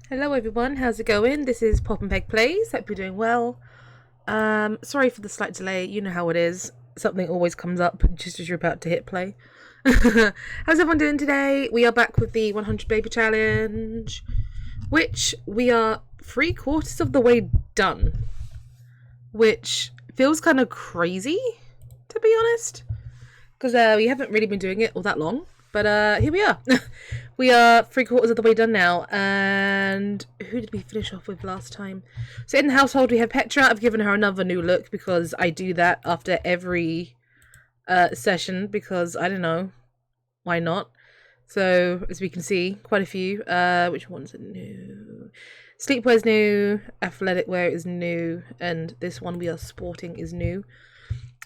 Hello everyone, how's it going? This is Pop and Peg Plays. Hope you're doing well. Sorry for the slight delay. You know how it is. Something always comes up just as you're about to hit play. How's everyone doing today? We are back with the 100 Baby Challenge, which we are 3/4 of the way done, which feels kind of crazy, to be honest, because we haven't really been doing it all that long. But here we are. We are 3/4 of the way done now. And who did we finish off with last time? So in the household we have Petra. I've given her another new look because I do that after every session because I don't know. Why not? So as we can see, quite a few. Which ones are new? Sleepwear is new. Athletic wear is new. And this one we are sporting is new.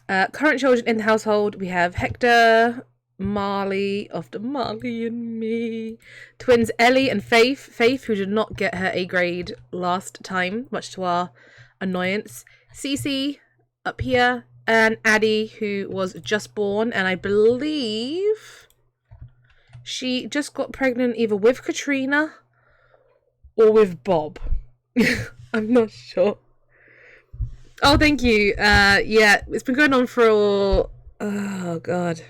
Current children in the household, we have Hector, Marley, after Marley and me. Twins Ellie and Faith. Faith, who did not get her A grade last time, much to our annoyance. Cece, up here. And Addie, who was just born. And I believe she just got pregnant either with Katrina or with Bob. I'm not sure. Oh, thank you. Yeah, it's been going on for... Oh, God.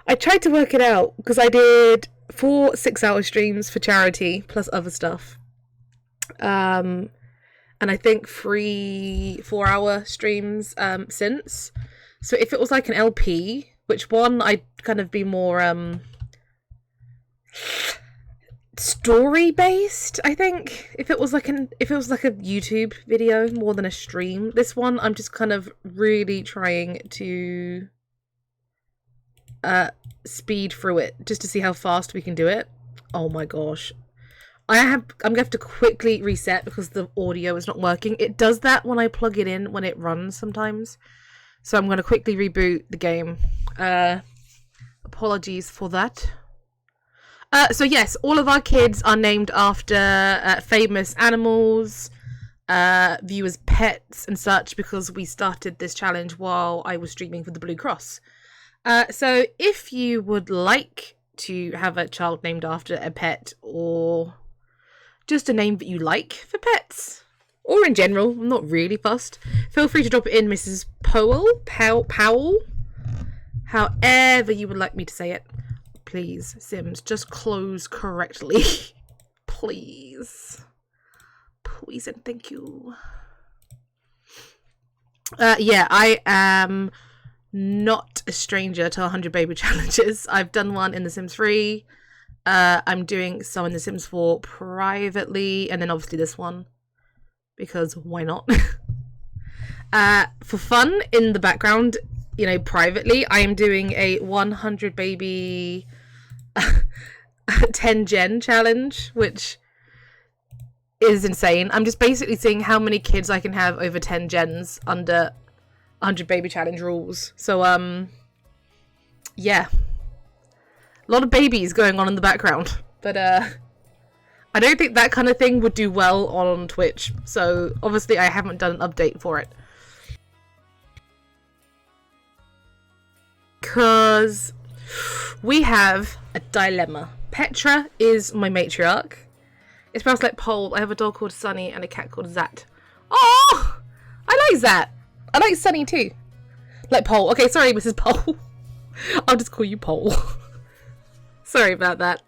I tried to work it out because I did 4 6-hour streams for charity plus other stuff. And I think 3 4-hour streams since. So if it was like an LP, which one I'd kind of be more story based, I think. If it was like a YouTube video more than a stream. This one I'm just kind of really trying to speed through it just to see how fast we can do it. Oh my gosh. I'm gonna have to quickly reset because the audio is not working. It does that when I plug it in when it runs sometimes. So I'm gonna quickly reboot the game. Apologies for that. So yes, all of our kids are named after famous animals, viewers' pets and such, because we started this challenge while I was streaming for the Blue Cross. So if you would like to have a child named after a pet or just a name that you like for pets, or in general, I'm not really fussed, feel free to drop it in, Mrs. Powell, however you would like me to say it. Please, Sims, just close correctly. Please. Please and thank you. Yeah, I am not a stranger to 100 baby challenges. I've done one in The Sims 3. I'm doing some in The Sims 4 privately, and then obviously this one, because why not? For fun, in the background, you know, privately, I am doing a 100 baby 10 gen challenge, which is insane. I'm just basically seeing how many kids I can have over 10 gens under 100 baby challenge rules. So yeah, a lot of babies going on in the background, but I don't think that kind of thing would do well on Twitch, so obviously I haven't done an update for it because we have a dilemma. Petra is my matriarch. It smells like Pole. I have a dog called Sunny and a cat called Zat. Oh, I like Zat. I like Sunny too. Like Pole. Okay, sorry, Mrs. Pole. I'll just call you Pole. Sorry about that.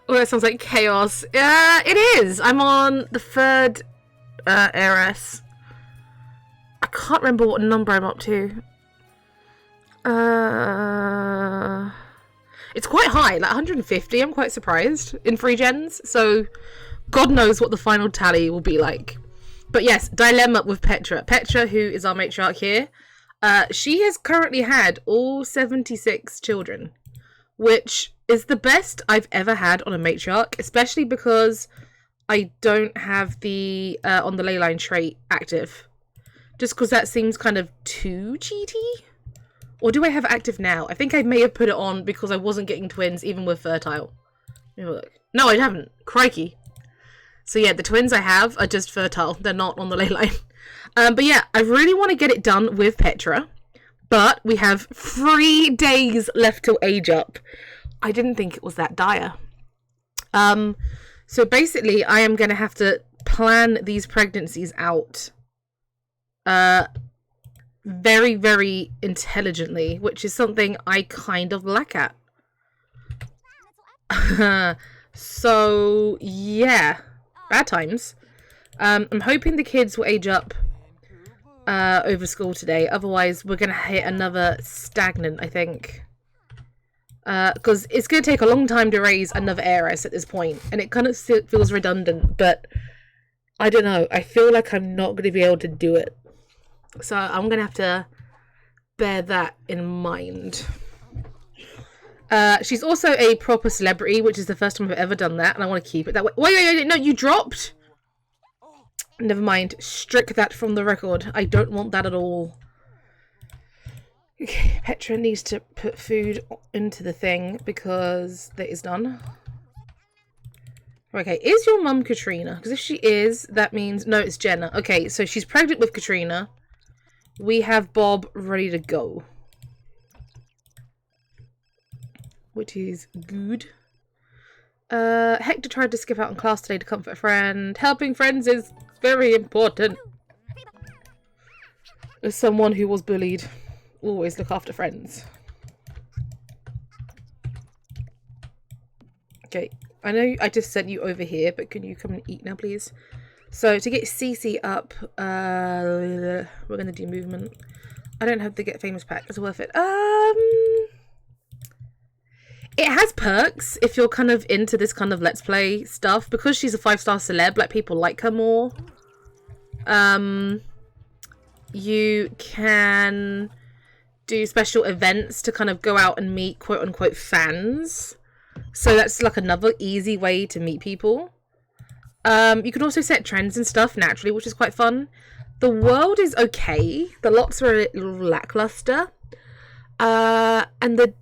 Oh, that sounds like chaos. Yeah, it is. I'm on the 3rd heiress. I can't remember what number I'm up to. It's quite high, like 150. I'm quite surprised in 3 gens. So, God knows what the final tally will be like. But yes, dilemma with Petra. Petra, who is our matriarch here, she has currently had all 76 children, which is the best I've ever had on a matriarch, especially because I don't have the on the ley line trait active. Just because that seems kind of too cheaty. Or do I have it active now? I think I may have put it on because I wasn't getting twins even with fertile. Let me look. No, I haven't. Crikey. So yeah, the twins I have are just fertile. They're not on the ley line. But yeah, I really want to get it done with Petra. But we have 3 days left till age up. I didn't think it was that dire. So basically, I am going to have to plan these pregnancies out very, very intelligently, which is something I kind of lack at. So, yeah. Bad times. I'm hoping the kids will age up over school today. Otherwise, we're going to hit another stagnant, I think. Because it's going to take a long time to raise another heiress at this point. And it kind of feels redundant. But I don't know. I feel like I'm not going to be able to do it. So I'm going to have to bear that in mind. She's also a proper celebrity, which is the first time I've ever done that. And I want to keep it that way. Wait, no, you dropped? Never mind. Strike that from the record. I don't want that at all. Okay, Petra needs to put food into the thing because that is done. Okay, is your mum Katrina? Because if she is, that means... No, it's Jenna. Okay, so she's pregnant with Katrina. We have Bob ready to go. Which is good. Hector tried to skip out in class today to comfort a friend. Helping friends is very important. As someone who was bullied, always look after friends. Okay, I know I just sent you over here, but can you come and eat now, please? So, to get Cece up, we're going to do movement. I don't have the Get Famous pack. It's worth it. It has perks if you're kind of into this kind of Let's Play stuff. Because she's a 5-star celeb, like, people like her more. You can do special events to kind of go out and meet quote-unquote fans. So that's like another easy way to meet people. You can also set trends and stuff naturally, which is quite fun. The world is okay. The lots are a little lackluster. And the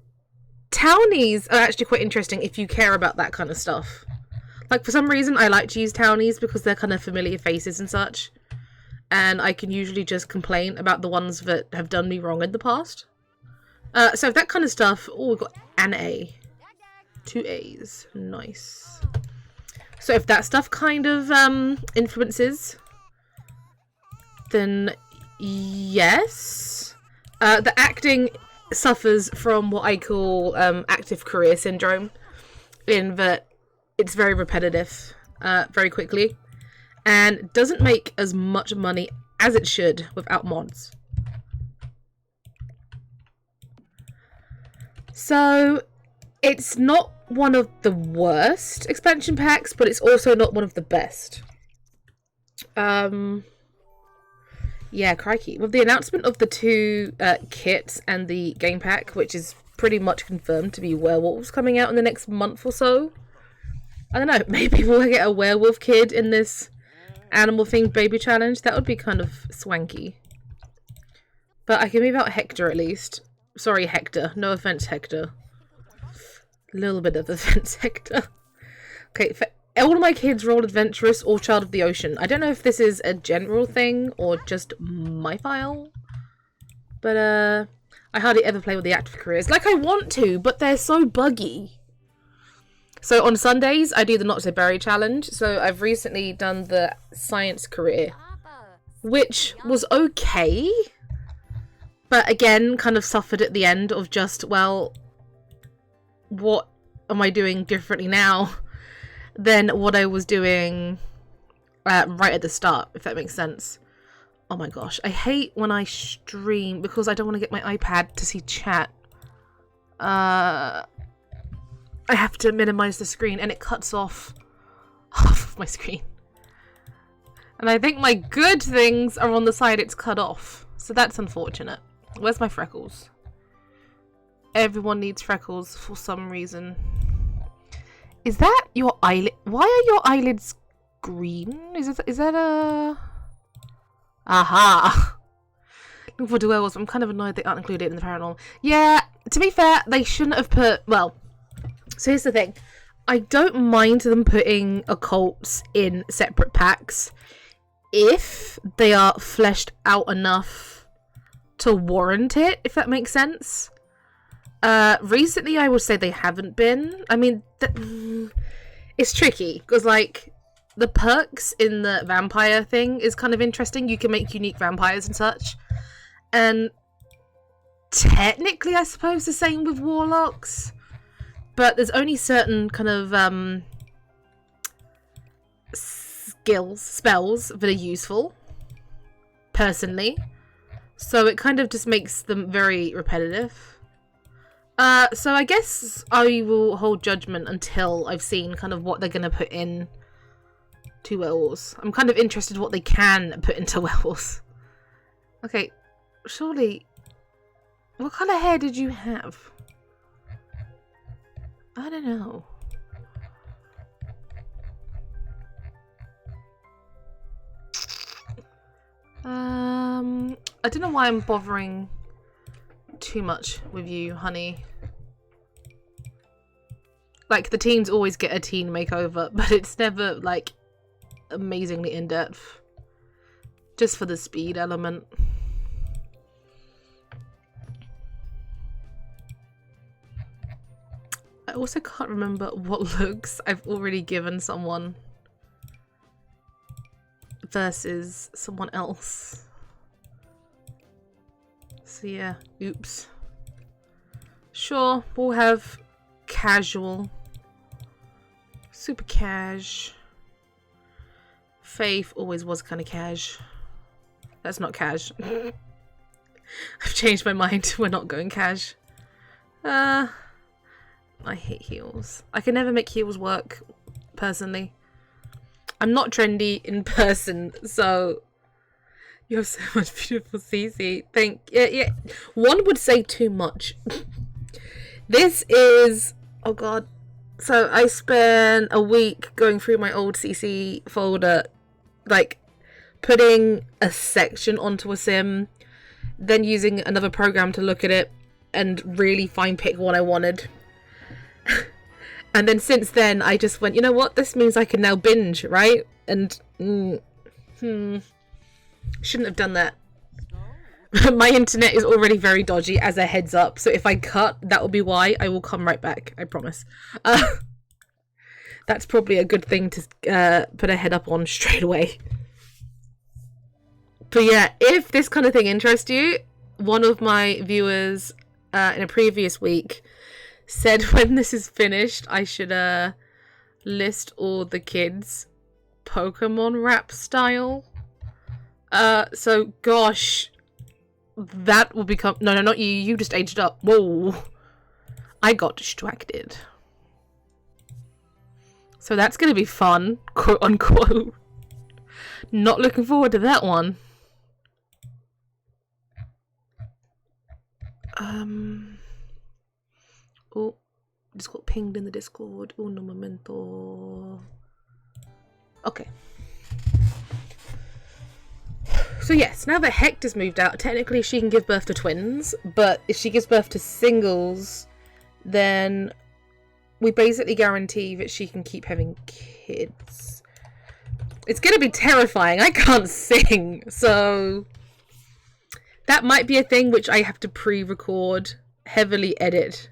townies are actually quite interesting if you care about that kind of stuff. Like, for some reason, I like to use townies because they're kind of familiar faces and such. And I can usually just complain about the ones that have done me wrong in the past. So that kind of stuff... Oh, we've got an A. 2 A's. Nice. So if that stuff kind of influences, then yes. The acting suffers from what I call active career syndrome, in that it's very repetitive very quickly and doesn't make as much money as it should without mods. So it's not one of the worst expansion packs, but it's also not one of the best. Yeah, crikey. With the announcement of the 2 kits and the game pack, which is pretty much confirmed to be werewolves coming out in the next month or so, I don't know, maybe we'll get a werewolf kid in this animal-themed baby challenge. That would be kind of swanky. But I can move out Hector at least. Sorry, Hector. No offense, Hector. A little bit of offense, Hector. Okay, for all of my kids roll adventurous or child of the ocean. I don't know if this is a general thing or just my file. But, I hardly ever play with the active careers. Like, I want to, but they're so buggy. So, on Sundays, I do the Not So Berry challenge. So, I've recently done the science career, which was okay. But, again, kind of suffered at the end of just, well, what am I doing differently now than what I was doing right at the start, if that makes sense. Oh my gosh, I hate when I stream because I don't want to get my iPad to see chat. I have to minimize the screen and it cuts off half of my screen. And I think my good things are on the side it's cut off. So that's unfortunate. Where's my freckles? Everyone needs freckles for some reason. Is that your eyelid? Why are your eyelids green? Is that a... Aha! Looking forward to werewolves. I'm kind of annoyed they aren't included in the paranormal. Yeah, to be fair, they shouldn't have put... Well, so here's the thing. I don't mind them putting occults in separate packs if they are fleshed out enough to warrant it, if that makes sense. Recently I would say they haven't been. I mean, It's tricky because like the perks in the vampire thing is kind of interesting. You can make unique vampires and such, and technically I suppose the same with warlocks, but there's only certain kind of spells that are useful personally, so it kind of just makes them very repetitive. So I guess I will hold judgment until I've seen kind of what they're going to put in to werewolves. I'm kind of interested in what they can put into werewolves. Okay, surely... What colour hair did you have? I don't know. I don't know why I'm bothering too much with you, honey. Like, the teens always get a teen makeover, but it's never, like, amazingly in-depth. Just for the speed element. I also can't remember what looks I've already given someone versus someone else. So yeah, oops. Sure, we'll have casual. Super cash. Faith always was kind of cash. That's not cash. I've changed my mind. We're not going cash. I hate heels. I can never make heels work, personally. I'm not trendy in person, so... You have so much beautiful CC. Yeah. One would say too much. This is... Oh god. So I spent a week going through my old CC folder, like putting a section onto a sim, then using another program to look at it and really fine pick what I wanted. And then since then I just went, you know what, this means I can now binge, right? And shouldn't have done that. My internet is already very dodgy, as a heads up, so if I cut, that will be why. I will come right back, I promise. That's probably a good thing to put a head up on straight away. But yeah, if this kind of thing interests you, one of my viewers in a previous week said when this is finished, I should list all the kids Pokemon rap style. So gosh, that will become... No, not you. You just aged up. Whoa. I got distracted. So that's going to be fun, quote unquote. Not looking forward to that one. Oh, just got pinged in the Discord. Uno momento. Okay. So yes, now that Hector's moved out, technically she can give birth to twins, but if she gives birth to singles, then we basically guarantee that she can keep having kids. It's gonna be terrifying. I can't sing, so that might be a thing which I have to pre-record, heavily edit.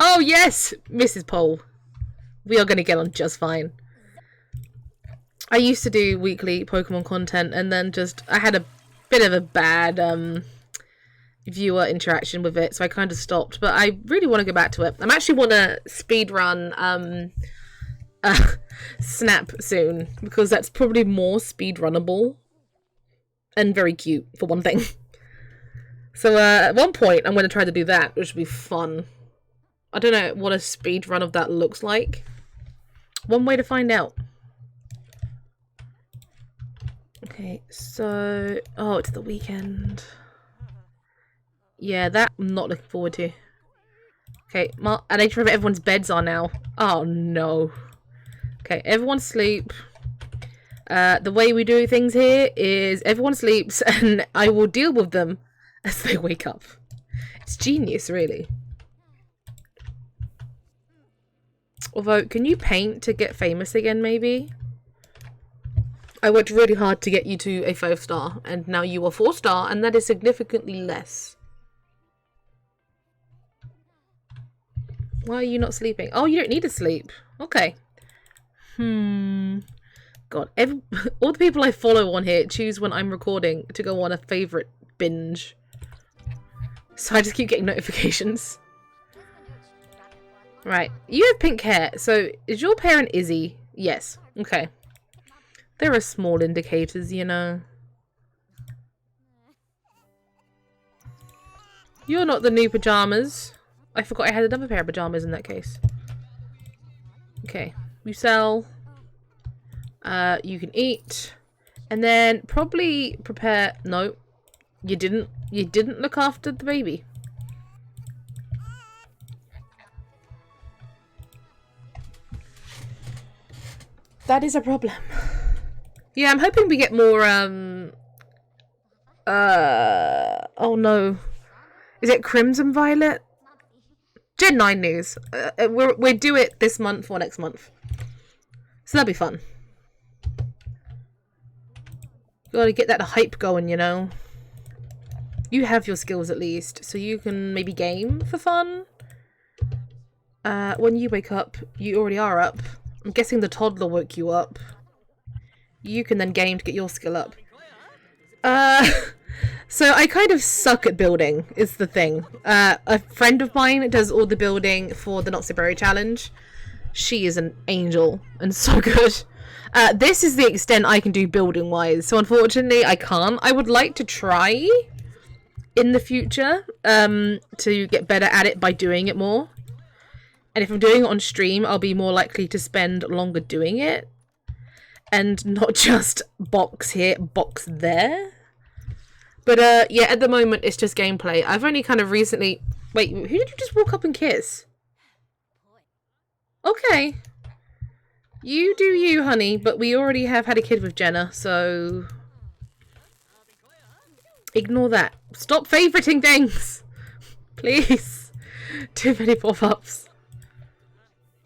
Oh yes, Mrs. Pole. We are gonna get on just fine. I used to do weekly Pokemon content, and then I had a bit of a bad viewer interaction with it, so I kind of stopped. But I really want to go back to it. I actually want to speedrun Snap soon, because that's probably more speedrunnable and very cute, for one thing. So at one point, I'm going to try to do that, which would be fun. I don't know what a speedrun of that looks like. One way to find out. Okay, so... Oh, it's the weekend. Yeah, that I'm not looking forward to. Okay, I need to remember everyone's beds are now. Oh, no. Okay, everyone sleep. The way we do things here is everyone sleeps and I will deal with them as they wake up. It's genius, really. Although, can you paint to get famous again, maybe? I worked really hard to get you to a 5-star, and now you are 4-star, and that is significantly less. Why are you not sleeping? Oh, you don't need to sleep. Okay. God, all the people I follow on here choose when I'm recording to go on a favourite binge. So I just keep getting notifications. Right, you have pink hair, so is your parent Izzy? Yes, okay. There are small indicators, you know. You're not the new pajamas. I forgot I had another pair of pajamas in that case. Okay, you sell. You can eat. And then probably prepare... No, you didn't. You didn't look after the baby. That is a problem. Yeah, I'm hoping we get more, oh no. Is it Crimson Violet? Gen 9 news. We're due it this month or next month. So that'll be fun. Gotta get that hype going, you know. You have your skills at least, so you can maybe game for fun. When you wake up, you already are up. I'm guessing the toddler woke you up. You can then game to get your skill up. So I kind of suck at building, is the thing. A friend of mine does all the building for the Not So Berry Challenge. She is an angel and so good. This is the extent I can do building-wise, so unfortunately I can't. I would like to try in the future to get better at it by doing it more. And if I'm doing it on stream, I'll be more likely to spend longer doing it. And not just box here, box there. But yeah, at the moment it's just gameplay. I've only kind of recently... Wait, who did you just walk up and kiss? Okay. You do you, honey, but we already have had a kid with Jenna, so... Ignore that. Stop favoriting things! Please. Too many pop-ups.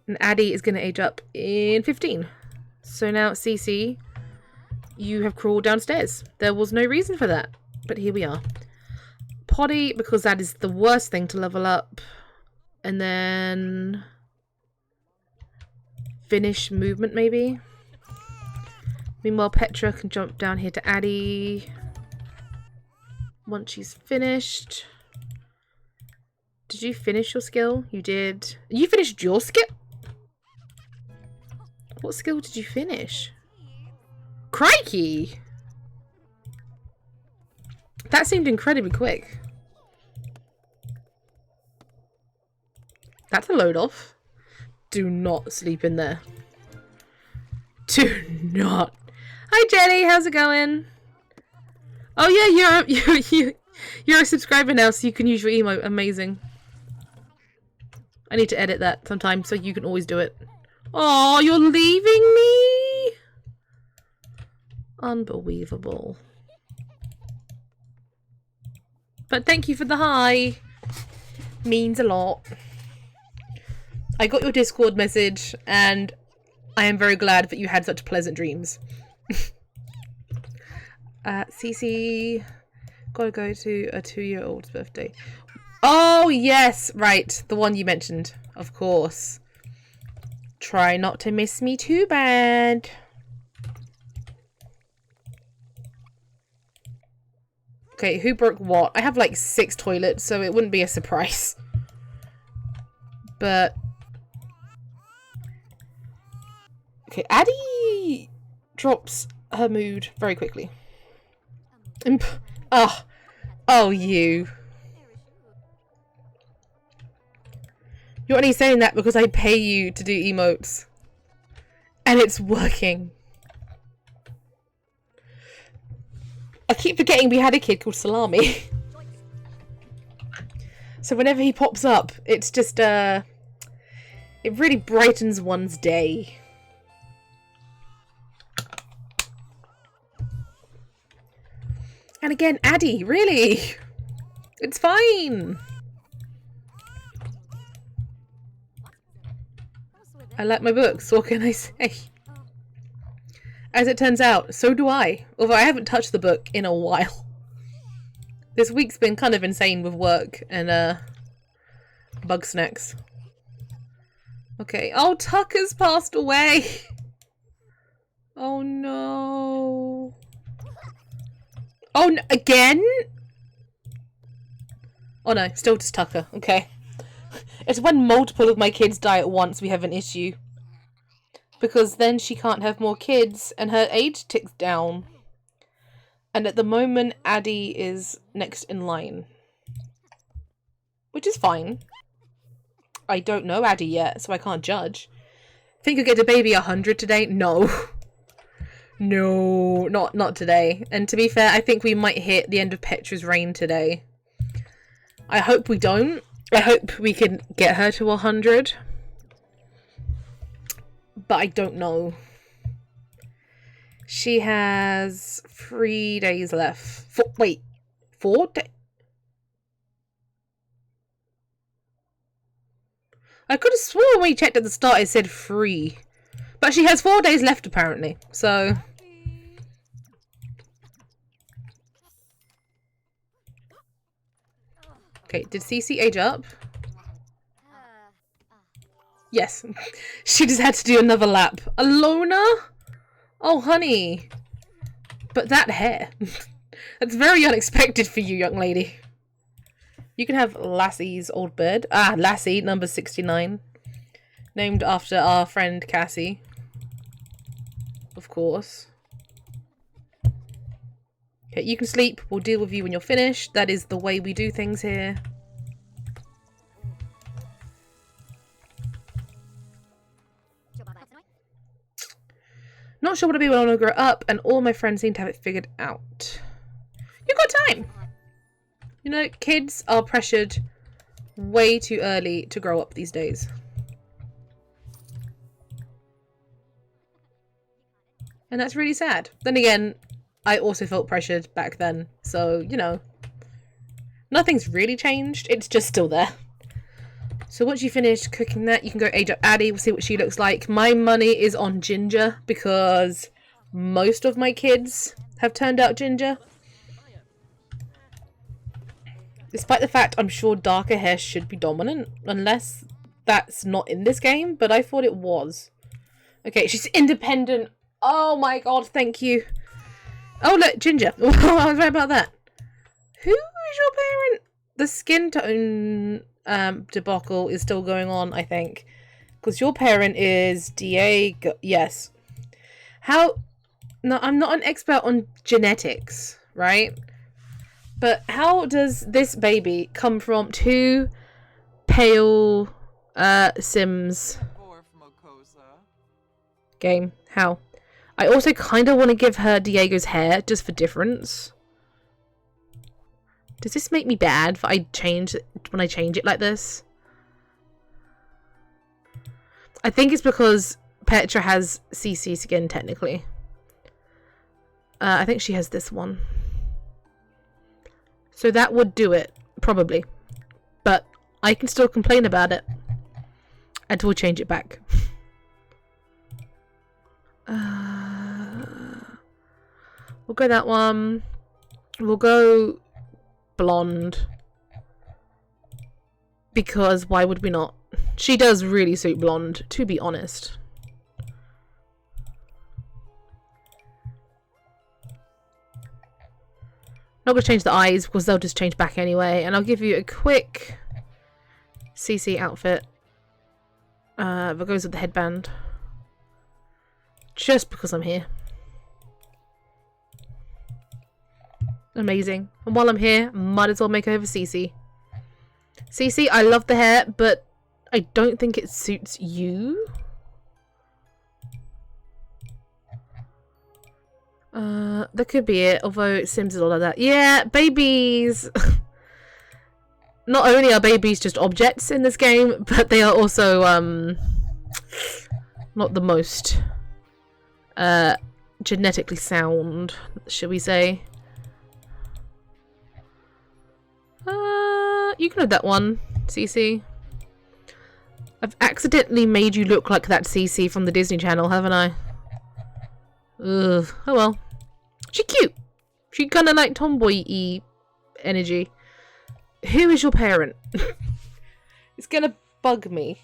And Addie is going to age up in 15. So now, Cece, you have crawled downstairs. There was no reason for that, but here we are. Poddy, because that is the worst thing to level up. And then... finish movement, maybe? Meanwhile, Petra can jump down here to Addie. Once she's finished... Did you finish your skill? You did. You finished your skill? What skill did you finish? Crikey! That seemed incredibly quick. That's a load off. Do not sleep in there. Do not. Hi Jenny, how's it going? Oh yeah, you're a subscriber now, so you can use your emote. Amazing. I need to edit that sometime so you can always do it. Oh, you're leaving me? Unbelievable. But thank you for the hi. Means a lot. I got your Discord message and I am very glad that you had such pleasant dreams. Cece, gotta go to a 2-year-old's birthday. Oh, yes, right. The one you mentioned, of course. Try not to miss me too bad. Okay, who broke what? I have like 6 toilets, so it wouldn't be a surprise. But... okay, Addie drops her mood very quickly. Oh, you. You're only saying that because I pay you to do emotes. And it's working. I keep forgetting we had a kid called Salami. So whenever he pops up, it's just, it really brightens one's day. And again, Addie, really? It's fine. I like my books, what can I say? As it turns out, so do I. Although I haven't touched the book in a while. This week's been kind of insane with work and bug snacks. Okay. Oh, Tucker's passed away. Oh no. Oh, again? Oh no, still just Tucker. Okay. It's when multiple of my kids die at once we have an issue. Because then she can't have more kids and her age ticks down. And at the moment, Addie is next in line. Which is fine. I don't know Addie yet, so I can't judge. Think you'll get a baby 100 today? No. No, not today. And to be fair, I think we might hit the end of Petra's reign today. I hope we don't. I hope we can get her to 100. But I don't know. She has 3 days left. Wait, 4 days? I could have sworn when we checked at the start it said 3. But she has 4 days left apparently, so... Okay, did Cece age up? Yes. She just had to do another lap. Alona? Oh, honey. But that hair. That's very unexpected for you, young lady. You can have Lassie's old bird. Ah, Lassie, number 69. Named after our friend Cassie. Of course. Okay, you can sleep. We'll deal with you when you're finished. That is the way we do things here. Not sure what I'll be when I grow up, and all my friends seem to have it figured out. You've got time! You know, kids are pressured way too early to grow up these days. And that's really sad. Then again, I also felt pressured back then, so, you know. Nothing's really changed, it's just still there. So once you finish cooking that, you can go age up Addie. We'll see what she looks like. My money is on Ginger because most of my kids have turned out Ginger. Despite the fact I'm sure darker hair should be dominant, unless that's not in this game, but I thought it was. Okay, she's independent. Oh my god, thank you. Oh look, Ginger. I was right about that. Who is your parent? The skin tone debacle is still going on, I think. Because your parent is Diego. Yes. How... No, I'm not an expert on genetics, right? But how does this baby come from 2 pale Sims game? How? I also kind of want to give her Diego's hair just for difference. Does this make me bad if I change when I change it like this? I think it's because Petra has CC skin technically. I think she has this one. So that would do it, probably. But I can still complain about it until we change it back. We'll go that one. We'll go blonde. Because why would we not? She does really suit blonde, to be honest. Not going to change the eyes because they'll just change back anyway. And I'll give you a quick CC outfit. That goes with the headband. Just because I'm here. Amazing. And while I'm here, might as well make over CC. CC, I love the hair, but I don't think it suits you. That could be it, although Sims is all like that. Yeah, babies! Not only are babies just objects in this game, but they are also, not the most, genetically sound, should we say. You can have that one, CC. I've accidentally made you look like that CC from the Disney Channel, haven't I? Ugh. Oh well. She's cute. She kind of like tomboy-y energy. Who is your parent? It's gonna bug me.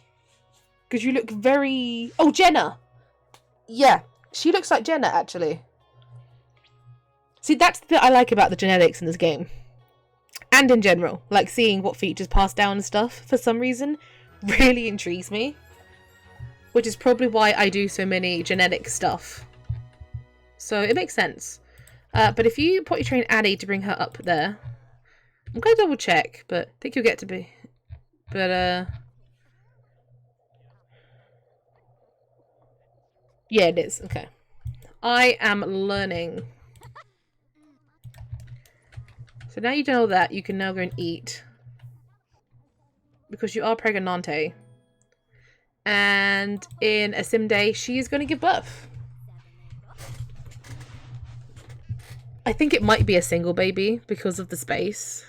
Because you look very... Oh, Jenna! Yeah. She looks like Jenna, actually. See, that's the bit I like about the genetics in this game. And in general. Like, seeing what features pass down and stuff, for some reason, really intrigues me. Which is probably why I do so many genetic stuff. So, it makes sense. But if you potty train Addie to bring her up there... I'm going to double check, but I think you'll get to be... But, yeah, it is. Okay. I am learning. So now you've done all that, you can now go and eat. Because you are pregnante. And in a sim day, she is going to give birth. I think it might be a single baby because of the space.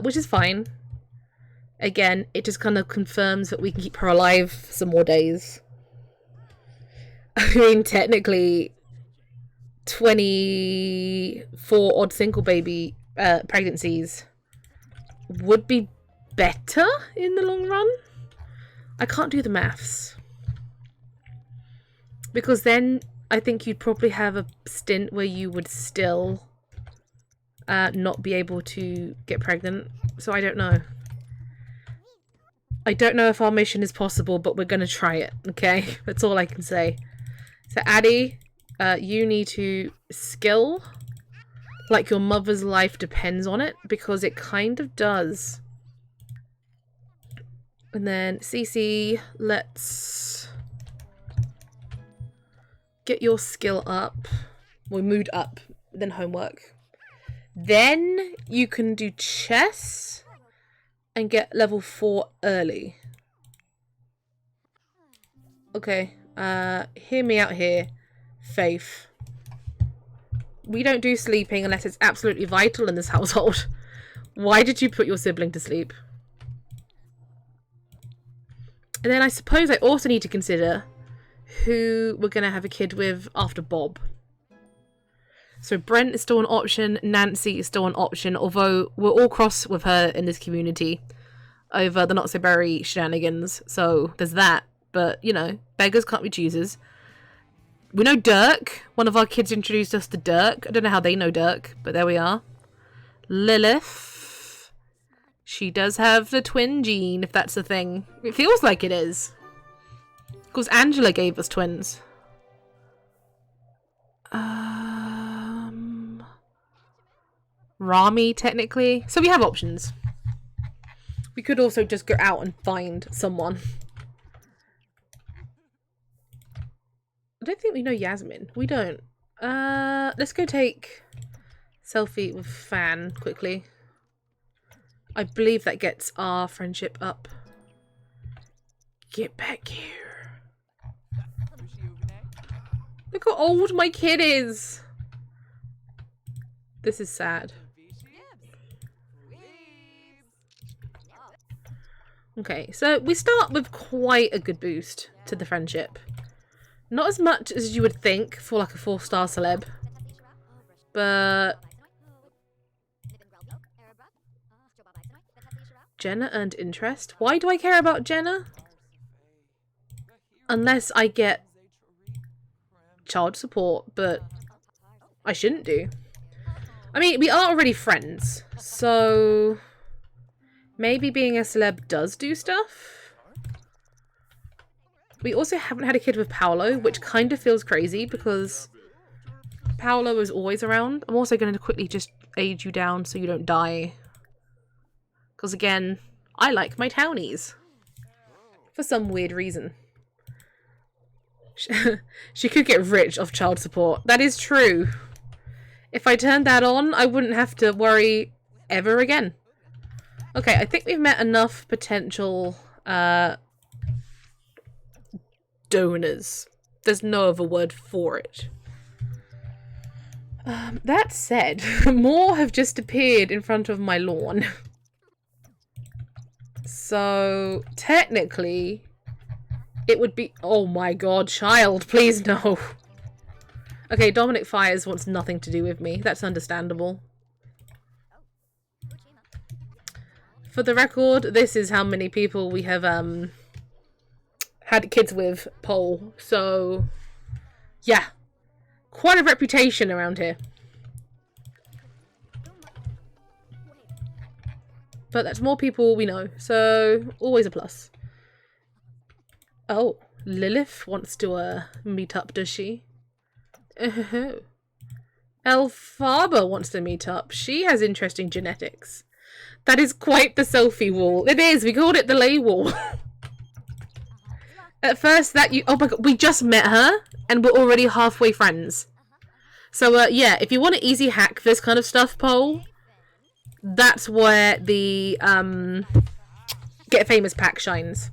Which is fine. Again, it just kind of confirms that we can keep her alive for some more days. I mean, technically, 24 odd single baby pregnancies would be better in the long run. I can't do the maths. Because then I think you'd probably have a stint where you would still not be able to get pregnant. So I don't know. I don't know if our mission is possible, but we're going to try it, okay? That's all I can say. So Addie, you need to skill like your mother's life depends on it, because it kind of does. And then Cece, let's get your skill up. Well, mood up, then homework. Then you can do chess and get level 4 early. Okay, hear me out here, Faith. We don't do sleeping unless it's absolutely vital in this household. Why did you put your sibling to sleep? And then I suppose I also need to consider who we're going to have a kid with after Bob. So Brent is still an option, Nancy is still an option, although we're all cross with her in this community over the not-so-berry shenanigans, so there's that. But, you know, beggars can't be choosers. We know Dirk. One of our kids introduced us to Dirk. I don't know how they know Dirk, but there we are. Lilith. She does have the twin gene, if that's the thing. It feels like it is. Because Angela gave us twins. Rami, technically. So we have options. We could also just go out and find someone. I don't think we know Yasmin. We don't. Let's go take selfie with Fan quickly. I believe that gets our friendship up. Get back here. Look how old my kid is. This is sad. Okay, so we start with quite a good boost to the friendship. Not as much as you would think for like a 4-star celeb. But Jenna earned interest. Why do I care about Jenna? Unless I get child support, but I shouldn't do. I mean, we are already friends, so maybe being a celeb does do stuff. We also haven't had a kid with Paolo, which kind of feels crazy because Paolo is always around. I'm also going to quickly just age you down so you don't die. Because again, I like my townies. For some weird reason. She could get rich off child support. That is true. If I turned that on, I wouldn't have to worry ever again. Okay, I think we've met enough potential donors. There's no other word for it. That said, more have just appeared in front of my lawn. So, technically, it would be... Oh my god, child, please no. Okay, Dominic Fires wants nothing to do with me. That's understandable. For the record, this is how many people we have had kids with, poll. So, Yeah. Quite a reputation around here. But that's more people we know, so always a plus. Oh, Lilith wants to meet up, does she? Elphaba wants to meet up. She has interesting genetics. That is quite the selfie wall. It is. We called it the lay wall. At first, oh my god, we just met her and we're already halfway friends. So yeah, if you want to easy hack this kind of stuff, Pole, that's where the Get Famous pack shines.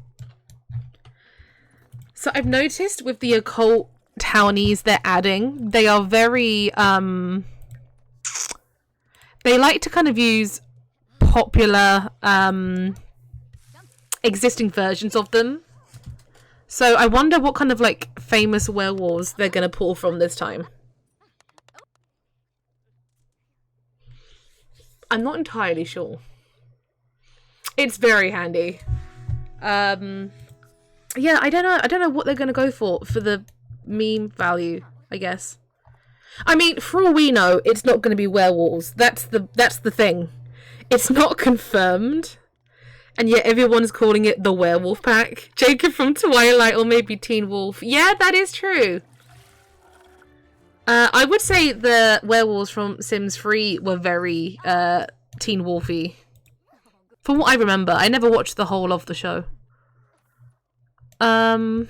So I've noticed with the occult townies they're adding, they are very they like to kind of use popular existing versions of them. So I wonder what kind of like famous werewolves they're gonna pull from this time. I'm not entirely sure. It's very handy. Yeah, I don't know what they're gonna go for the meme value, I guess. I mean, for all we know, it's not gonna be werewolves. That's the thing. It's not confirmed. And yet everyone's calling it the werewolf pack. Jacob from Twilight or maybe Teen Wolf. Yeah, that is true. I would say the werewolves from Sims 3 were very Teen Wolfy. From what I remember. I never watched the whole of the show. Oh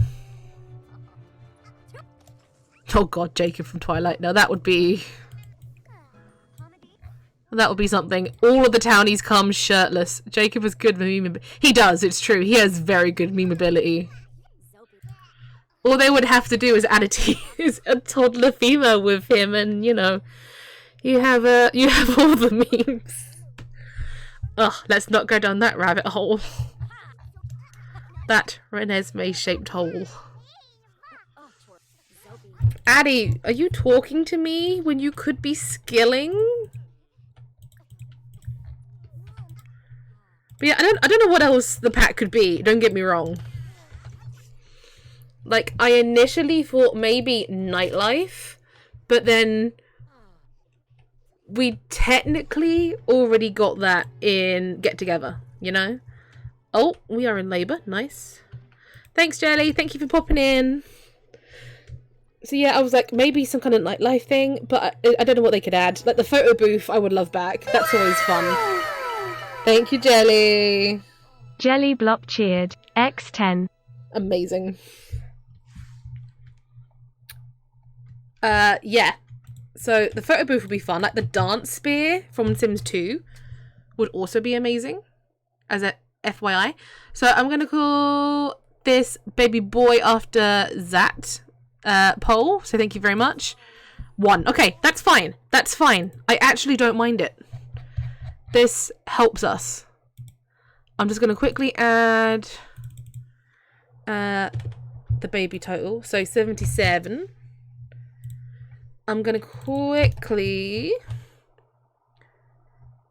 god, Jacob from Twilight. No, that would be something. All of the townies come shirtless. Jacob has good meme. He does, it's true. He has very good memeability. All they would have to do is add a toddler female with him, and you know, you have all the memes. Ugh, let's not go down that rabbit hole. That Renesmee-shaped hole. Addie, are you talking to me when you could be skilling? But yeah, I don't know what else the pack could be, don't get me wrong. Like, I initially thought maybe nightlife, but then we technically already got that in Get Together, you know? Oh, we are in labour. Nice. Thanks, Jelly. Thank you for popping in. So yeah, I was like, maybe some kind of nightlife thing, but I don't know what they could add. Like the photo booth, I would love back. That's always fun. Thank you, Jelly. Jelly Blop cheered. X10. Amazing. Yeah. So the photo booth would be fun. Like the dance spear from Sims 2 would also be amazing. As a FYI. So I'm gonna call this baby boy after Zat poll. So thank you very much. 1. Okay, that's fine. That's fine. I actually don't mind it. This helps us. I'm just gonna quickly add the baby total. So 77. I'm gonna quickly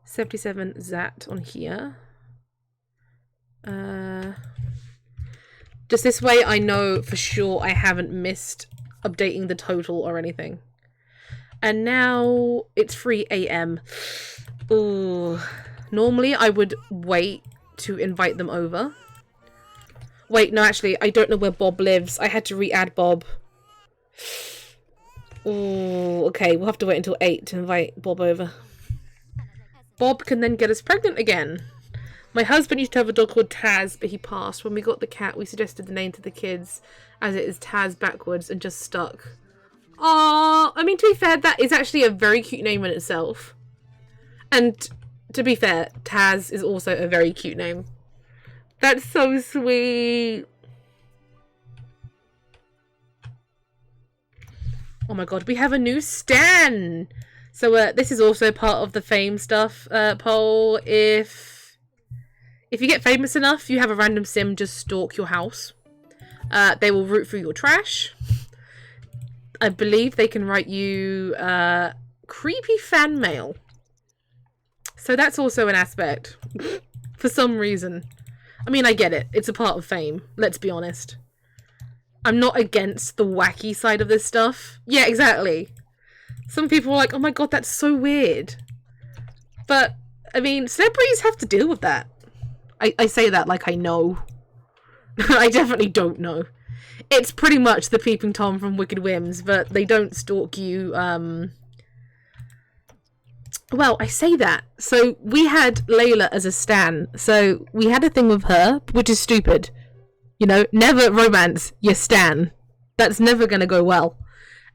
77 Zat on here. Just this way I know for sure I haven't missed updating the total or anything. And now it's 3 AM. Ooh. Normally I would wait to invite them over. Wait, no, actually, I don't know where Bob lives. I had to re-add Bob. Ooh, okay, we'll have to wait until 8 to invite Bob over. Bob can then get us pregnant again. My husband used to have a dog called Taz, but he passed. When we got the cat, we suggested the name to the kids, as it is Taz backwards, and just stuck. Aww, I mean, to be fair, that is actually a very cute name in itself. And to be fair, Taz is also a very cute name. That's so sweet. Oh my god, we have a new Stan! So this is also part of the fame stuff poll. If you get famous enough, you have a random sim just stalk your house. They will root through your trash. I believe they can write you creepy fan mail. So that's also an aspect. For some reason. I mean, I get it. It's a part of fame. Let's be honest. I'm not against the wacky side of this stuff. Yeah, exactly. Some people are like, oh my god, that's so weird. But, I mean, celebrities have to deal with that. I say that like I know. I definitely don't know. It's pretty much the Peeping Tom from Wicked Whims, but they don't stalk you, Well, I say that. So, we had Layla as a stan. So, we had a thing with her, which is stupid. You know, never romance your stan. That's never gonna go well.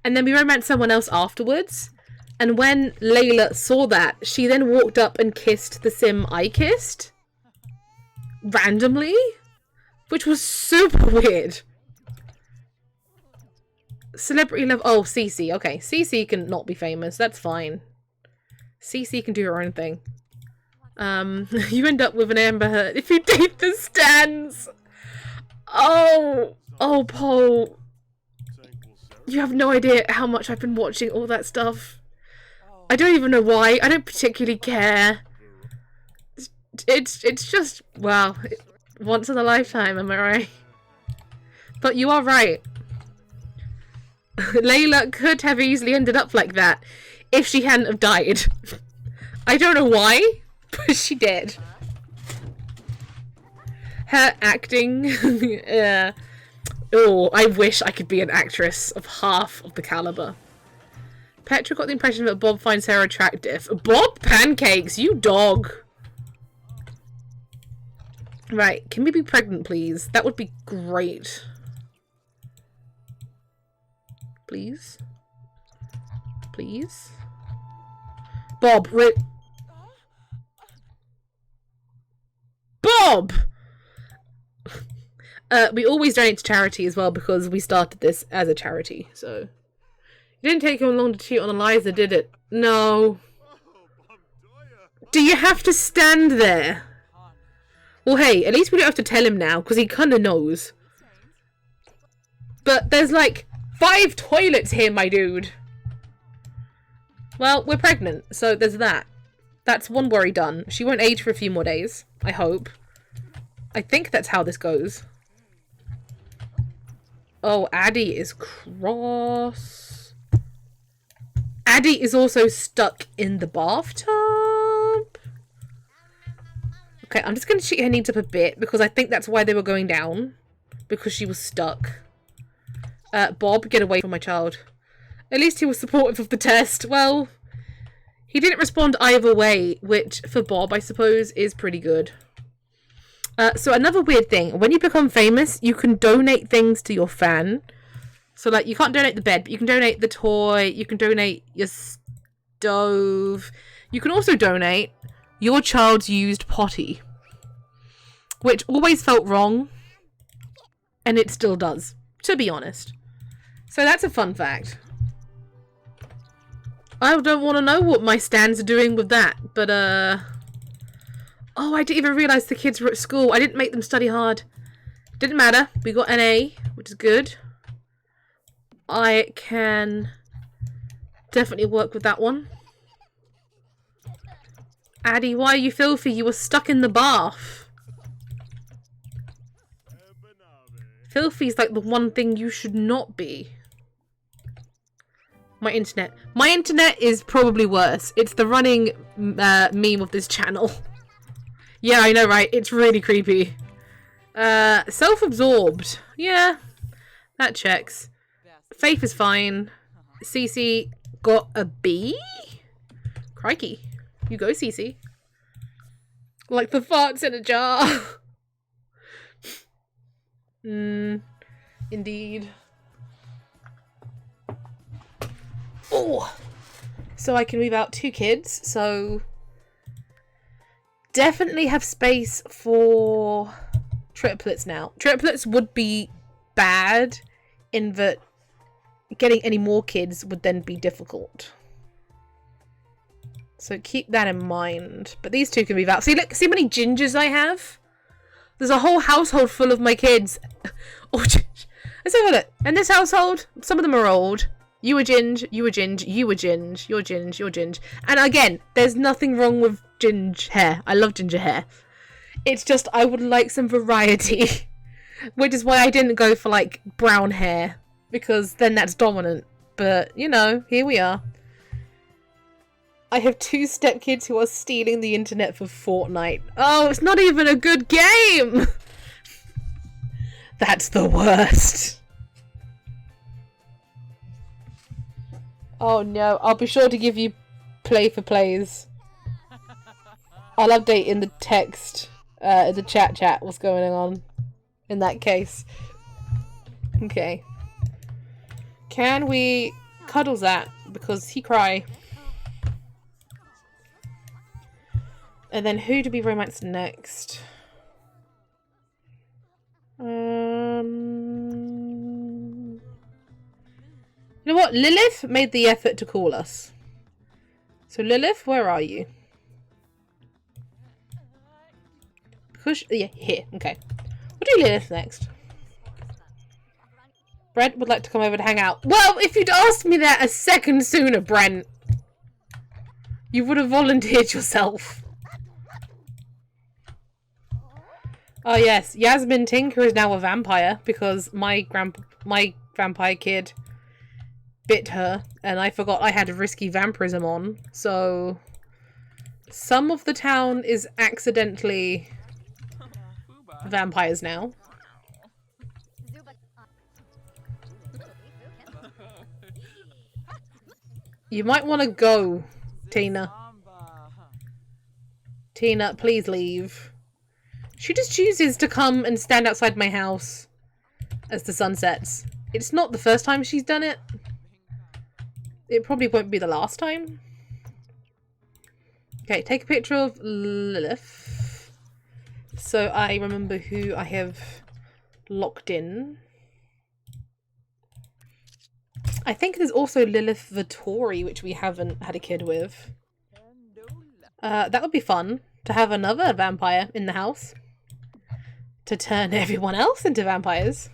And then we romanced someone else afterwards. And when Layla saw that, she then walked up and kissed the sim I kissed. Randomly. Which was super weird. Celebrity love. Oh, Cece. Okay, Cece can not be famous. That's fine. Cece can do her own thing. You end up with an Amber Heard if you date the stans. Oh, Paul. You have no idea how much I've been watching all that stuff. I don't even know why. I don't particularly care. It's just, wow. Once in a lifetime, am I right? But you are right. Layla could have easily ended up like that if she hadn't have died. I don't know why, but she did. Her acting... Oh, I wish I could be an actress of half of the caliber. Petra got the impression that Bob finds her attractive. Bob Pancakes, you dog! Right, can we be pregnant, please? That would be great. Please? Please? Bob, Bob! We always donate to charity as well because we started this as a charity, so... It didn't take him long to cheat on Eliza, did it? No. Do you have to stand there? Well, hey, at least we don't have to tell him now, because he kind of knows. But there's like 5 toilets here, my dude. Well, we're pregnant, so there's that. That's one worry done. She won't age for a few more days, I hope. I think that's how this goes. Oh, Addie is cross. Addie is also stuck in the bathtub. Okay, I'm just going to cheat her needs up a bit because I think that's why they were going down. Because she was stuck. Bob, get away from my child. At least he was supportive of the test. Well, he didn't respond either way, which for Bob, I suppose, is pretty good. So another weird thing, when you become famous, you can donate things to your fan. So like, you can't donate the bed, but you can donate the toy, you can donate your stove. You can also donate your child's used potty. Which always felt wrong. And it still does, to be honest. So that's a fun fact. I don't want to know what my stans are doing with that, but oh, I didn't even realise the kids were at school. I didn't make them study hard. Didn't matter. We got an A, which is good. I can definitely work with that one. Addie, why are you filthy? You were stuck in the bath. Filthy's like the one thing you should not be. My internet. My internet is probably worse. It's the running meme of this channel. Yeah, I know, right? It's really creepy. Self-absorbed. Yeah, that checks. Faith is fine. Cece got a B? Crikey. You go, Cece. Like the farts in a jar. Indeed. Oh! So I can move out 2 kids, so... Definitely have space for triplets now. Triplets would be bad in that getting any more kids would then be difficult. So keep that in mind. But these 2 can move out. See, look, see how many gingers I have? There's a whole household full of my kids. Oh, let's have a look. In this household, some of them are old. You were Ginge, you were Ginge, you were Ginge, you're Ginge, you're Ginge. And again, there's nothing wrong with Ginge hair. I love ginger hair. It's just I would like some variety. Which is why I didn't go for like brown hair, because then that's dominant. But you know, here we are. I have 2 stepkids who are stealing the internet for Fortnite. Oh, it's not even a good game! That's the worst. Oh no, I'll be sure to give you play for plays. I'll update in the text, in the chat what's going on in that case. Okay. Can we cuddle that? Because he cry. And then who do we romance next? You know what? Lilith made the effort to call us. So Lilith, where are you? Because yeah, here. Okay. We'll do Lilith next. Brent would like to come over to hang out. Well, if you'd asked me that a second sooner, Brent, you would have volunteered yourself. Oh yes, Yasmin Tinker is now a vampire because my vampire kid bit her and I forgot I had risky vampirism on, so some of the town is accidentally vampires now. You might want to go, Tina. Tina, please leave. She just chooses to come and stand outside my house as the sun sets. It's not the first time she's done it. It probably won't be the last time. Okay, take a picture of Lilith. So I remember who I have locked in. I think there's also Lilith Vittori, which we haven't had a kid with. That would be fun, to have another vampire in the house. To turn everyone else into vampires.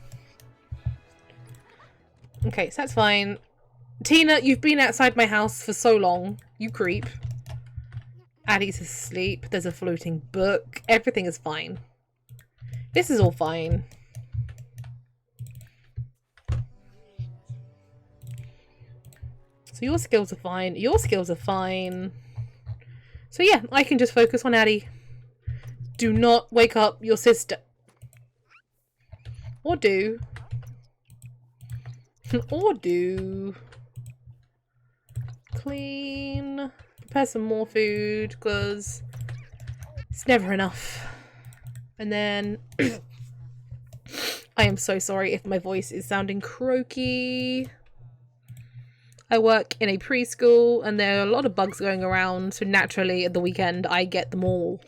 Okay, so that's fine. Tina, you've been outside my house for so long. You creep. Addie's asleep. There's a floating book. Everything is fine. This is all fine. So your skills are fine. Your skills are fine. So yeah, I can just focus on Addie. Do not wake up your sister. Or do. Or do. Clean. Prepare some more food, because it's never enough. And then... I am so sorry if my voice is sounding croaky. I work in a preschool and there are a lot of bugs going around, so naturally at the weekend I get them all.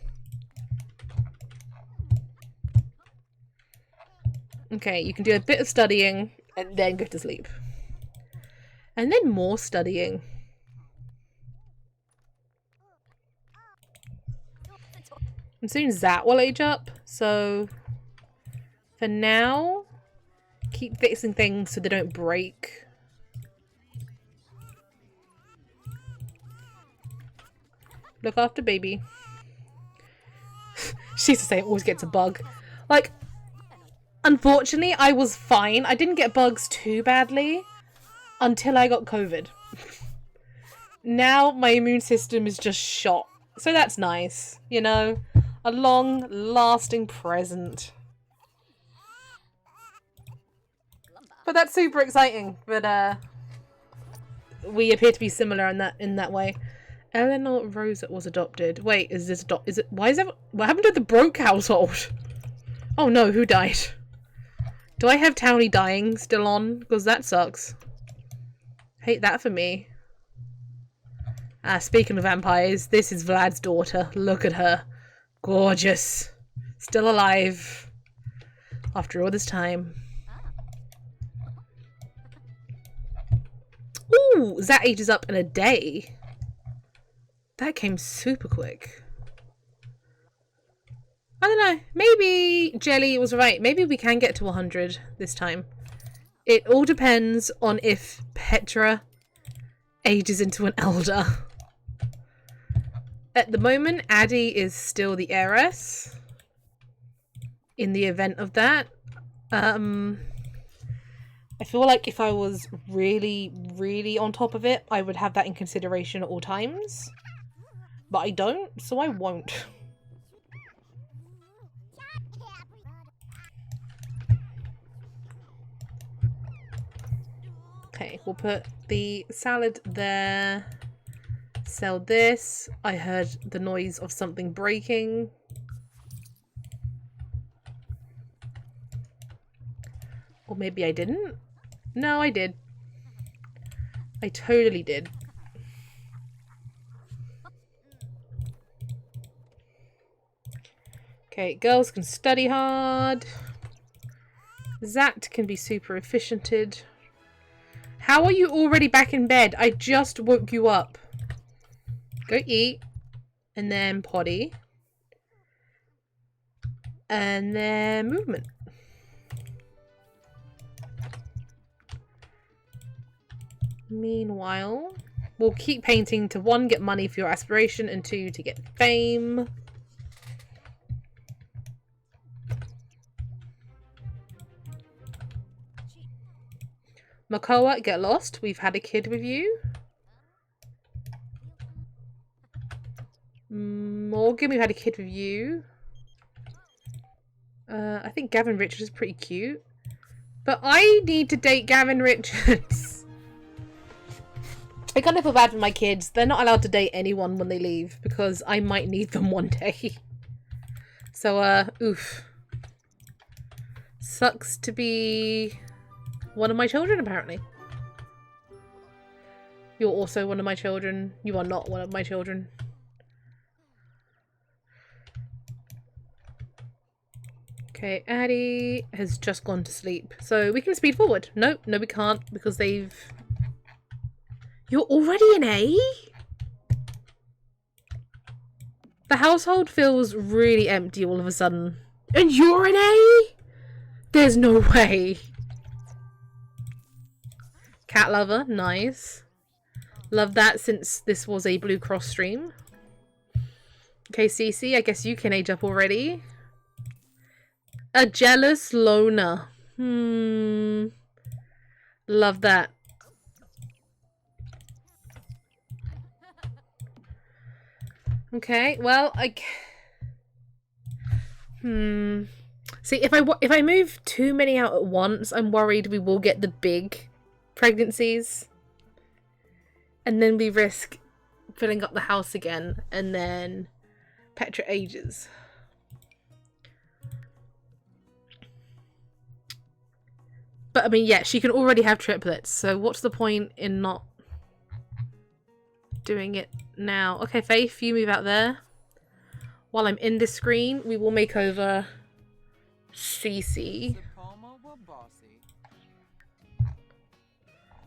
Okay, you can do a bit of studying and then go to sleep. And then more studying. And soon Zat will age up, so for now, keep fixing things so they don't break. Look after baby. She used to say it always gets a bug. Like, unfortunately, I was fine. I didn't get bugs too badly until I got COVID. Now my immune system is just shot. So that's nice, you know? A long-lasting present. But that's super exciting. But we appear to be similar in that way. Eleanor Rosa was adopted. Wait, is this is it? Why is that? What happened to the Broke household? Oh no, who died? Do I have Townie dying still on? Because that sucks. Hate that for me. Speaking of vampires, this is Vlad's daughter. Look at her. Gorgeous. Still alive. After all this time. Ooh, that ages up in a day. That came super quick. I don't know. Maybe Jelly was right. Maybe we can get to 100 this time. It all depends on if Petra ages into an elder. At the moment, Addie is still the heiress. In the event of that, I feel like if I was really, really on top of it, I would have that in consideration at all times. But I don't, so I won't. Okay, we'll put the salad there. Sell this. I heard the noise of something breaking. Or maybe I didn't? No, I did. I totally did. Okay, girls can study hard. Zat can be super efficiented. How are you already back in bed? I just woke you up. Go eat. And then potty. And then movement. Meanwhile, we'll keep painting to 1, get money for your aspiration, and 2, to get fame. Makoa, get lost. We've had a kid with you. Morgan, we've had a kid with you. I think Gavin Richards is pretty cute. But I need to date Gavin Richards. I kind of feel bad for my kids. They're not allowed to date anyone when they leave because I might need them one day. So, oof. Sucks to be one of my children, apparently. You're also one of my children. You are not one of my children. Okay, Addie has just gone to sleep. So we can speed forward. No, we can't because they've... You're already an A? The household feels really empty all of a sudden. And you're an A? There's no way. Cat lover, nice. Love that since this was a Blue Cross stream. Okay, Cece, I guess you can age up already. A jealous loner. Love that. Okay, well, See, if I move too many out at once, I'm worried we will get the big pregnancies. And then we risk filling up the house again, and then Petra ages. But, I mean, yeah, she can already have triplets, so what's the point in not doing it now? Okay, Faith, you move out there. While I'm in this screen, we will make over Cece.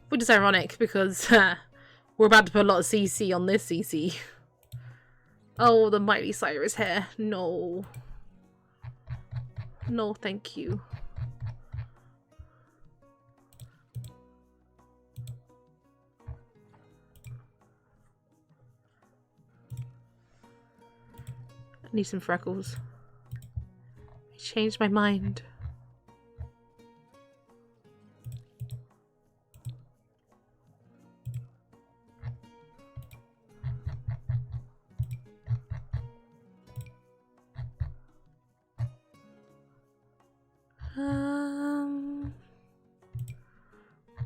Which is ironic, because we're about to put a lot of CC on this CC. Oh, the Miley Cyrus hair. No. No, thank you. I need some freckles. I changed my mind.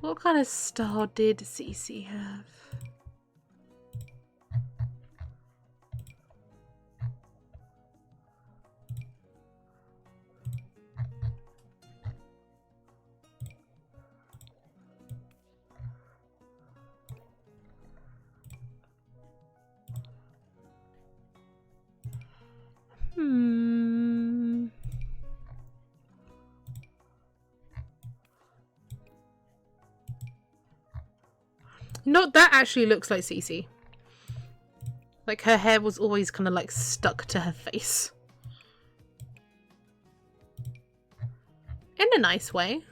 What kind of star did Cece have? No, that actually looks like Cece. Like, her hair was always kind of like stuck to her face. In a nice way.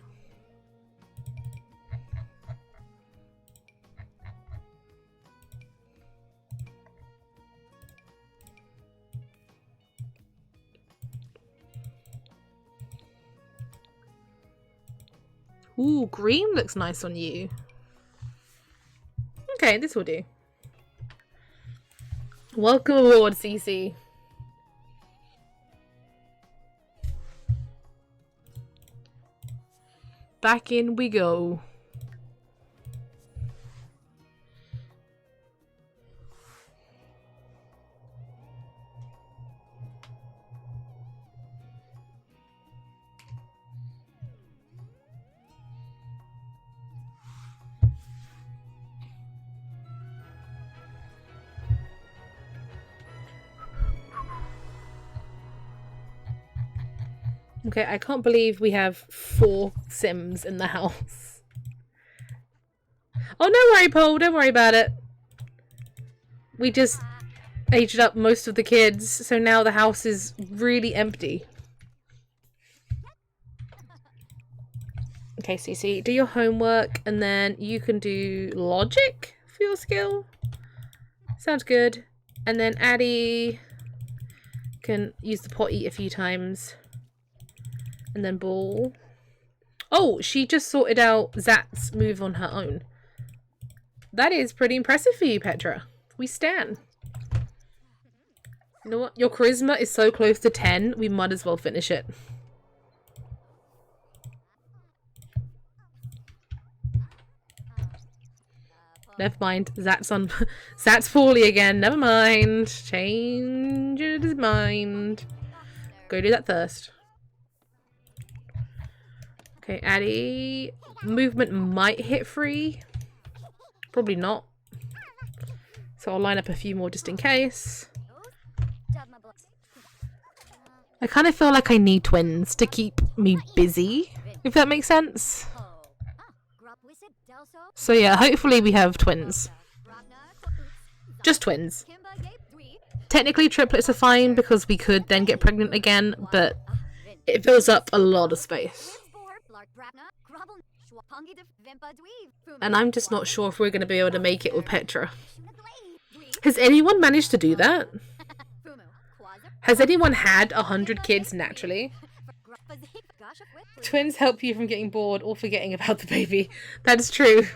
Ooh, green looks nice on you. Okay, this will do. Welcome aboard, Cece. Back in we go. Okay, I can't believe we have 4 Sims in the house. Oh, don't worry, Paul. Don't worry about it. We just aged up most of the kids, so now the house is really empty. Okay, Cece, do your homework, and then you can do logic for your skill. Sounds good. And then Addie can use the potty a few times. And then Ball. Oh, she just sorted out Zat's move on her own. That is pretty impressive for you, Petra. We stan. You know what? Your charisma is so close to 10, we might as well finish it. Never mind. Zat's poorly again. Never mind. Change his mind. Go do that first. Okay, Addie. Movement might hit free. Probably not. So I'll line up a few more just in case. I kind of feel like I need twins to keep me busy, if that makes sense. So yeah, hopefully we have twins. Just twins. Technically triplets are fine because we could then get pregnant again, but it fills up a lot of space. And I'm just not sure if we're going to be able to make it with Petra. Has anyone managed to do that? Has anyone had 100 kids naturally? Twins help you from getting bored or forgetting about the baby. That is true.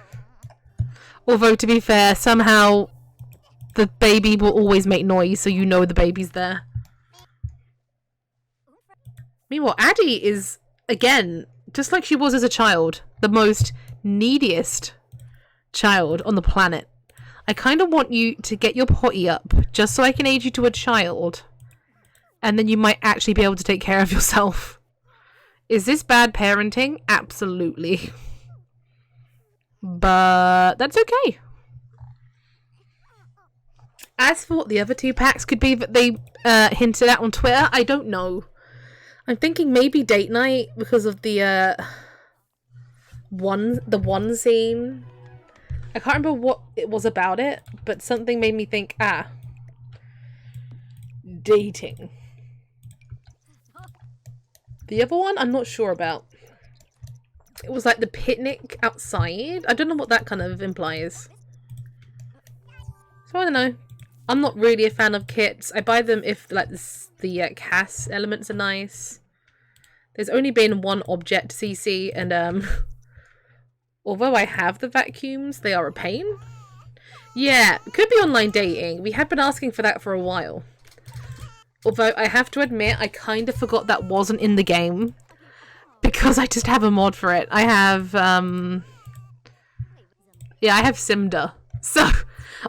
Although, to be fair, somehow the baby will always make noise, so you know the baby's there. Meanwhile, Addie is, again, just like she was as a child, the most neediest child on the planet. I kind of want you to get your potty up, just so I can age you to a child. And then you might actually be able to take care of yourself. Is this bad parenting? Absolutely. But that's okay. As for what the other 2 packs could be that they hinted at on Twitter, I don't know. I'm thinking maybe date night because of the one scene. I can't remember what it was about it, but something made me think, dating. The other one, I'm not sure about. It was like the picnic outside. I don't know what that kind of implies. So I don't know. I'm not really a fan of kits. I buy them if like the CAS elements are nice. There's only been one object CC, and although I have the vacuums, they are a pain. Yeah, could be online dating. We have been asking for that for a while. Although I have to admit, I kind of forgot that wasn't in the game. Because I just have a mod for it. I have, yeah, I have Simda. So,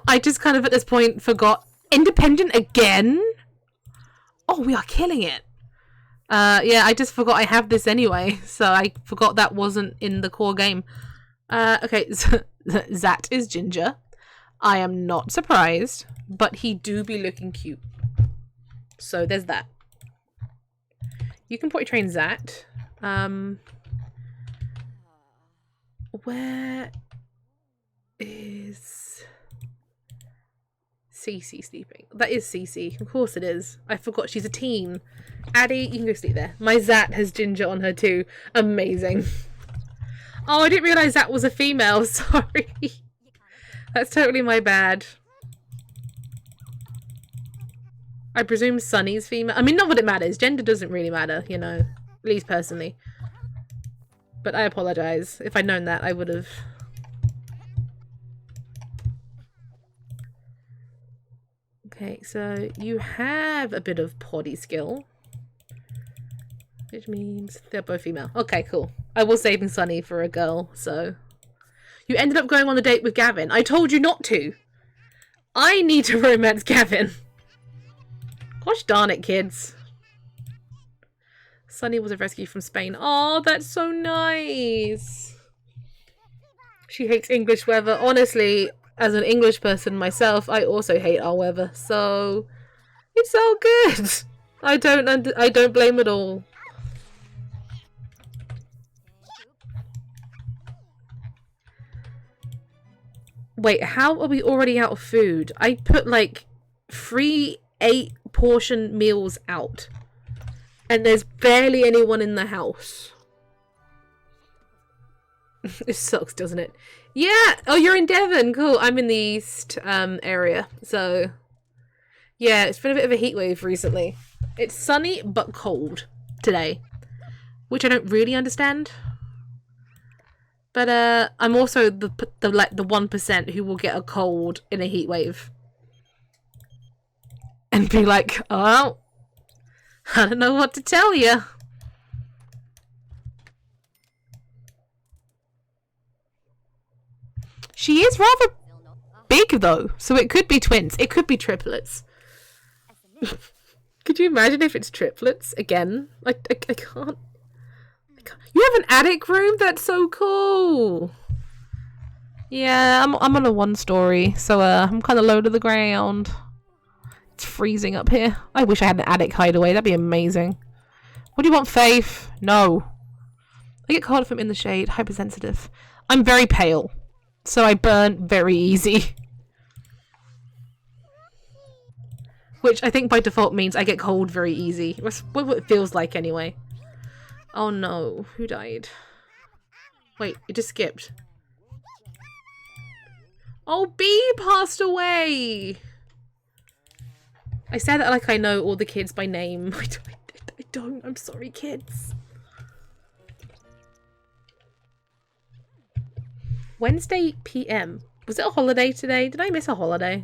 I just kind of at this point forgot. Independent again? Oh, we are killing it. Yeah, I just forgot I have this anyway. So, I forgot that wasn't in the core game. Okay, so Zat is ginger. I am not surprised. But he do be looking cute. So, there's that. You can potty train Zat. Where is Cece sleeping? That is Cece. Of course it is. I forgot she's a teen. Addie, you can go sleep there. My Zat has ginger on her too. Amazing. Oh, I didn't realise that was a female. Sorry. That's totally my bad. I presume Sunny's female. I mean, not that it matters. Gender doesn't really matter, you know. At least personally. but I apologize. If I'd known that, I would have. Okay, so you have a bit of potty skill. Which means they're both female. Okay, cool. I was saving Sunny for a girl, so... You ended up going on a date with Gavin. I told you not to! I need to romance Gavin! Gosh darn it, kids. Sunny was a rescue from Spain. Oh, that's so nice! She hates English weather. Honestly, as an English person myself, I also hate our weather, so... It's all good! I don't blame at all. Wait, how are we already out of food? I put like 3 8-portion meals out. And there's barely anyone in the house. It sucks, doesn't it? Yeah! Oh, you're in Devon! Cool. I'm in the east area. So, yeah, it's been a bit of a heat wave recently. It's sunny but cold today. Which I don't really understand. But I'm also the 1% who will get a cold in a heat wave. And be like, oh, I don't know what to tell you. She is rather big though, so it could be twins. It could be triplets. Could you imagine if it's triplets again? I can't. You have an attic room? That's so cool. Yeah, I'm on a 1-story, so I'm kind of low to the ground. It's freezing up here. I wish I had an attic hideaway. That'd be amazing. What do you want, Faith? No. I get cold if I'm in the shade. Hypersensitive. I'm very pale, so I burn very easy. Which I think by default means I get cold very easy. That's what it feels like anyway. Oh no, who died? Wait, it just skipped. Oh, B passed away! I said that like I know all the kids by name. I don't. I'm sorry, kids. Wednesday PM. Was it a holiday today? Did I miss a holiday?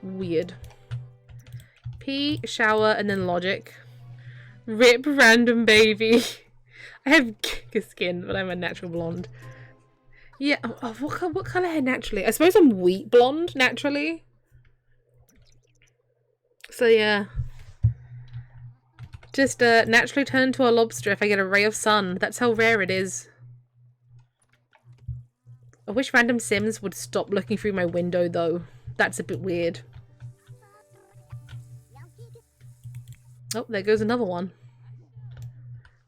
Weird. Pee, shower, and then logic. Rip random baby. I have skin, but I'm a natural blonde. Yeah, oh, what colour hair naturally? I suppose I'm wheat blonde naturally. So yeah. Just naturally turn into a lobster if I get a ray of sun. That's how rare it is. I wish random Sims would stop looking through my window though. That's a bit weird. Oh, there goes another one.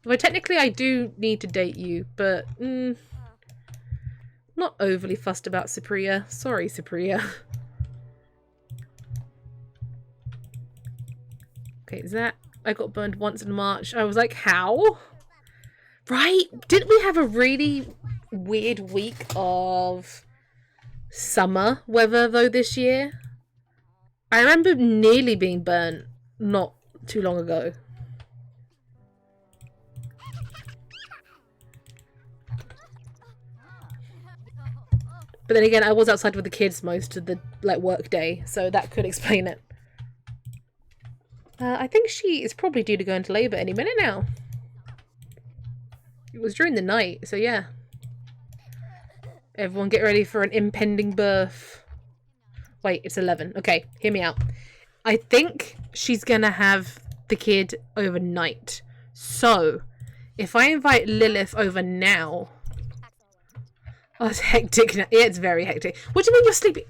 Well, technically I do need to date you, but not overly fussed about Cypria. Sorry, Cypria. Okay, is that... I got burned once in March. I was like, how? Right? Didn't we have a really weird week of summer weather, though, this year? I remember nearly being burnt not too long ago. But then again, I was outside with the kids most of the work day, so that could explain it. I think she is probably due to go into labour any minute now. It was during the night, so yeah. Everyone get ready for an impending birth. Wait, it's 11. Okay, hear me out. I think she's gonna have the kid overnight. So, if I invite Lilith over now... Oh, it's hectic now. Yeah, it's very hectic. What do you mean you're sleeping?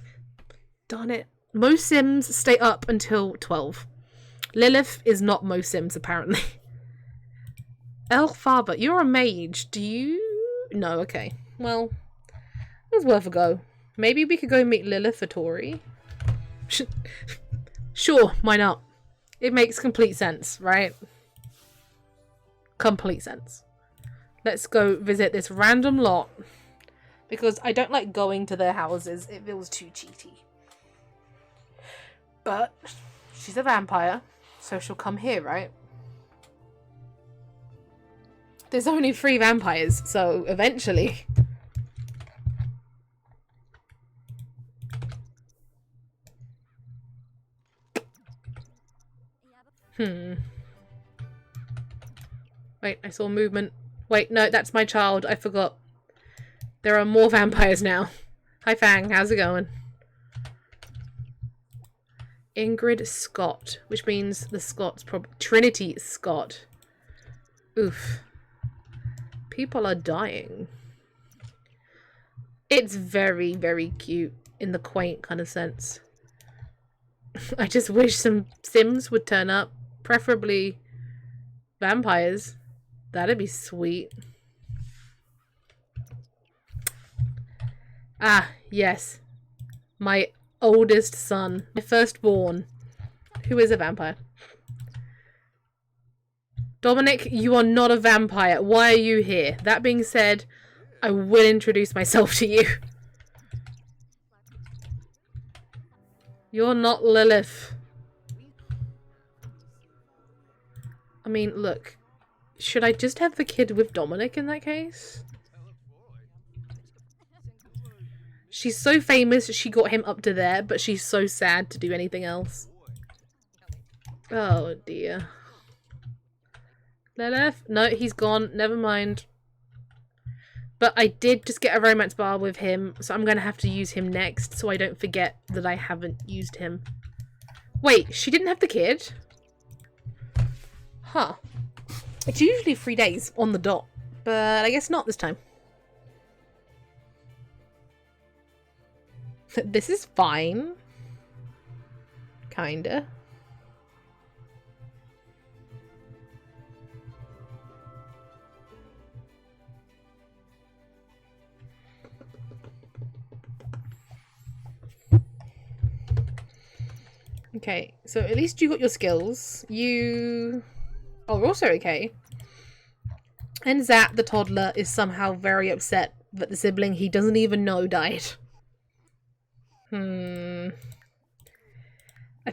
Darn it. Most Sims stay up until 12. Lilith is not most Sims, apparently. Elphaba, you're a mage. Do you... No, okay. Well, it was worth a go. Maybe we could go meet Lilith for Tori. Sure, why not? It makes complete sense, right? Complete sense. Let's go visit this random lot. Because I don't like going to their houses. It feels too cheaty. But she's a vampire, so she'll come here, right? There's only 3 vampires, so eventually. Wait, I saw movement. Wait, no, that's my child. I forgot. There are more vampires now. Hi, Fang. How's it going? Ingrid Scott, which means the Scots probably Trinity Scott. Oof. People are dying. It's very, very cute in the quaint kind of sense. I just wish some Sims would turn up. Preferably vampires. That'd be sweet. Ah, yes. My oldest son. My firstborn. Who is a vampire. Dominic, you are not a vampire. Why are you here? That being said, I will introduce myself to you. You're not Lilith. I mean, look. Should I just have the kid with Dominic in that case? She's so famous, she got him up to there, but she's so sad to do anything else. Oh dear. Lilith? No, he's gone. Never mind. But I did just get a romance bar with him, so I'm going to have to use him next, so I don't forget that I haven't used him. Wait, she didn't have the kid? Huh. It's usually 3 days on the dot, but I guess not this time. This is fine. Kinda. Okay, so at least you got your skills. You are also okay. And Zat, the toddler, is somehow very upset that the sibling he doesn't even know died. I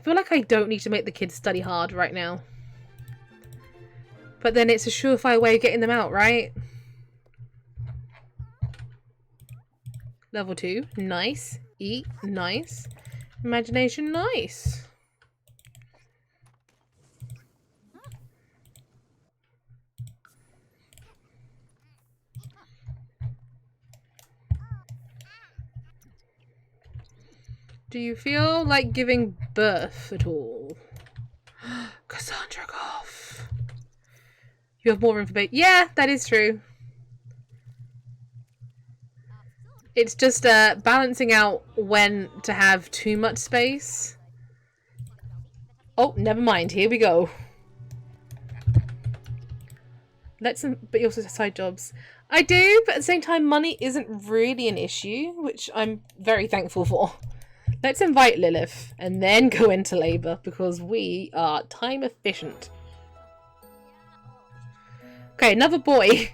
feel like I don't need to make the kids study hard right now. But then it's a surefire way of getting them out, right? Level 2. Nice. Eat. Nice. Imagination. Nice. Do you feel like giving birth at all? Cassandra Goff. You have more room for baby. Yeah, that is true. It's just balancing out when to have too much space. Oh, never mind. Here we go. But you also have side jobs. I do, but at the same time, money isn't really an issue, which I'm very thankful for. Let's invite Lilith and then go into labour because we are time efficient. Okay, another boy.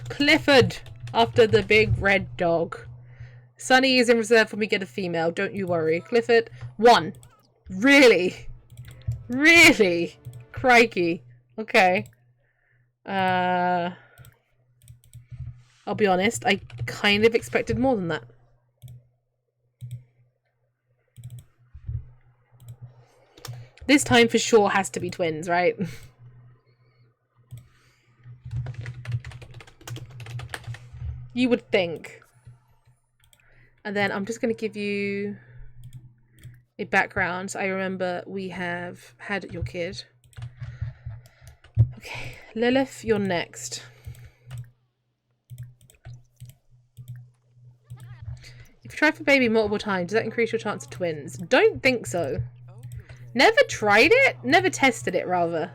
Clifford, after the big red dog. Sunny is in reserve when we get a female, don't you worry. Clifford, 1. Really? Really? Crikey. Okay. I'll be honest, I kind of expected more than that. This time for sure has to be twins, right? You would think. And then I'm just going to give you a background. I remember we have had your kid. Okay, Lilith, you're next. If you try for baby multiple times, does that increase your chance of twins? Don't think so. Never tried it? Never tested it, rather.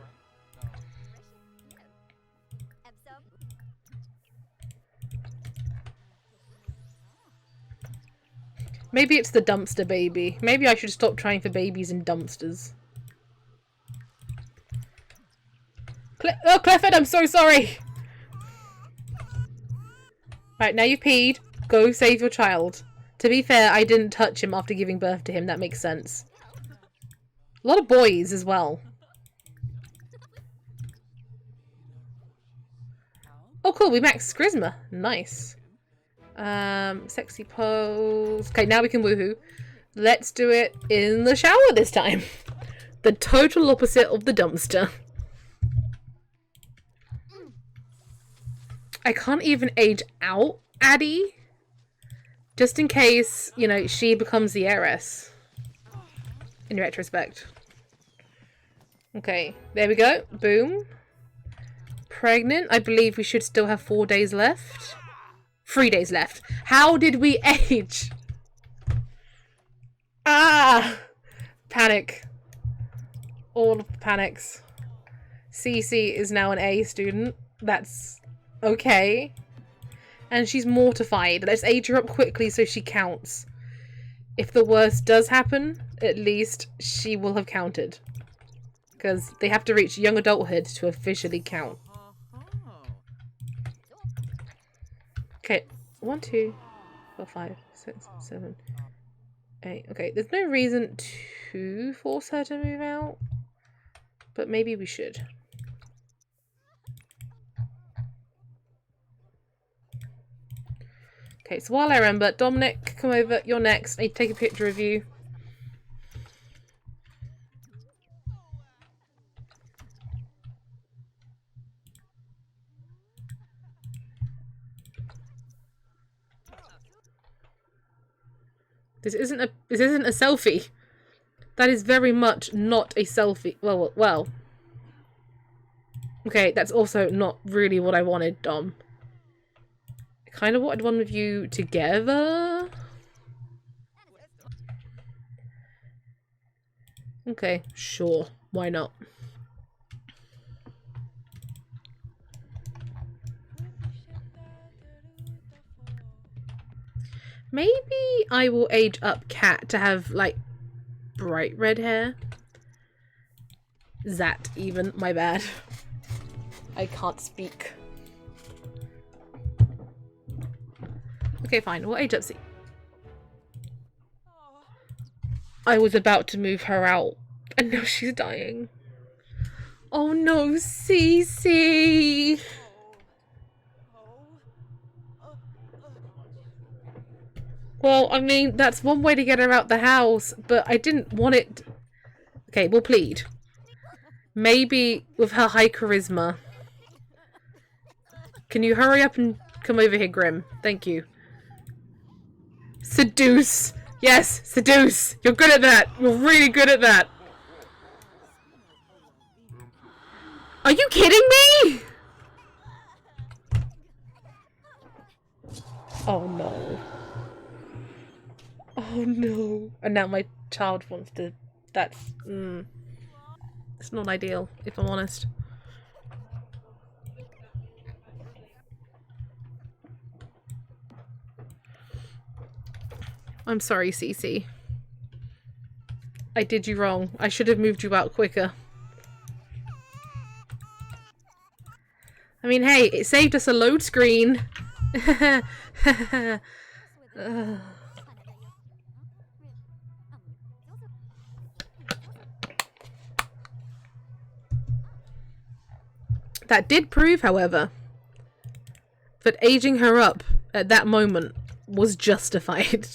Maybe it's the dumpster baby. Maybe I should stop trying for babies in dumpsters. Oh, Clifford, I'm so sorry! Right, now you've peed. Go save your child. To be fair, I didn't touch him after giving birth to him. That makes sense. A lot of boys as well. Oh, cool. We maxed charisma. Nice. Sexy pose. Okay, now we can woohoo. Let's do it in the shower this time. The total opposite of the dumpster. I can't even age out Addie. Just in case, you know, she becomes the heiress. In retrospect. Okay, there we go. Boom. Pregnant. I believe we should still have 4 days left. 3 days left. How did we age? Ah! Panic. All of the panics. Cece is now an A student. That's okay. And she's mortified. Let's age her up quickly so she counts. If the worst does happen, at least she will have counted. Because they have to reach young adulthood to officially count. Okay, 1, 2, 4, 5, 6, 7, 8. Okay, there's no reason to force her to move out, but maybe we should. Okay, so while I remember, Dominic, come over. You're next. I need to take a picture of you. This isn't a selfie. That is very much not a selfie. Well. Okay, that's also not really what I wanted, Dom. I kind of wanted one of you together. Okay, sure. Why not? Maybe I will age up Cat to have, like, bright red hair. Zat, even. My bad. I can't speak. Okay, fine. We'll age up C. I was about to move her out, and now she's dying. Oh no, Cece! Well, I mean, that's one way to get her out the house, but I didn't want it... Okay, we'll plead. Maybe with her high charisma. Can you hurry up and come over here, Grim? Thank you. Seduce! Yes, seduce! You're good at that! You're really good at that! Are you kidding me?! Oh no. Oh no. And now my child wants to... That's... It's not ideal, if I'm honest. I'm sorry, Cece. I did you wrong. I should have moved you out quicker. I mean, hey, it saved us a load screen. That did prove, however, that aging her up at that moment was justified.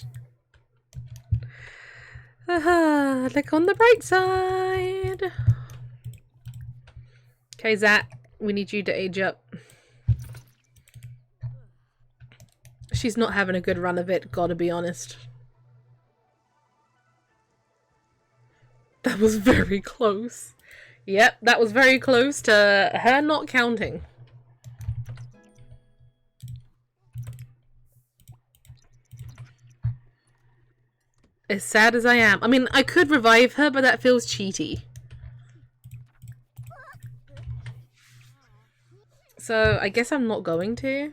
Look on the bright side. Okay, Zat, we need you to age up. She's not having a good run of it, gotta be honest. That was very close. Yep, that was very close to her not counting. As sad as I am. I mean, I could revive her, but that feels cheaty. So, I guess I'm not going to.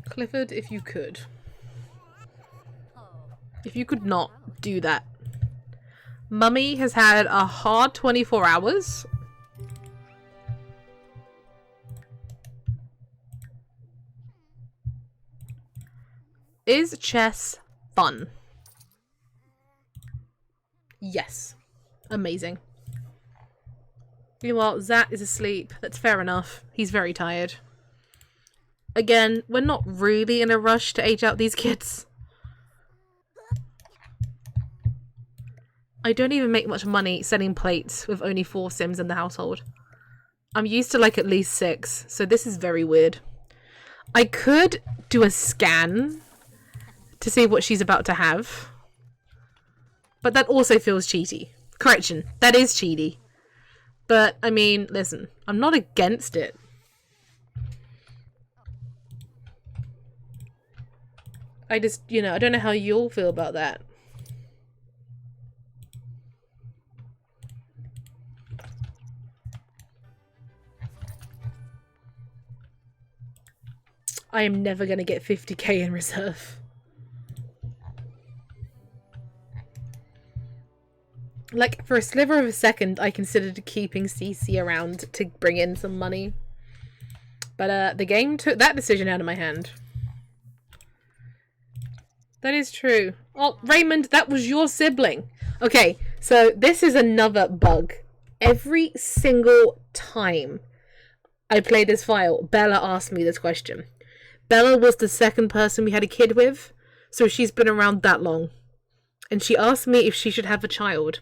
Clifford, if you could. If you could not do that. Mummy has had a hard 24 hours. Is chess fun? Yes. Amazing. Meanwhile, Zat is asleep. That's fair enough. He's very tired. Again, we're not really in a rush to age out these kids. I don't even make much money selling plates with only 4 Sims in the household. I'm used to like at least 6, so this is very weird. I could do a scan to see what she's about to have. But that also feels cheaty. Correction, that is cheaty. But, I mean, listen, I'm not against it. I just, you know, I don't know how you'll feel about that. I am never going to get 50k in reserve. Like, for a sliver of a second, I considered keeping CC around to bring in some money. But the game took that decision out of my hand. That is true. Oh, Raymond, that was your sibling. Okay, so this is another bug. Every single time I play this file, Bella asked me this question. Bella was the second person we had a kid with, so she's been around that long. And she asked me if she should have a child.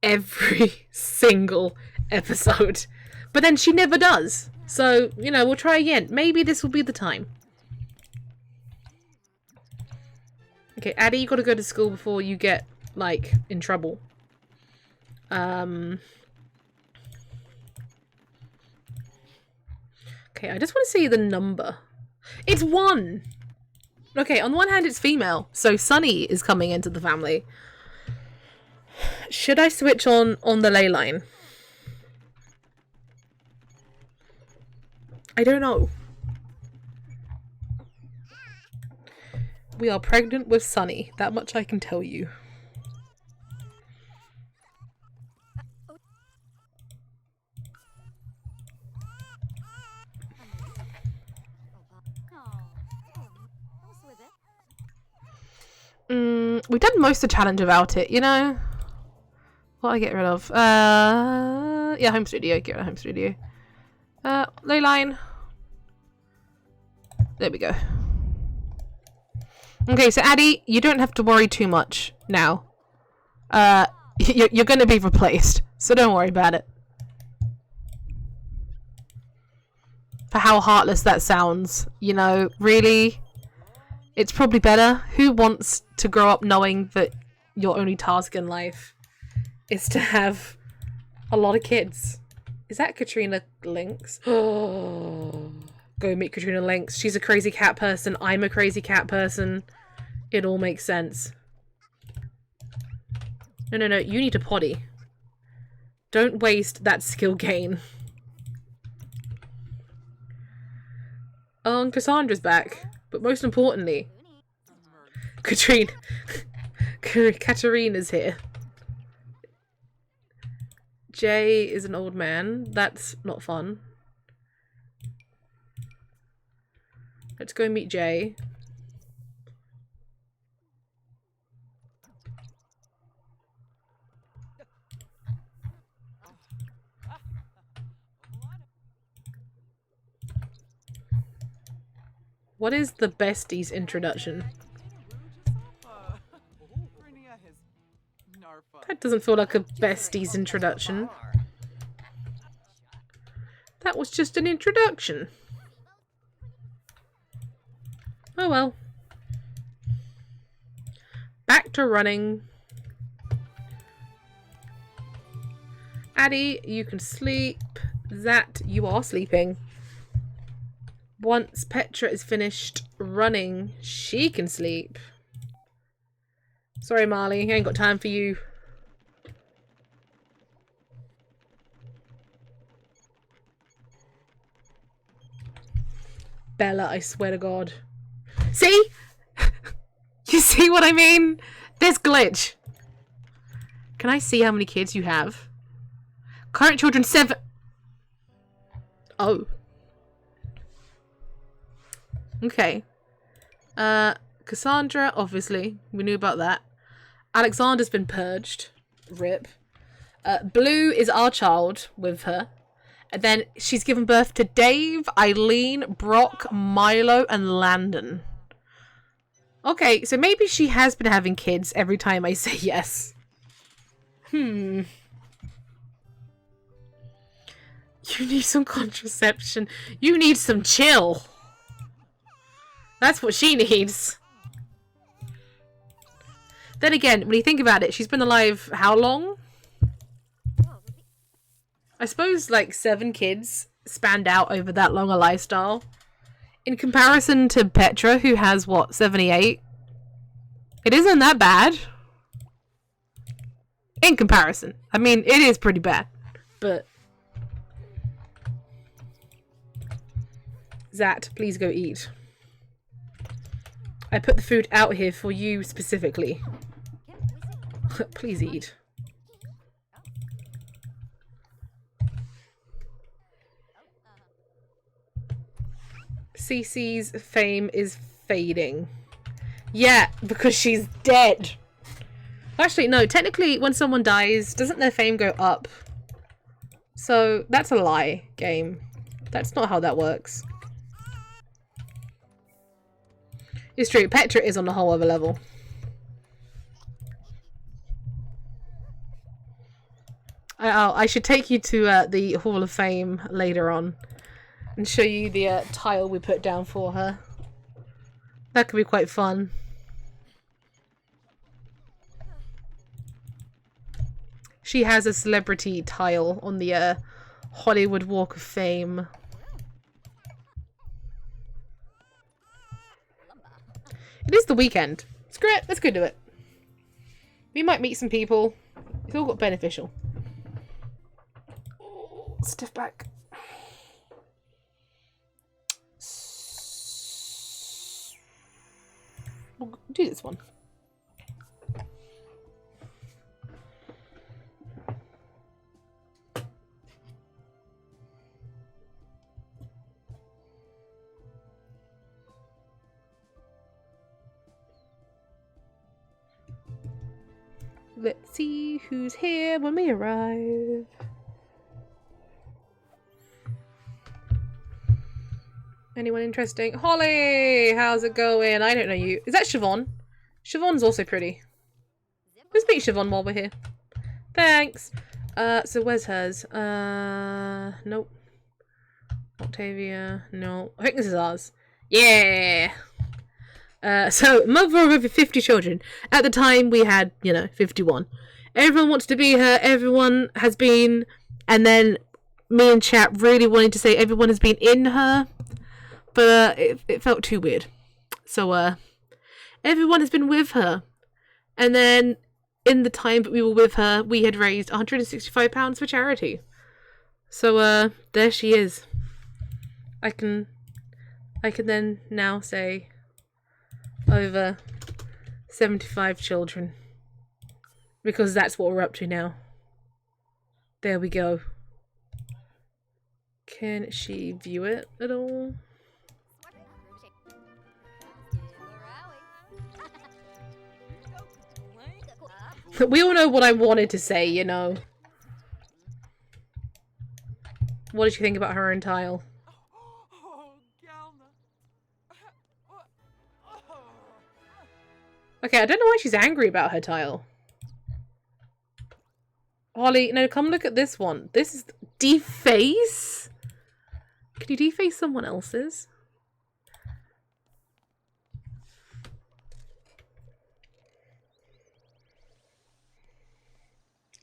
Every single episode. But then she never does. So, you know, we'll try again. Maybe this will be the time. Okay, Addie, you gotta go to school before you get, like, in trouble. Okay, I just want to see the number. It's 1! Okay, on the one hand, it's female, so Sunny is coming into the family. Should I switch on the ley line? I don't know. We are pregnant with Sunny. That much I can tell you. We've done most of the challenge without it, you know? What I get rid of? Yeah, home studio. Get rid of home studio. Ley line. There we go. Okay, so Addie, you don't have to worry too much now. You're going to be replaced, so don't worry about it. For how heartless that sounds, you know, really, it's probably better. Who wants to grow up knowing that your only task in life is to have a lot of kids? Is that Katrina Lynx? Oh, go meet Katrina Lynx. She's a crazy cat person. I'm a crazy cat person. It all makes sense. No, you need to potty. Don't waste that skill gain. Oh, and Cassandra's back. But most importantly, Katarina's here. Jay is an old man. That's not fun. Let's go meet Jay. What is the besties introduction? That doesn't feel like a besties introduction. That was just an introduction. Oh well. Back to running. Addie, you can sleep. Zat, you are sleeping. Once Petra is finished running, she can sleep. Sorry, Marley, I ain't got time for you. Bella, I swear to God. See? You see what I mean? This glitch. Can I see how many kids you have? Current children 7. Oh. Okay. Cassandra, obviously. We knew about that. Alexander's been purged. Rip. Blue is our child with her. And then she's given birth to Dave, Eileen, Brock, Milo, and Landon. Okay, so maybe she has been having kids every time I say yes. You need some contraception. You need some chill. That's what she needs. Then again, when you think about it, she's been alive how long? I suppose like 7 kids spanned out over that long a lifestyle. In comparison to Petra, who has, what, 78? It isn't that bad. In comparison. I mean, it is pretty bad. But... Zat, please go eat. I put the food out here for you specifically. Please eat. Cece's fame is fading. Yeah, because she's dead. Actually, no. Technically, when someone dies, doesn't their fame go up? So, that's a lie, game. That's not how that works. It's true. Petra is on a whole other level. I should take you to the Hall of Fame later on. And show you the tile we put down for her. That could be quite fun. She has a celebrity tile on the Hollywood Walk of Fame. It is the weekend. Screw it, let's go do it. We might meet some people. It's all got beneficial. Stiff back. We'll do this one. Let's see who's here when we arrive. Anyone interesting? Holly! How's it going? I don't know you. Is that Siobhan? Siobhan's also pretty. Let's meet Siobhan while we're here. Thanks! So where's hers? Nope. Octavia, no. I think this is ours. Yeah! So, mother of over 50 children. At the time, we had, 51. Everyone wants to be her, everyone has been, and then me and chat really wanted to say everyone has been in her. But it felt too weird. So, everyone has been with her. And then, in the time that we were with her, we had raised £165 for charity. So, there she is. I can then now say over 75 children. Because that's what we're up to now. There we go. Can she view it at all? We all know what I wanted to say, What did you think about her own tile? Okay, I don't know why she's angry about her tile. Holly, no, come look at this one. This is... Deface? Can you deface someone else's?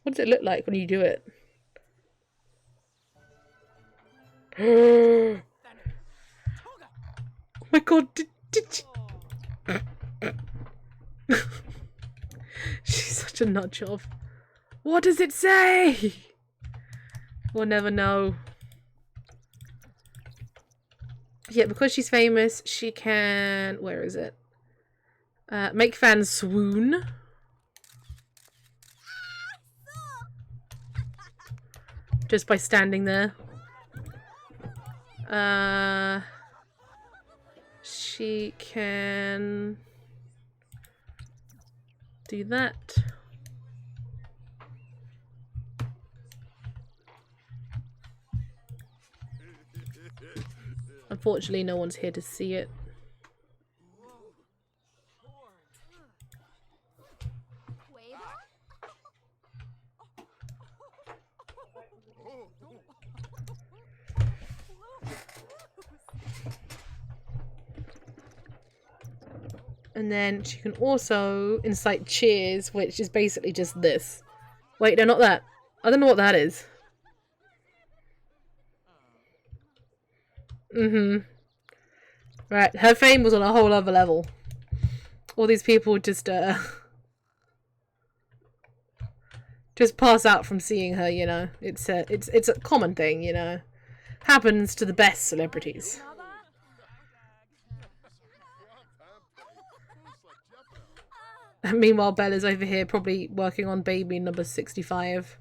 What does it look like when you do it? Oh my god, did you... She's such a nut job. What does it say? We'll never know. Yeah, because she's famous, she can... Where is it? Make fans swoon. Just by standing there. She can... do that. Unfortunately, no one's here to see it. And then she can also incite cheers, which is basically just this. Wait, no, not that. I don't know what that is. Right, her fame was on a whole other level. All these people just pass out from seeing her, you know. It's a common thing, you know. Happens to the best celebrities. And meanwhile, Bella's over here probably working on baby number 65.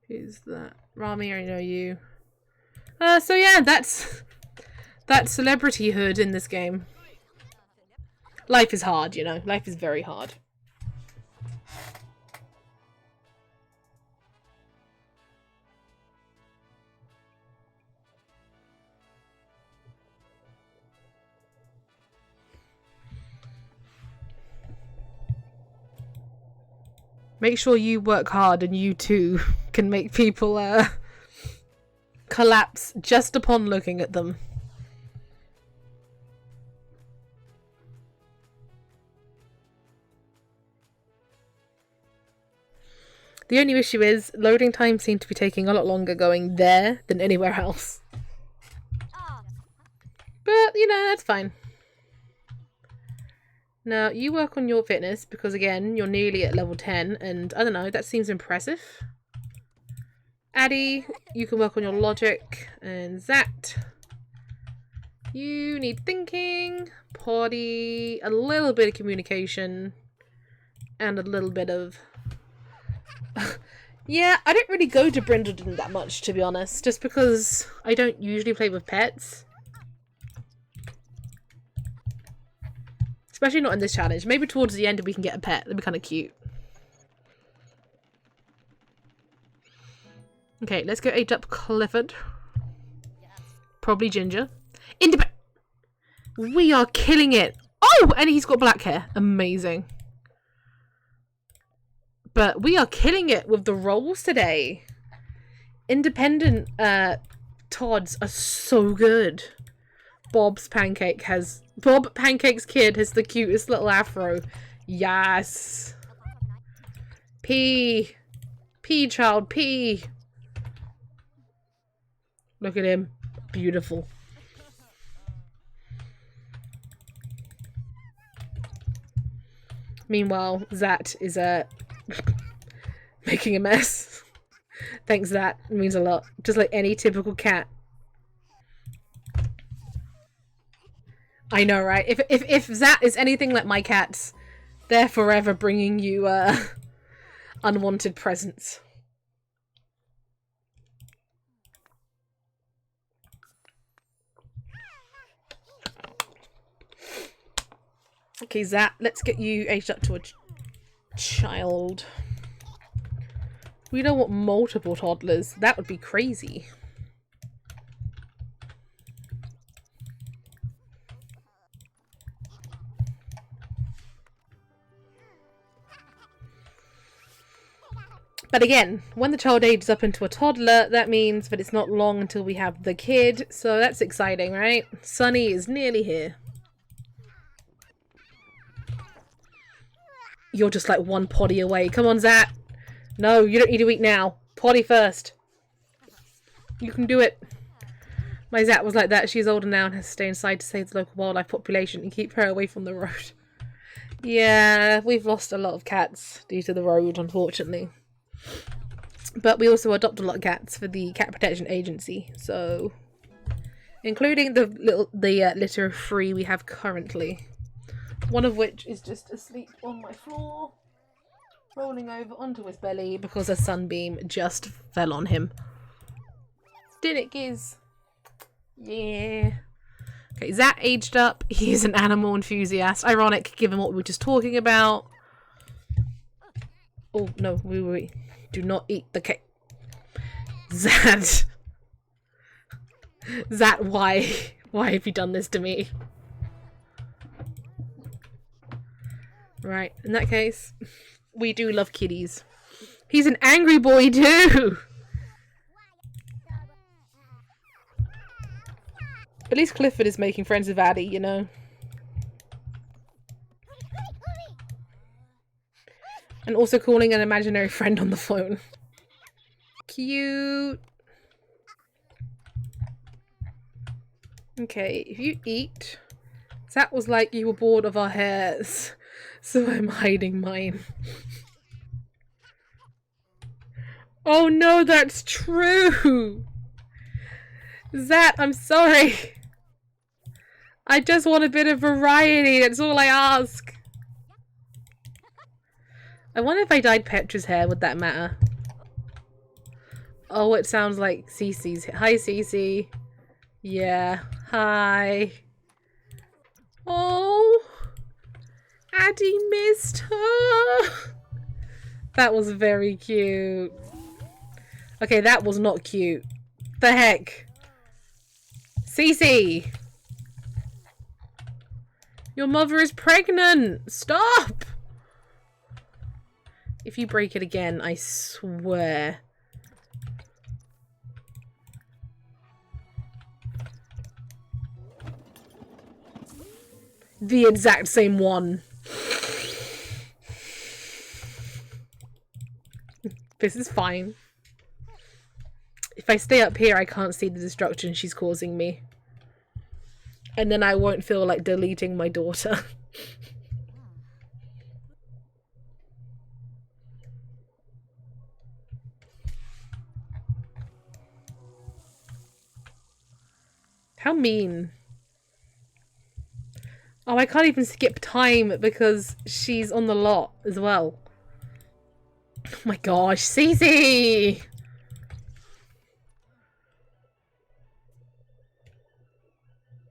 Who's that? Rami, I know you. So yeah, that's celebrityhood in this game. Life is hard, you know. Life is very hard. Make sure you work hard and you too can make people collapse just upon looking at them. The only issue is loading times seem to be taking a lot longer going there than anywhere else. But, you know, that's fine. Now, you work on your fitness because, again, you're nearly at level 10 and, I don't know, that seems impressive. Addie, you can work on your logic. And Zat, you need thinking. Potty, a little bit of communication. And a little bit of... Yeah, I don't really go to Brindleton that much, to be honest. Just because I don't usually play with pets. Especially not in this challenge. Maybe towards the end we can get a pet. That'd be kind of cute. Okay, let's go age up Clifford. Probably Ginger. We are killing it. Oh, and he's got black hair. Amazing. But we are killing it with the roles today. Independent Todds are so good. Bob Pancake's kid has the cutest little afro. Yes. P, child, P. Look at him. Beautiful. Meanwhile, Zat is making a mess. Thanks, Zat. It means a lot. Just like any typical cat. I know, right? If Zat is anything like my cats, they're forever bringing you unwanted presents. Okay, Zat, let's get you aged up to a child. We don't want multiple toddlers. That would be crazy. But again, when the child ages up into a toddler, that means that it's not long until we have the kid. So that's exciting, right? Sunny is nearly here. You're just like one potty away. Come on, Zat. No, you don't need to eat now. Potty first. You can do it. My Zat was like that. She's older now and has to stay inside to save the local wildlife population and keep her away from the road. Yeah, we've lost a lot of cats due to the road, unfortunately. But we also adopt a lot of cats for the Cat Protection Agency, so including the litter of 3 we have currently. One of which is just asleep on my floor, rolling over onto his belly because a sunbeam just fell on him. Did it, Giz? Yeah. Okay, Zat aged up. He's an animal enthusiast. Ironic, given what we were just talking about. Oh, no, we do not eat the cake. Zat. Zat, why? Why have you done this to me? Right, in that case, we do love kitties. He's an angry boy too! At least Clifford is making friends with Addie, you know? And also calling an imaginary friend on the phone. Cute! Okay, if you eat... That was like you were bored of our hairs, so I'm hiding mine. Oh no, that's true! Zat, I'm sorry. I just want a bit of variety, that's all I ask. I wonder if I dyed Petra's hair, would that matter? Oh, it sounds like Cece's. Hi, Cece. Yeah, hi. Oh, Addie missed her. That was very cute. Okay, that was not cute. The heck? Cece! Your mother is pregnant! Stop! If you break it again, I swear. The exact same one. This is fine. If I stay up here, I can't see the destruction she's causing me. And then I won't feel like deleting my daughter. How mean. Oh, I can't even skip time because she's on the lot as well. Oh my gosh, Cece!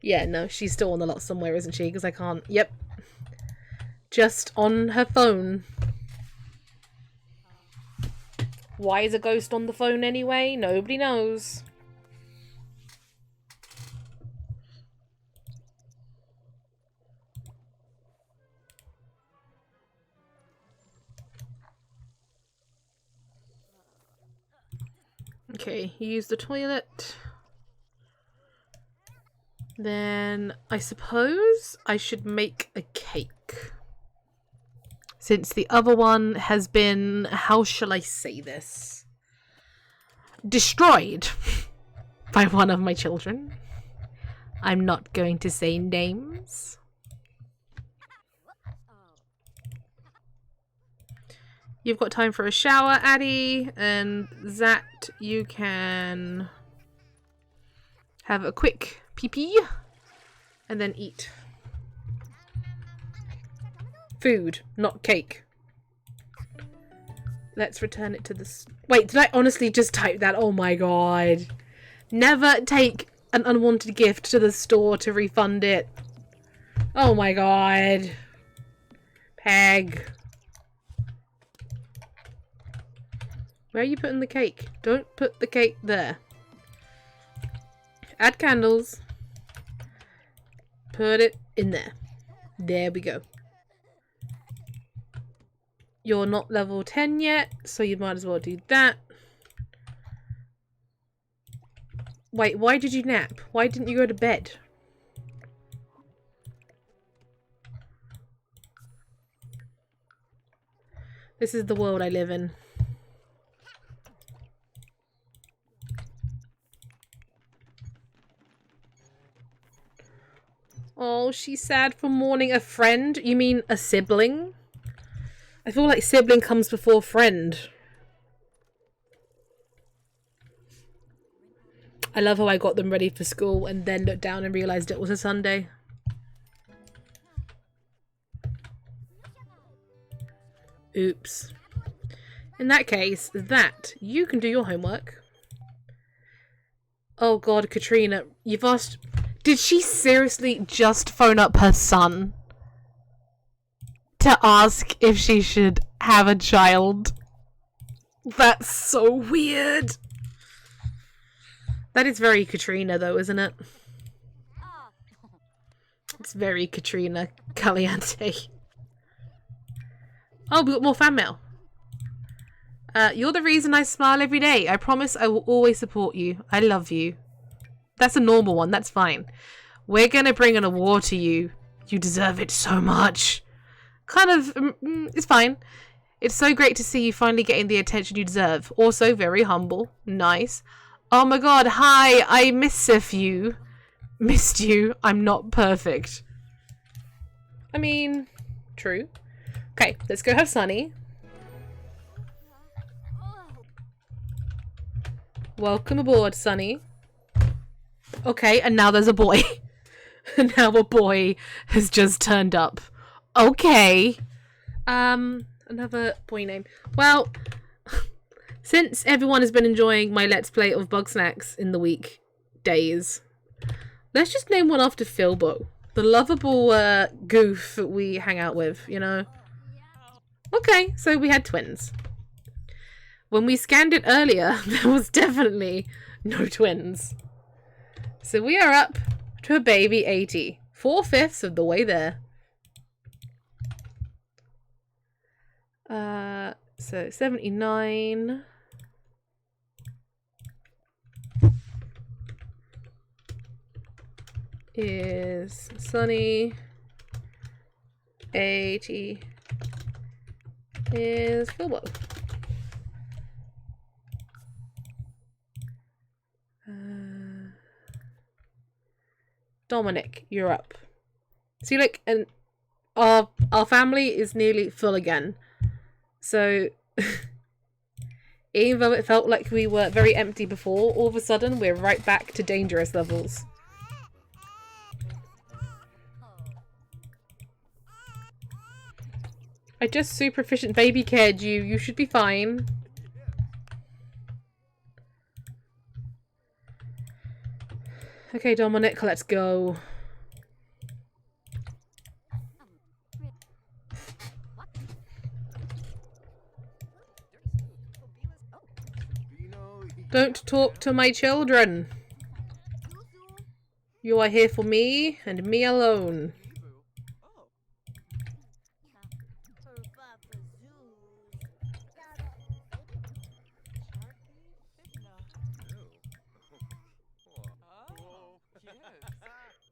Yeah, no, she's still on the lot somewhere, isn't she? Because I can't... Yep. Just on her phone. Why is a ghost on the phone anyway? Nobody knows. Okay, you use the toilet. Then I suppose I should make a cake. Since the other one has been, how shall I say this? Destroyed by one of my children. I'm not going to say names. You've got time for a shower, Addie, and Zat, you can have a quick pee-pee and then eat. Food, not cake. Let's return it to the... Wait, did I honestly just type that? Oh my god. Never take an unwanted gift to the store to refund it. Oh my god. Peg. Where are you putting the cake? Don't put the cake there. Add candles. Put it in there. There we go. You're not level 10 yet, so you might as well do that. Wait, why did you nap? Why didn't you go to bed? This is the world I live in. Oh, she's sad for mourning a friend? You mean a sibling? I feel like sibling comes before friend. I love how I got them ready for school and then looked down and realised it was a Sunday. Oops. In that case, you can do your homework. Oh god, Katrina, you've asked... Did she seriously just phone up her son to ask if she should have a child? That's so weird. That is very Katrina, though, isn't it? It's very Katrina Caliente. Oh, we got more fan mail. You're the reason I smile every day. I promise I will always support you. I love you. That's a normal one. That's fine. We're gonna bring an award to you. You deserve it so much. Kind of, it's fine. It's so great to see you finally getting the attention you deserve. Also, very humble. Nice. Oh my god, hi. I miss you. Missed you. I'm not perfect. I mean, true. Okay, let's go have Sunny. Welcome aboard, Sunny. Okay, and now there's a boy. And now a boy has just turned up. Okay. Another boy name. Well, since everyone has been enjoying my Let's Play of Bugsnax in the weekdays, let's just name one after Filbo. The lovable goof that we hang out with, you know? Okay, so we had twins. When we scanned it earlier, there was definitely no twins. So we are up to a baby 80. 4/5 of the way there. So 79. Is Sunny. 80 is Filbo. Dominic, you're up. See, like, and our family is nearly full again. So, even though it felt like we were very empty before, all of a sudden we're right back to dangerous levels. I just super efficient baby cared you. You should be fine. Okay, Dominic, let's go. Don't talk to my children. You are here for me and me alone.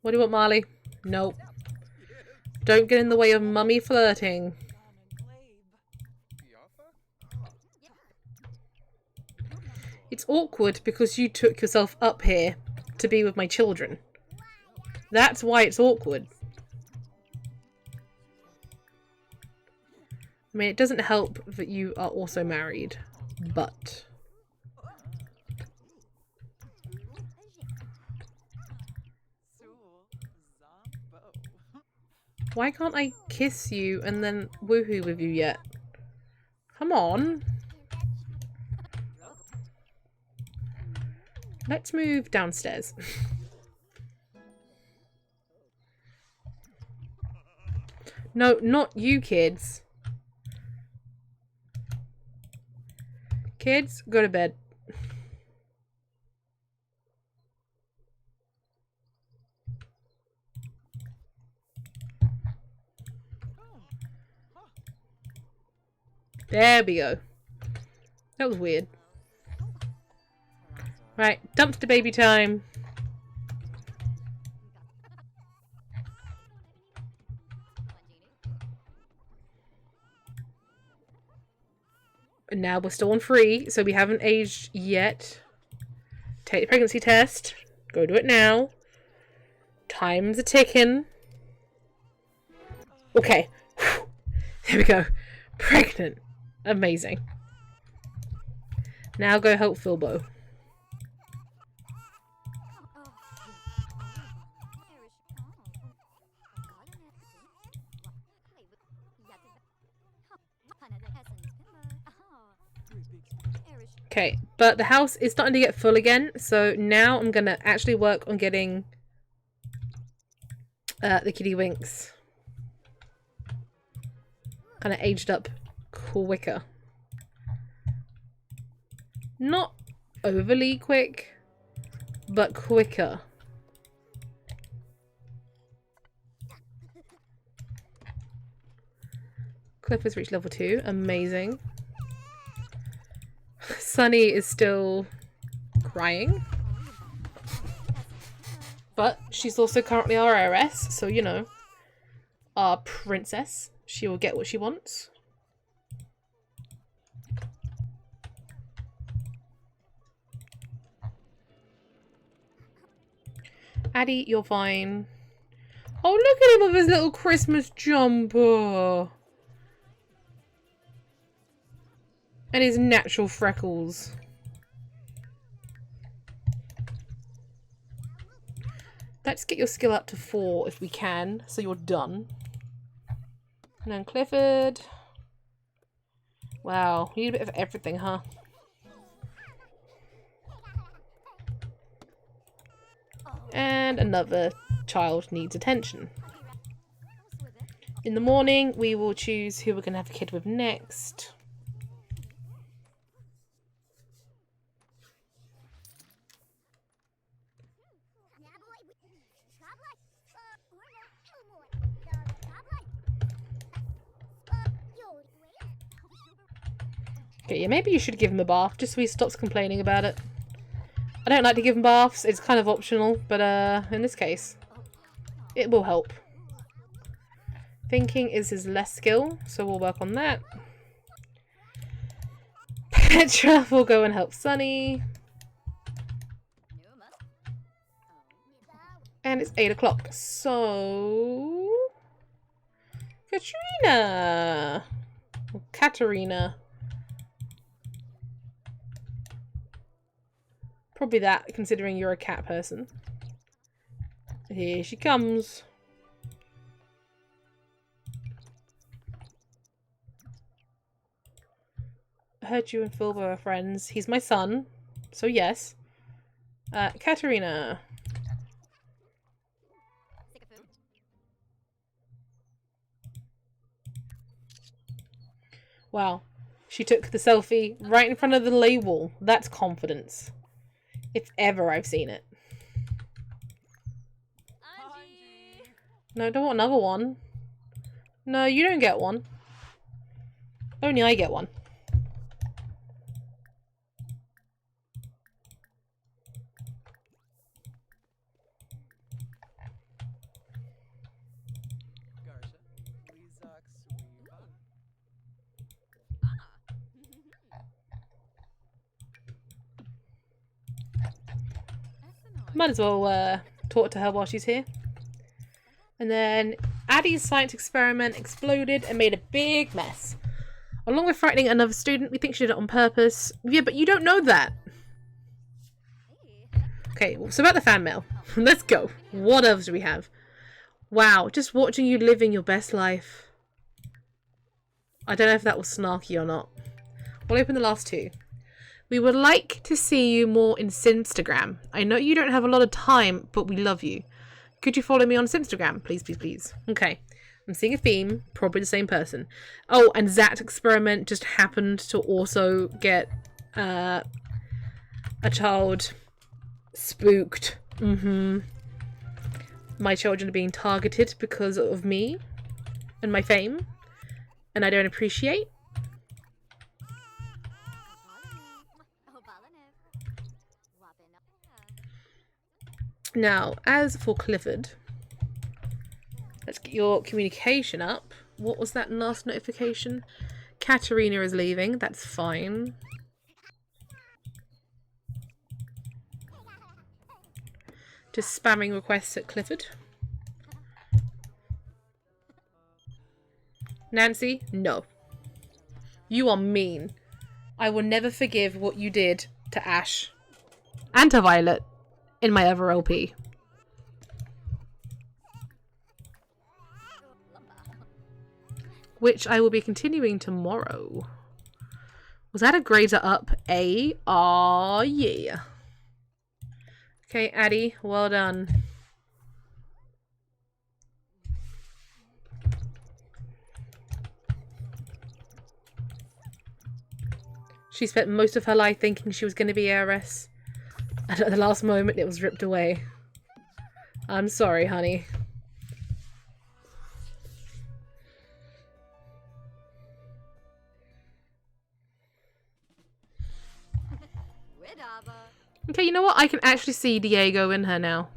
What do you want, Marley? Nope. Don't get in the way of mummy flirting. It's awkward because you took yourself up here to be with my children. That's why it's awkward. I mean, it doesn't help that you are also married, but... Why can't I kiss you and then woohoo with you yet? Come on. Let's move downstairs. No, not you kids. Kids, go to bed. There we go. That was weird. Right, dumpster baby time. And now we're still on free, so we haven't aged yet. Take the pregnancy test. Go do it now. Time's a ticking. Okay. Whew. There we go. Pregnant. Amazing. Now go help Filbo. Okay, but the house is starting to get full again, so now I'm gonna actually work on getting The kitty winks. Kind of aged up quicker. Not overly quick, but quicker. Cliff has reached level 2. Amazing. Sunny is still crying. But she's also currently our heiress, so you know, our princess. She will get what she wants. Addie, you're fine. Oh, look at him with his little Christmas jumper. And his natural freckles. Let's get your skill up to 4 if we can, so you're done. And then Clifford. Wow, you need a bit of everything, huh? And another child needs attention. In the morning, we will choose who we're going to have a kid with next. Okay, yeah, maybe you should give him a bath, just so he stops complaining about it. I don't like to give him baths, it's kind of optional, but in this case, it will help. Thinking is his less skill, so we'll work on that. Petra will go and help Sunny. And it's 8 o'clock, so... Katrina! Or Katarina. Probably that, considering you're a cat person. Here she comes. I heard you and Phil were friends. He's my son, so yes. Katarina. Wow. She took the selfie right in front of the label. That's confidence. If ever I've seen it. No, I don't want another one. No, you don't get one. Only I get one. Might as well talk to her while she's here. And then Addie's science experiment exploded and made a big mess. Along with frightening another student, we think she did it on purpose. Yeah, but you don't know that. Okay, so about the fan mail. Let's go. What else do we have? Wow, just watching you living your best life. I don't know if that was snarky or not. We'll open the last 2. We would like to see you more in Simstagram. I know you don't have a lot of time, but we love you. Could you follow me on Simstagram? Please, please, please. Okay. I'm seeing a theme. Probably the same person. Oh, and Zat Experiment just happened to also get a child spooked. My children are being targeted because of me and my fame. And I don't appreciate. Now, as for Clifford, let's get your communication up. What was that last notification? Katarina is leaving. That's fine. Just spamming requests at Clifford. Nancy, no. You are mean. I will never forgive what you did to Ash. And to Violet. In my other LP. Which I will be continuing tomorrow. Was that a grader up? A? Aw, yeah. Okay, Addie, well done. She spent most of her life thinking she was going to be heiress. And at the last moment, it was ripped away. I'm sorry, honey. Okay, you know what? I can actually see Diego in her now.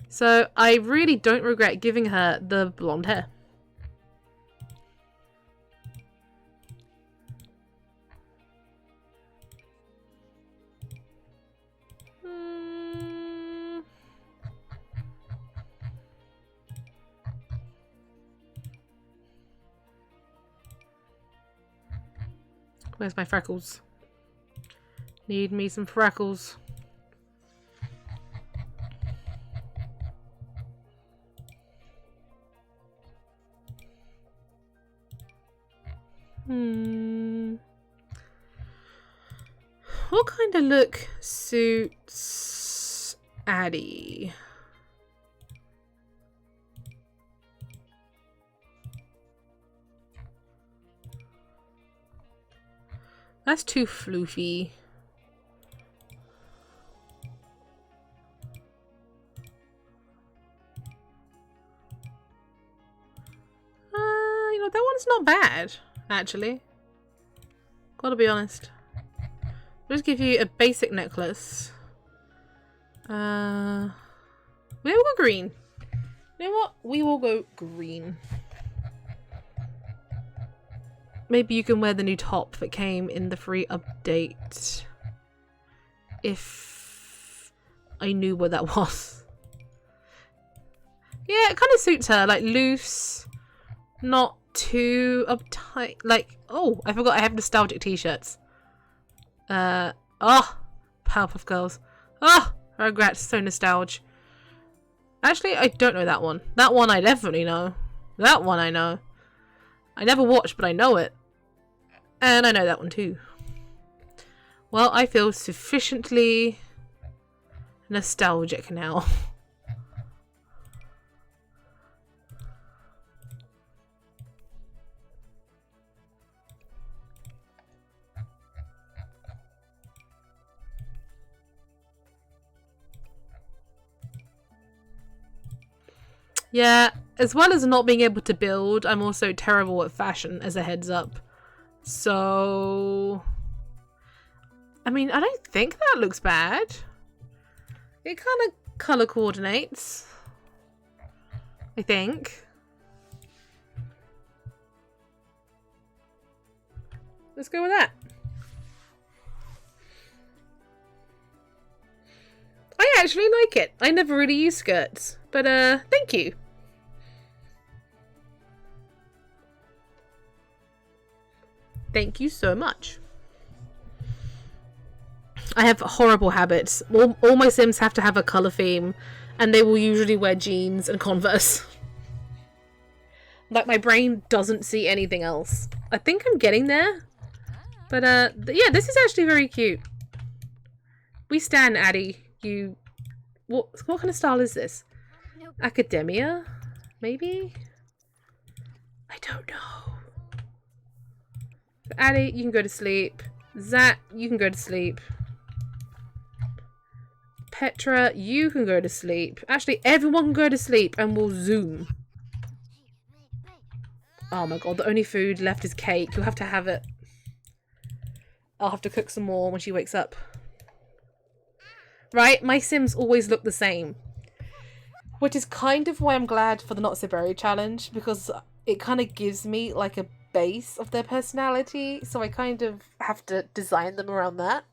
So I really don't regret giving her the blonde hair. Where's my freckles? Need me some freckles. What kind of look suits Addie? That's too floofy. You know, that one's not bad, actually. Gotta be honest. I'll just give you a basic necklace. We will go green. You know what? We will go green. Maybe you can wear the new top that came in the free update. If I knew what that was. Yeah, it kind of suits her. Like, loose. Not too uptight. Like, oh, I forgot I have nostalgic t-shirts. Oh, Powerpuff Girls. Oh, regrets. So nostalgic. Actually, I don't know that one. That one I definitely know. That one I know. I never watched, but I know it. And I know that one too. Well, I feel sufficiently nostalgic now. Yeah, as well as not being able to build, I'm also terrible at fashion, as a heads up. So, I mean, I don't think that looks bad. It kind of color coordinates, I think. Let's go with that. I actually like it. I never really use skirts, but thank you. Thank you so much. I have horrible habits. All my Sims have to have a colour theme, and they will usually wear jeans and Converse. Like, my brain doesn't see anything else. I think I'm getting there. But, yeah, this is actually very cute. We stan Addie. What kind of style is this? Academia? Maybe? I don't know. Addie, you can go to sleep. Zat, you can go to sleep. Petra, you can go to sleep. Actually, everyone can go to sleep and we'll zoom. Oh my god, the only food left is cake. You'll have to have it. I'll have to cook some more when she wakes up. Right? My Sims always look the same. Which is kind of why I'm glad for the Not So Berry challenge, because it kind of gives me like a base of their personality, so I kind of have to design them around that.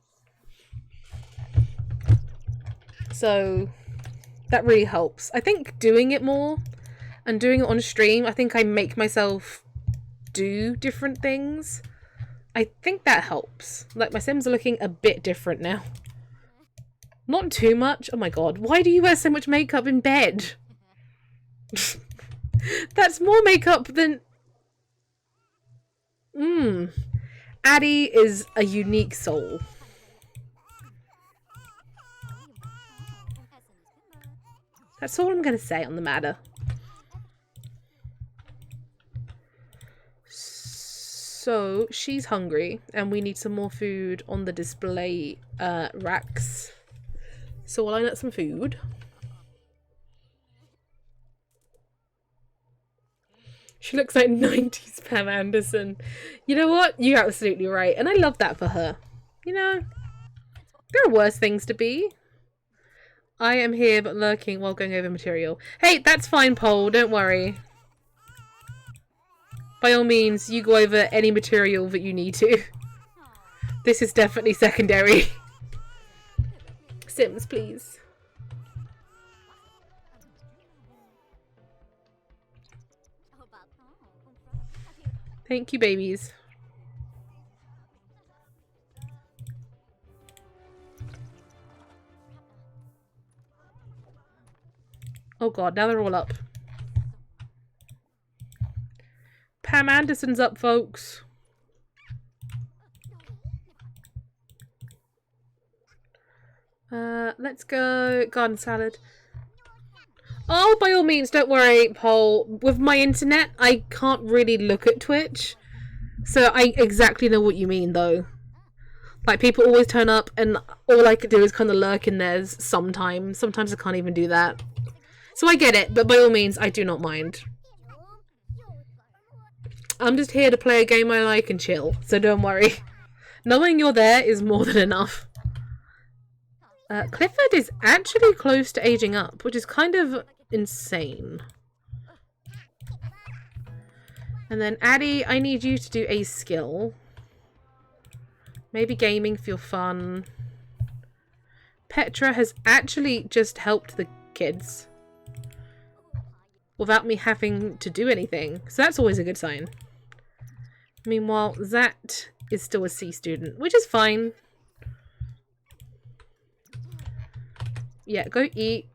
So that really helps. I think doing it more and doing it on stream, I think I make myself do different things. I think that helps. Like, my Sims are looking a bit different now. Not too much. Oh my god, why do you wear so much makeup in bed? That's more makeup than... Addie is a unique soul. That's all I'm going to say on the matter. So she's hungry and we need some more food on the display racks. So we'll line up some food. She looks like 90s Pam Anderson. You know what? You're absolutely right. And I love that for her. You know, there are worse things to be. I am here but lurking while going over material. Hey, that's fine, Pole. Don't worry. By all means, you go over any material that you need to. This is definitely secondary. Sims, please. Thank you, babies. Oh god, now they're all up. Pam Anderson's up, folks. Let's go garden salad. Oh, by all means, don't worry, Paul. With my internet, I can't really look at Twitch. So I exactly know what you mean, though. Like, people always turn up, and all I can do is kind of lurk in theirs sometimes. Sometimes I can't even do that. So I get it, but by all means, I do not mind. I'm just here to play a game I like and chill, so don't worry. Knowing you're there is more than enough. Clifford is actually close to aging up, which is kind of insane. And then Addie, I need you to do a skill. Maybe gaming for your fun. Petra has actually just helped the kids without me having to do anything, so that's always a good sign. Meanwhile, Zat is still a C student, which is fine. Yeah, go eat.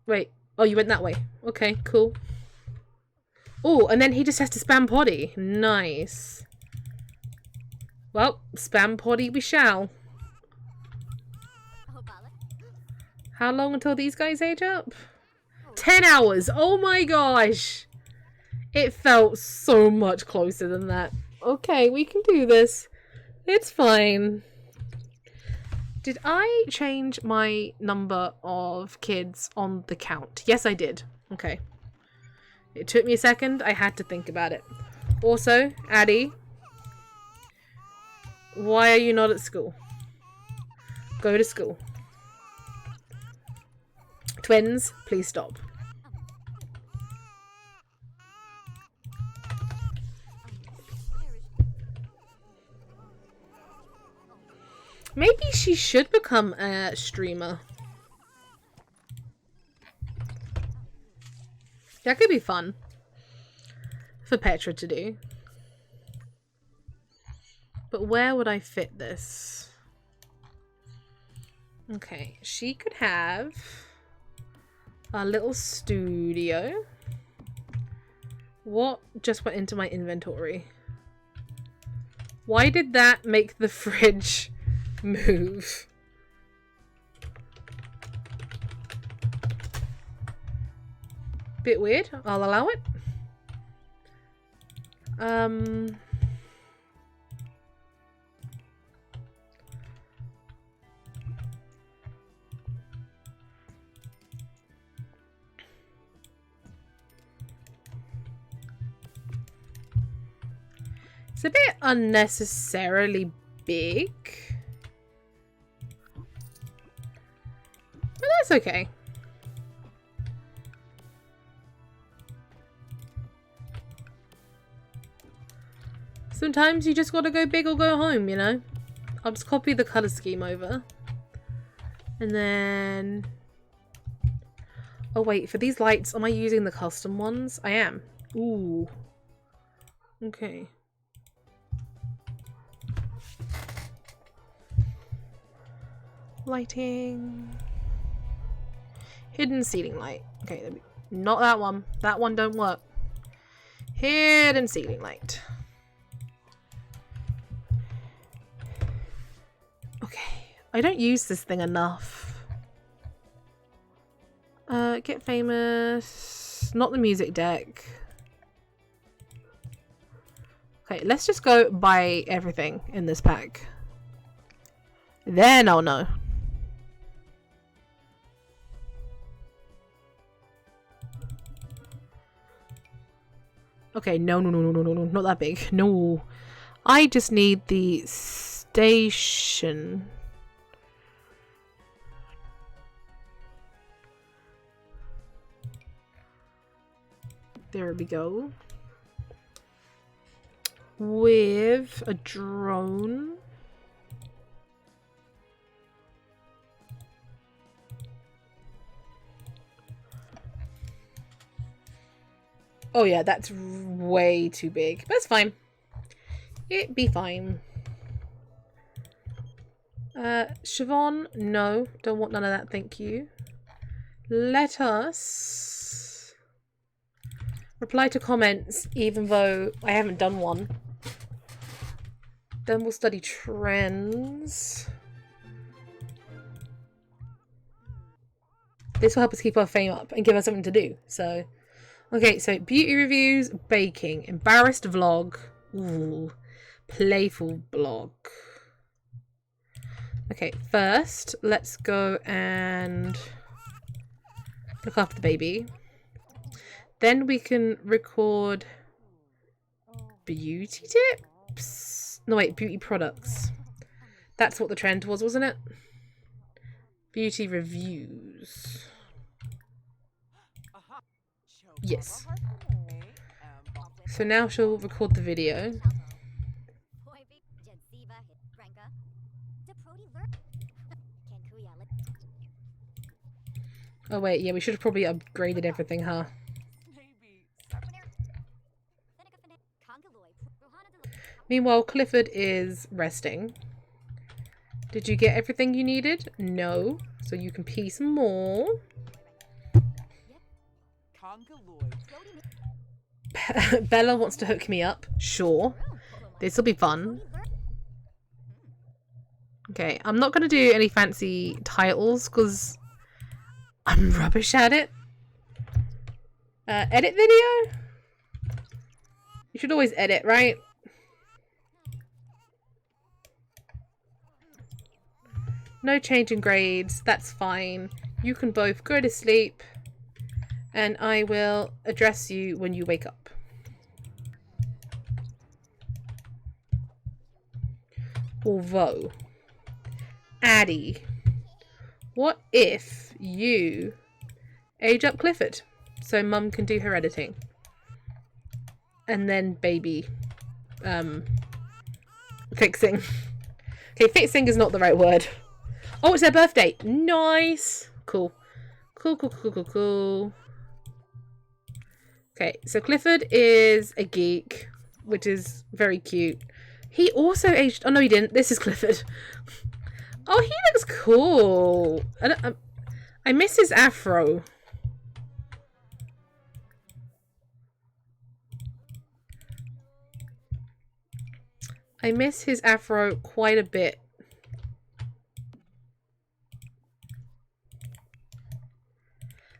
Wait. Oh, you went that way. Okay, cool. Oh, and then he just has to spam potty. Nice. Well, spam potty we shall. How long until these guys age up? 10 hours! Oh my gosh! It felt so much closer than that. Okay, we can do this. It's fine. Did I change my number of kids on the count? Yes, I did. Okay. It took me a second. I had to think about it. Also, Addie, why are you not at school? Go to school. Twins, please stop. Maybe she should become a streamer. That could be fun for Petra to do. But where would I fit this? Okay, she could have a little studio. What just went into my inventory? Why did that make the fridge move? Bit weird. I'll allow it. It's a bit unnecessarily big. But that's okay. Sometimes you just gotta go big or go home, you know? I'll just copy the colour scheme over. And then... oh wait, for these lights, am I using the custom ones? I am. Ooh. Okay. Lighting. Hidden ceiling light. Okay, not that one. That one don't work. Hidden ceiling light. Okay. I don't use this thing enough. Get famous. Not the music deck. Okay, let's just go buy everything in this pack. Then I'll know. Okay, no, not that big. No. I just need the station. There we go. With a drone. Oh yeah, that's way too big. That's fine. It'd be fine. Siobhan, no. Don't want none of that, thank you. Let us reply to comments, even though I haven't done one. Then we'll study trends. This will help us keep our fame up and give us something to do. So, okay, so beauty reviews, baking, embarrassed vlog, ooh, playful blog. Okay, first, let's go and look after the baby. Then we can record beauty tips. No, wait, beauty products. That's what the trend was, wasn't it? Beauty reviews. Yes. So now she'll record the video. Oh wait, yeah, we should have probably upgraded everything, huh? Meanwhile, Clifford is resting. Did you get everything you needed? No. So you can pee some more. Bella wants to hook me up. Sure. This will be fun. Okay, I'm not going to do any fancy titles because I'm rubbish at it. Edit video? You should always edit, right? No change in grades. That's fine. You can both go to sleep and I will address you when you wake up. Although, Addie, what if you age up Clifford so Mum can do her editing? And then baby fixing. Okay, fixing is not the right word. Oh, it's their birthday. Nice. Cool. Cool. Okay, so Clifford is a geek, which is very cute. He also aged... Oh, no, he didn't. This is Clifford. Oh, he looks cool. I miss his afro. I miss his afro quite a bit.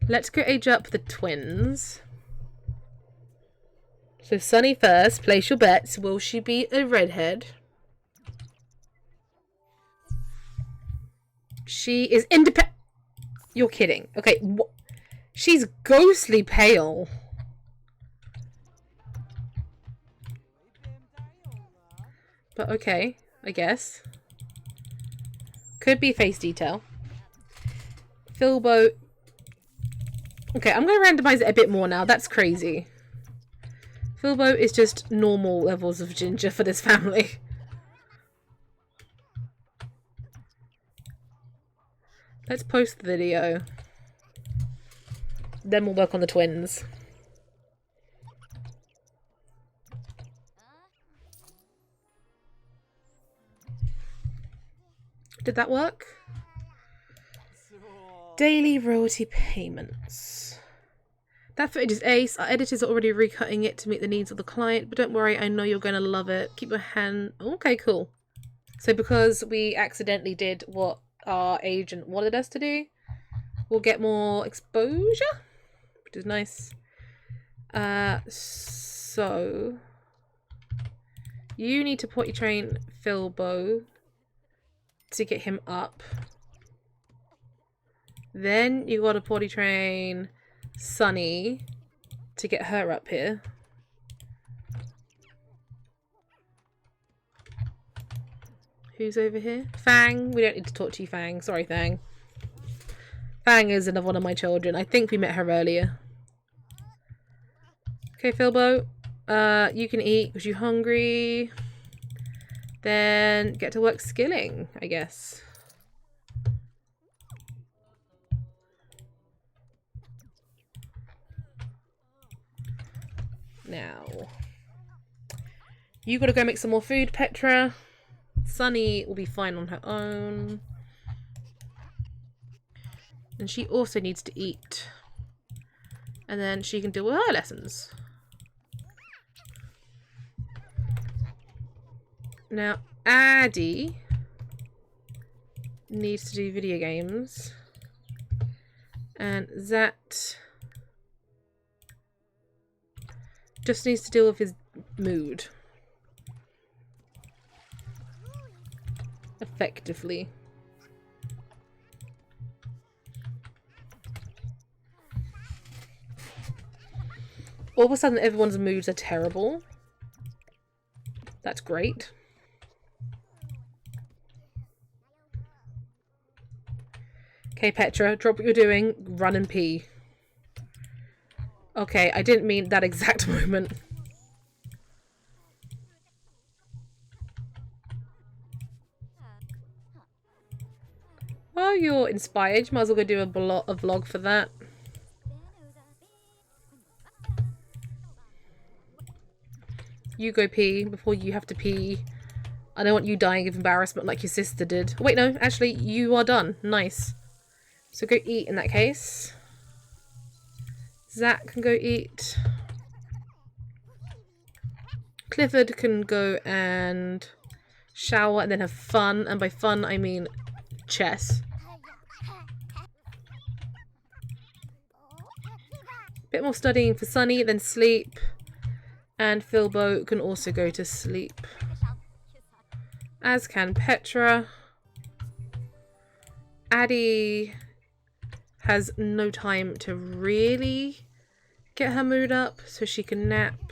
Let's go age up the twins. So Sunny first. Place your bets. Will she be a redhead? She is independent. You're kidding. Okay. She's ghostly pale. But okay. I guess. Could be face detail. Filbo. Okay, I'm going to randomize it a bit more now. That's crazy. Filbo is just normal levels of ginger for this family. Let's post the video. Then we'll work on the twins. Did that work? Daily royalty payments. That footage is ace. Our editors are already recutting it to meet the needs of the client, but don't worry, I know you're going to love it. Keep your hand... Okay, cool. So because we accidentally did what our agent wanted us to do, we'll get more exposure, which is nice. So... You need to potty train Filbo to get him up. Then you gotta potty train Sunny to get her up here. Who's over here? Fang. We don't need to talk to you, Fang. Sorry, Fang. Fang is another one of my children. I think we met her earlier. Okay, Filbo. You can eat because you're hungry. Then get to work skilling, I guess. Now, you gotta go make some more food, Petra. Sunny will be fine on her own. And she also needs to eat. And then she can deal with her lessons. Now, Addie needs to do video games. And Zat just needs to deal with his mood. Effectively. All of a sudden everyone's moods are terrible. That's great. Okay, Petra, drop what you're doing, run and pee. Okay, I didn't mean that exact moment. Well, you're inspired. You might as well go do a vlog for that. You go pee before you have to pee. I don't want you dying of embarrassment like your sister did. Wait, no, actually, you are done. Nice. So go eat in that case. Zach can go eat. Clifford can go and shower and then have fun. And by fun, I mean chess. Bit more studying for Sunny, then sleep. And Filbo can also go to sleep. As can Petra. Addie has no time to really get her mood up, so she can nap.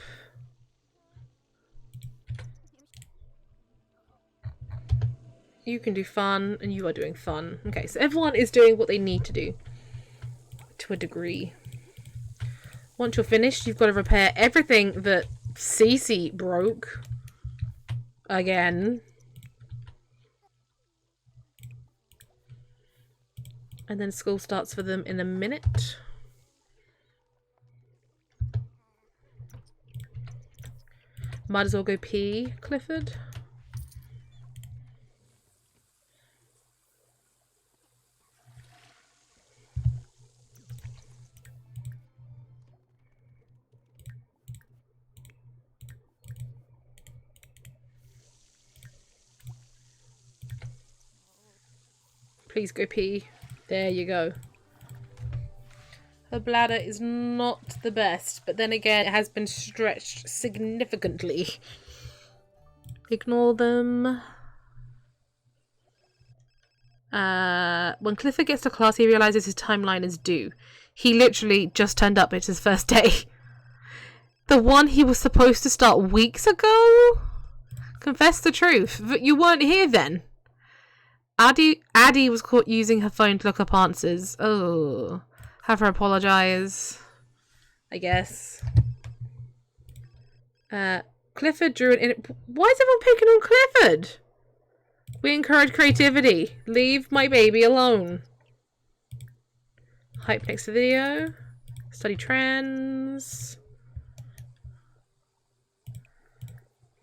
You can do fun, and you are doing fun. Okay, so everyone is doing what they need to do. To a degree. Once you're finished, you've got to repair everything that Cece broke. Again. And then school starts for them in a minute. Might as well go pee, Clifford. Please go pee. There you go. Her bladder is not the best, but then again, it has been stretched significantly. Ignore them. When Clifford gets to class, he realizes his timeline is due. He literally just turned up. It's his first day. The one he was supposed to start weeks ago? Confess the truth. You weren't here then. Addie was caught using her phone to look up answers. Oh. Have her apologise. I guess. Clifford drew an... Why is everyone picking on Clifford? We encourage creativity. Leave my baby alone. Hype next video. Study trends.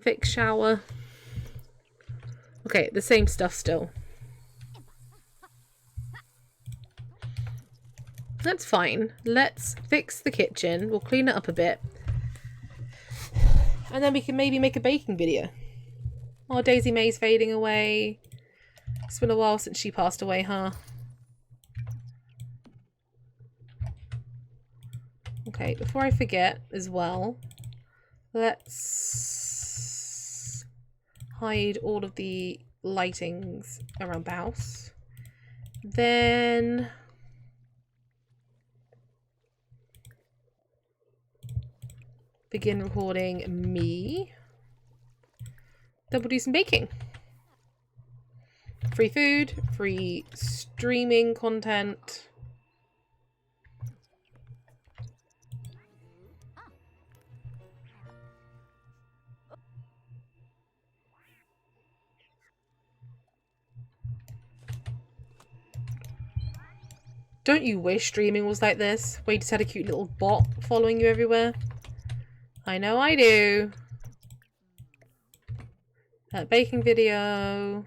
Fix shower. Okay, the same stuff still. That's fine. Let's fix the kitchen. We'll clean it up a bit. And then we can maybe make a baking video. Oh, Daisy May's fading away. It's been a while since she passed away, huh? Okay, before I forget as well, let's hide all of the lightings around the house. Then begin recording me. Then we'll do some baking. Free food, free streaming content. Don't you wish streaming was like this? Where you just had a cute little bot following you everywhere? I know I do. Baking video.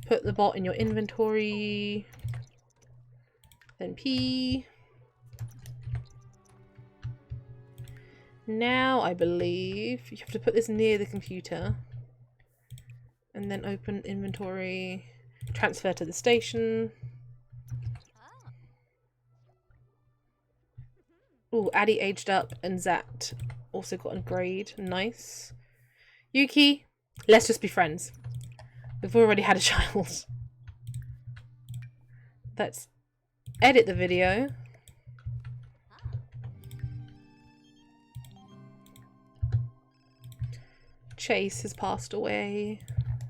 Put the bot in your inventory. Then P. Now I believe you have to put this near the computer. And then open inventory. Transfer to the station. Ooh, Addie aged up and Zat also got a grade. Nice. Yuki, let's just be friends. We've already had a child. Let's edit the video. Chase has passed away.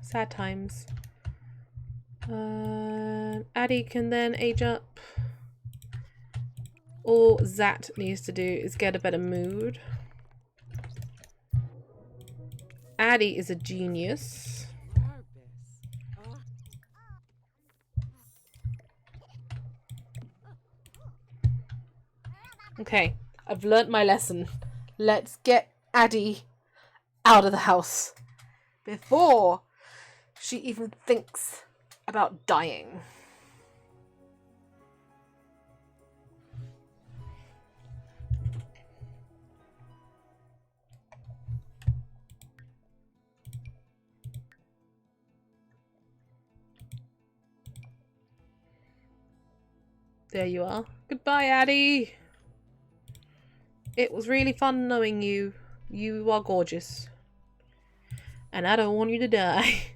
Sad times. Addie can then age up. All Zat needs to do is get a better mood. Addie is a genius. Okay, I've learnt my lesson. Let's get Addie out of the house before she even thinks about dying. There you are. Goodbye, Addie. It was really fun knowing you. You are gorgeous. And I don't want you to die.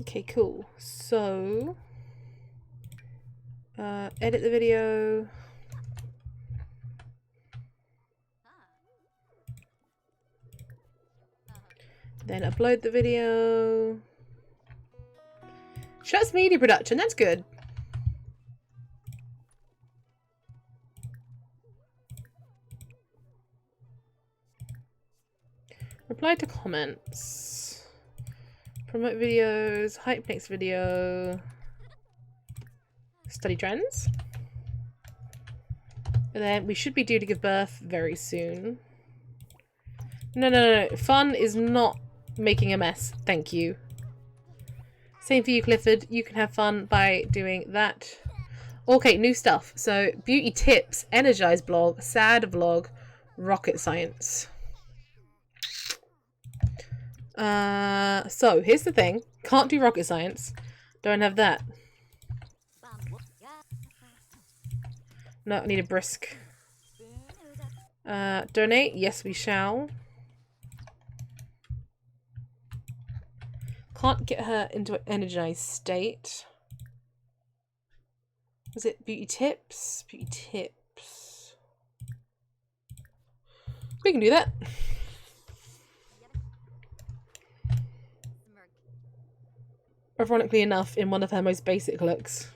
Okay, cool. So, edit the video. Then upload the video. Shuts media production, that's good. Reply to comments. Promote videos. Hype next video. Study trends. And then we should be due to give birth very soon. No. Fun is not making a mess. Thank you. Same for you, Clifford. You can have fun by doing that. Okay, new stuff. So, beauty tips, energize blog, sad vlog, rocket science. So here's the thing. Can't do rocket science. Don't have that. No, I need a brisk. Donate. Yes, we shall. Can't get her into an energized state. Was it beauty tips? Beauty tips. We can do that. Ironically enough, in one of her most basic looks.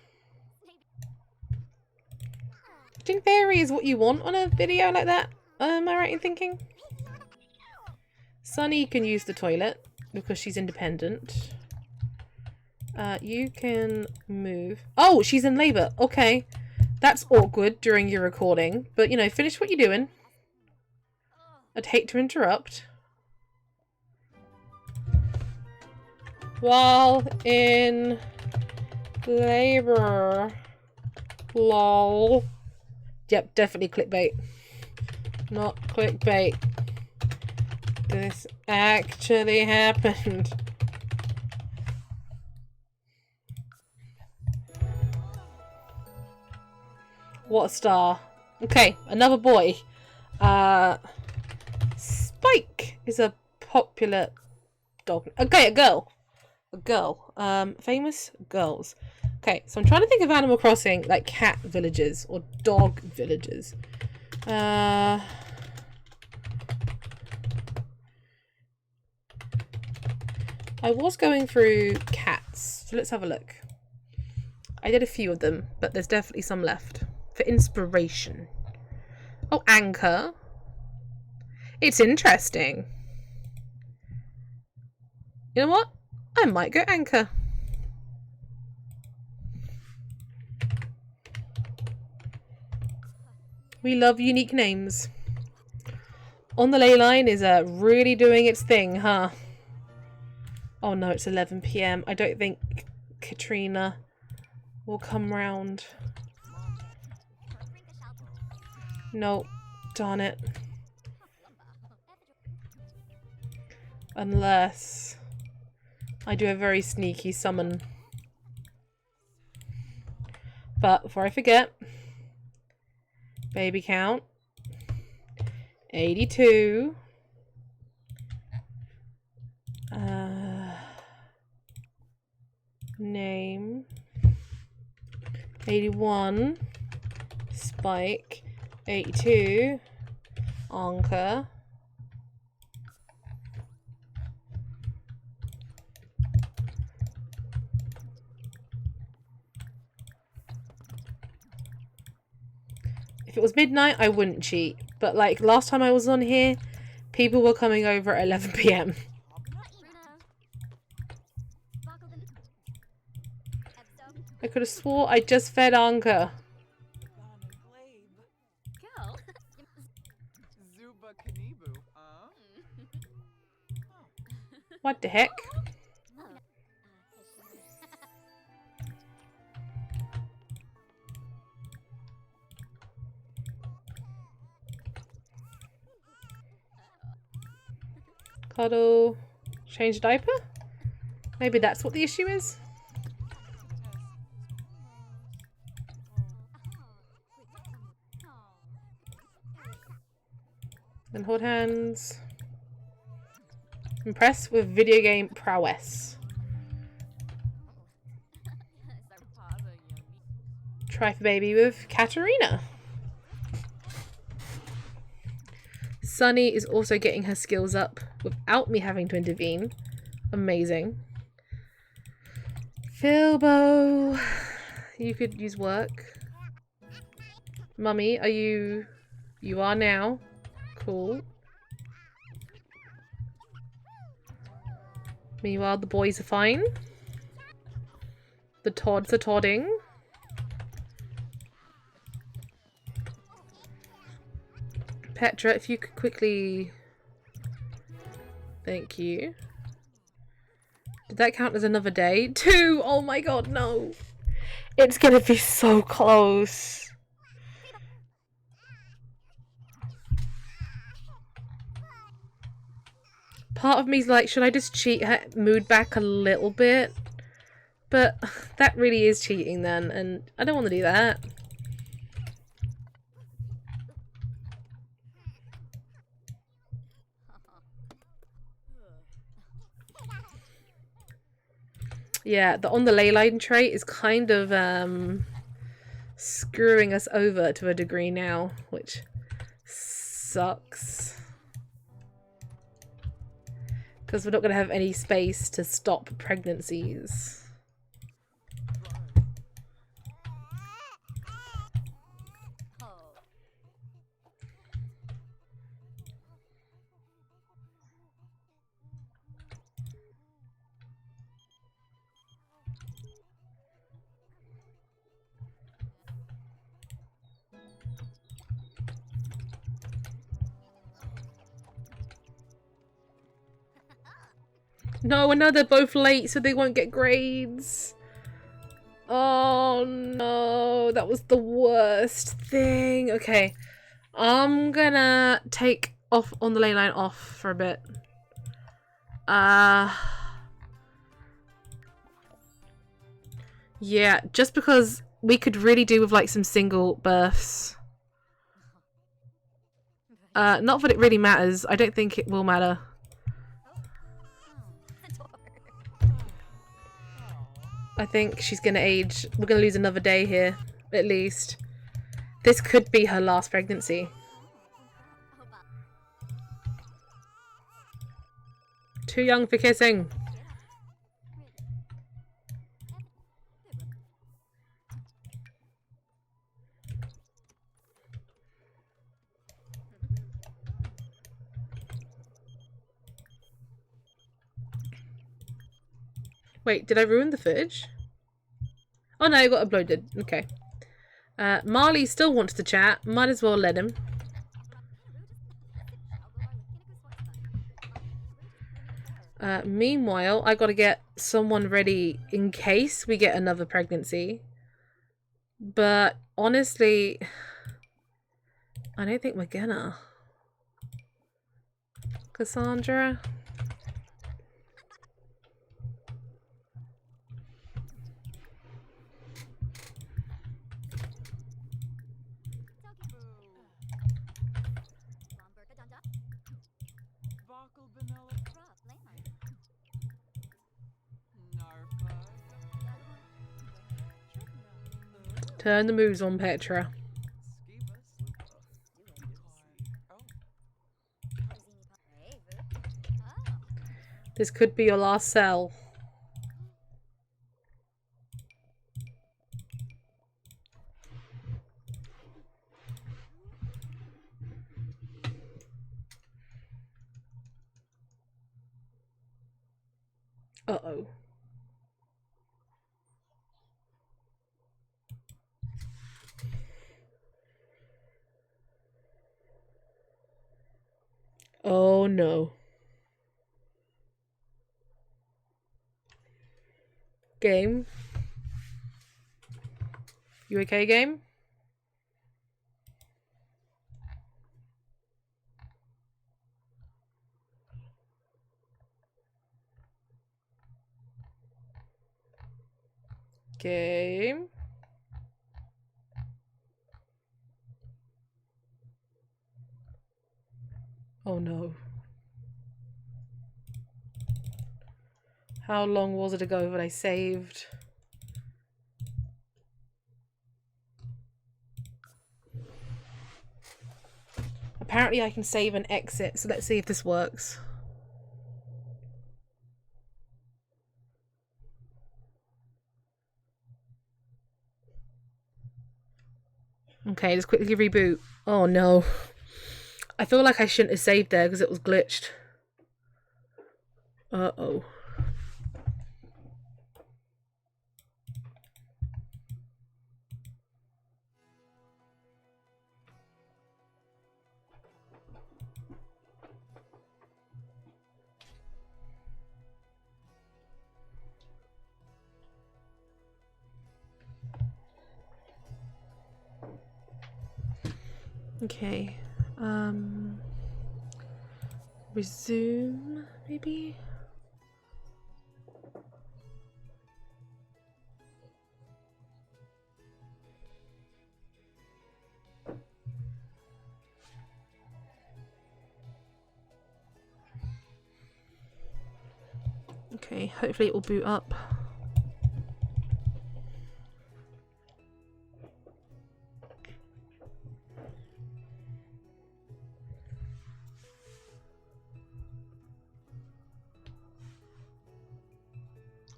Jing Fairy is what you want on a video like that? Am I right in thinking? Sunny can use the toilet because she's independent. You can move. Oh, she's in labour. Okay. That's awkward during your recording. But, you know, finish what you're doing. I'd hate to interrupt. While in labour. Lol. Yep, definitely clickbait. Not clickbait. This actually happened. What a star. Okay, another boy. Spike is a popular dog. Okay, a girl. A girl. Famous girls. Okay, so I'm trying to think of Animal Crossing, like cat villages or dog villages. I was going through cats, so let's have a look. I did a few of them, but there's definitely some left. For inspiration. Oh, Anchor. It's interesting. You know what? I might go Anchor. We love unique names. On the Ley Line is really doing its thing, huh? Oh no, it's 11 PM. I don't think Katrina will come round. No, darn it. Unless I do a very sneaky summon. But before I forget, baby count 82. Name 81. Spike 82. Anchor. If it was midnight, I wouldn't cheat. But like last time I was on here, people were coming over at 11 PM. I could have swore I just fed Anchor. What the heck? Cuddle. Change diaper? Maybe that's what the issue is? Then hold hands. Impressed with video game prowess. Try for baby with Katarina. Sunny is also getting her skills up without me having to intervene. Amazing. Philbo, you could use work. Mummy, are you... You are now. Cool. Meanwhile, the boys are fine. The Tods are todding. Petra, if you could quickly... Thank you. Did that count as another day? 2! Oh my god, no! It's gonna be so close. Part of me's like, should I just cheat her mood back a little bit? But that really is cheating then, and I don't want to do that. Yeah, the on the ley line trait is kind of screwing us over to a degree now, which sucks. Because we're not going to have any space to stop pregnancies. No, I know they're both late, so they won't get grades. Oh no, that was the worst thing. Okay, I'm gonna take off on the ley line off for a bit. Yeah, just because we could really do with like some single births. Not that it really matters. I don't think it will matter. I think she's gonna age. We're gonna lose another day here, at least. This could be her last pregnancy. Too young for kissing. Wait, did I ruin the footage? Oh no, I got uploaded. Okay. Marley still wants to chat. Might as well let him. Meanwhile, I gotta get someone ready in case we get another pregnancy. But honestly, I don't think we're gonna. Cassandra? Turn the moves on, Petra. This could be your last cell. Uh-oh. Oh no. Game? You okay, game? Game? Oh no. How long was it ago that I saved? Apparently I can save and exit, so let's see if this works. Okay, just quickly reboot. Oh no. I feel like I shouldn't have saved there because it was glitched. Uh-oh. Okay. Resume, maybe? Okay, hopefully it will boot up.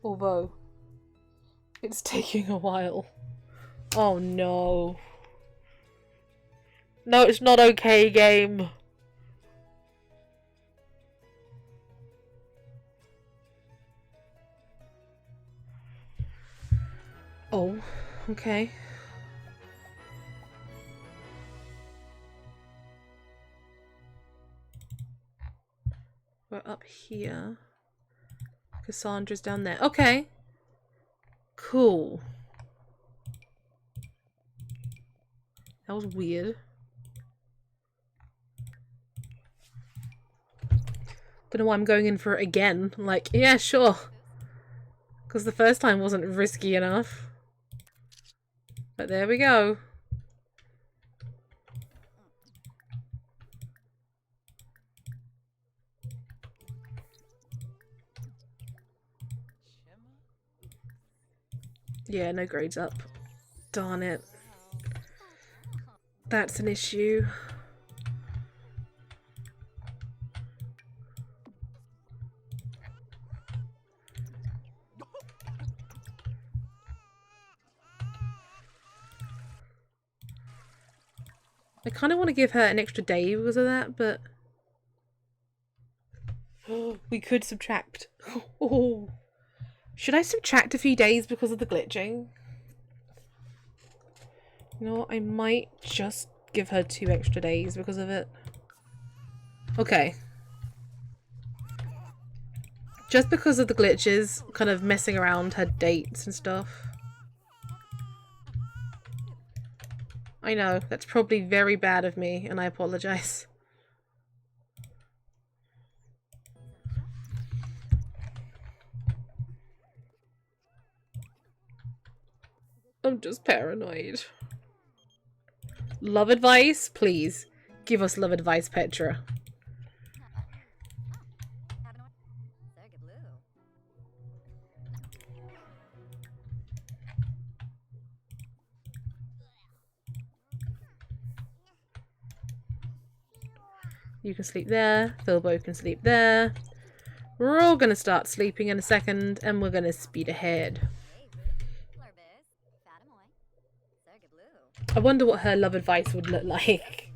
Although, it's taking a while. Oh no. No, it's not okay, game. Oh, okay. We're up here. Cassandra's down there. Okay. Cool. That was weird. Don't know why I'm going in for it again. Like, yeah, sure. Because the first time wasn't risky enough. But there we go. Yeah, no grades up. Darn it. That's an issue. I kind of want to give her an extra day because of that, but we could subtract. Oh, should I subtract a few days because of the glitching? You know what? I might just give her 2 extra days because of it. Okay. Just because of the glitches, kind of messing around her dates and stuff. I know, that's probably very bad of me, and I apologize. I'm just paranoid. Love advice? Please. Give us love advice, Petra. You can sleep there. Filbo can sleep there. We're all gonna start sleeping in a second, and we're gonna speed ahead. I wonder what her love advice would look like.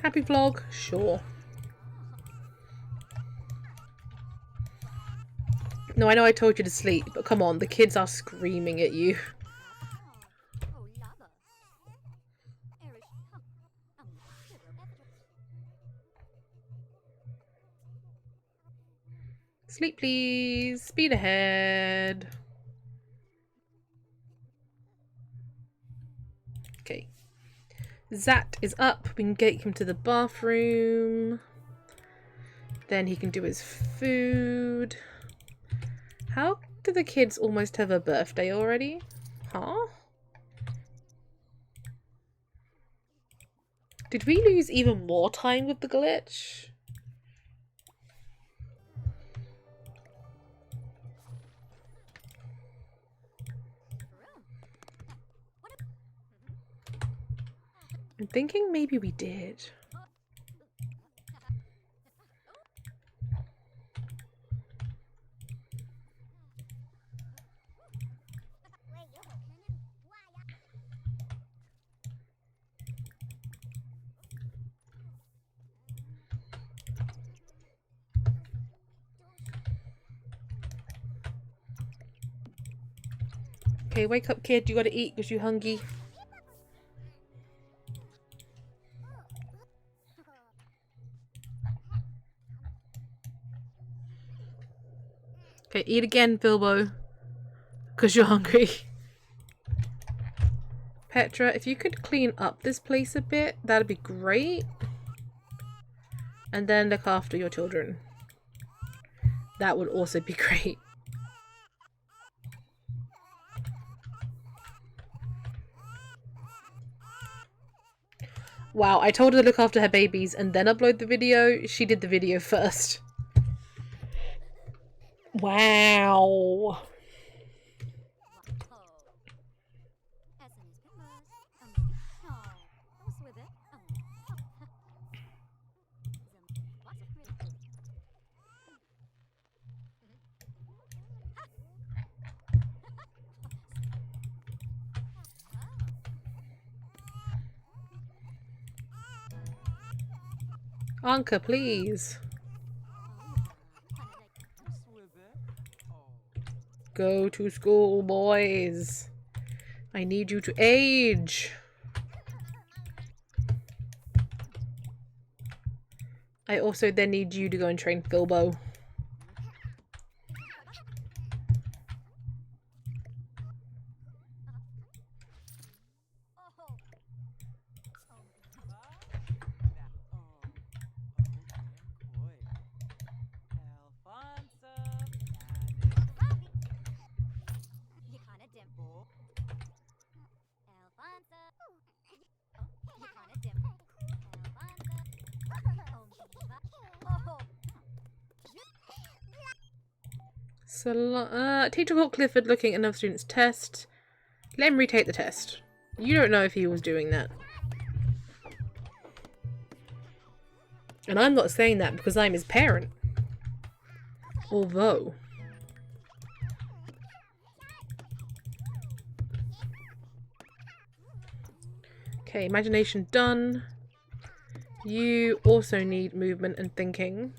Happy vlog? Sure. No, I know I told you to sleep, but come on, the kids are screaming at you. Sleep, please. Speed ahead. Okay. Zat is up. We can get him to the bathroom. Then he can do his food. How do the kids almost have a birthday already? Huh? Did we lose even more time with the glitch? I'm thinking maybe we did. Okay, wake up, kid. You gotta eat because you're hungry. Okay, eat again, Bilbo. Because you're hungry. Petra, if you could clean up this place a bit, that'd be great. And then look after your children. That would also be great. Wow, I told her to look after her babies and then upload the video. She did the video first. Wow. Anka, please. Go to school, boys. I need you to age. I also then need you to go and train Filbo. So, teacher caught Clifford looking at another student's test. Let him retake the test. You don't know if he was doing that. And I'm not saying that because I'm his parent. Although... Okay, imagination done. You also need movement and thinking.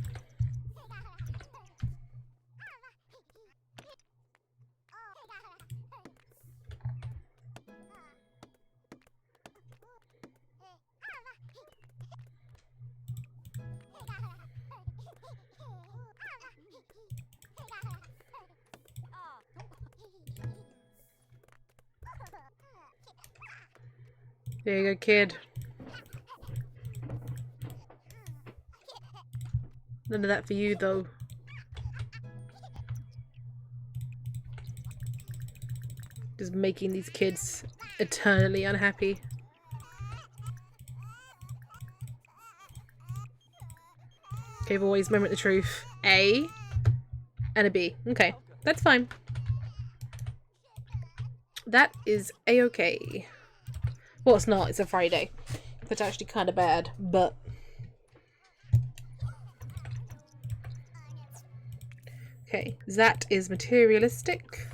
There you go, kid. None of that for you, though. Just making these kids eternally unhappy. Okay, boys, moment of truth. A and a B. Okay, that's fine. That is A-okay. Well, it's not. It's a Friday. That's actually kind of bad, but... Okay, that is materialistic.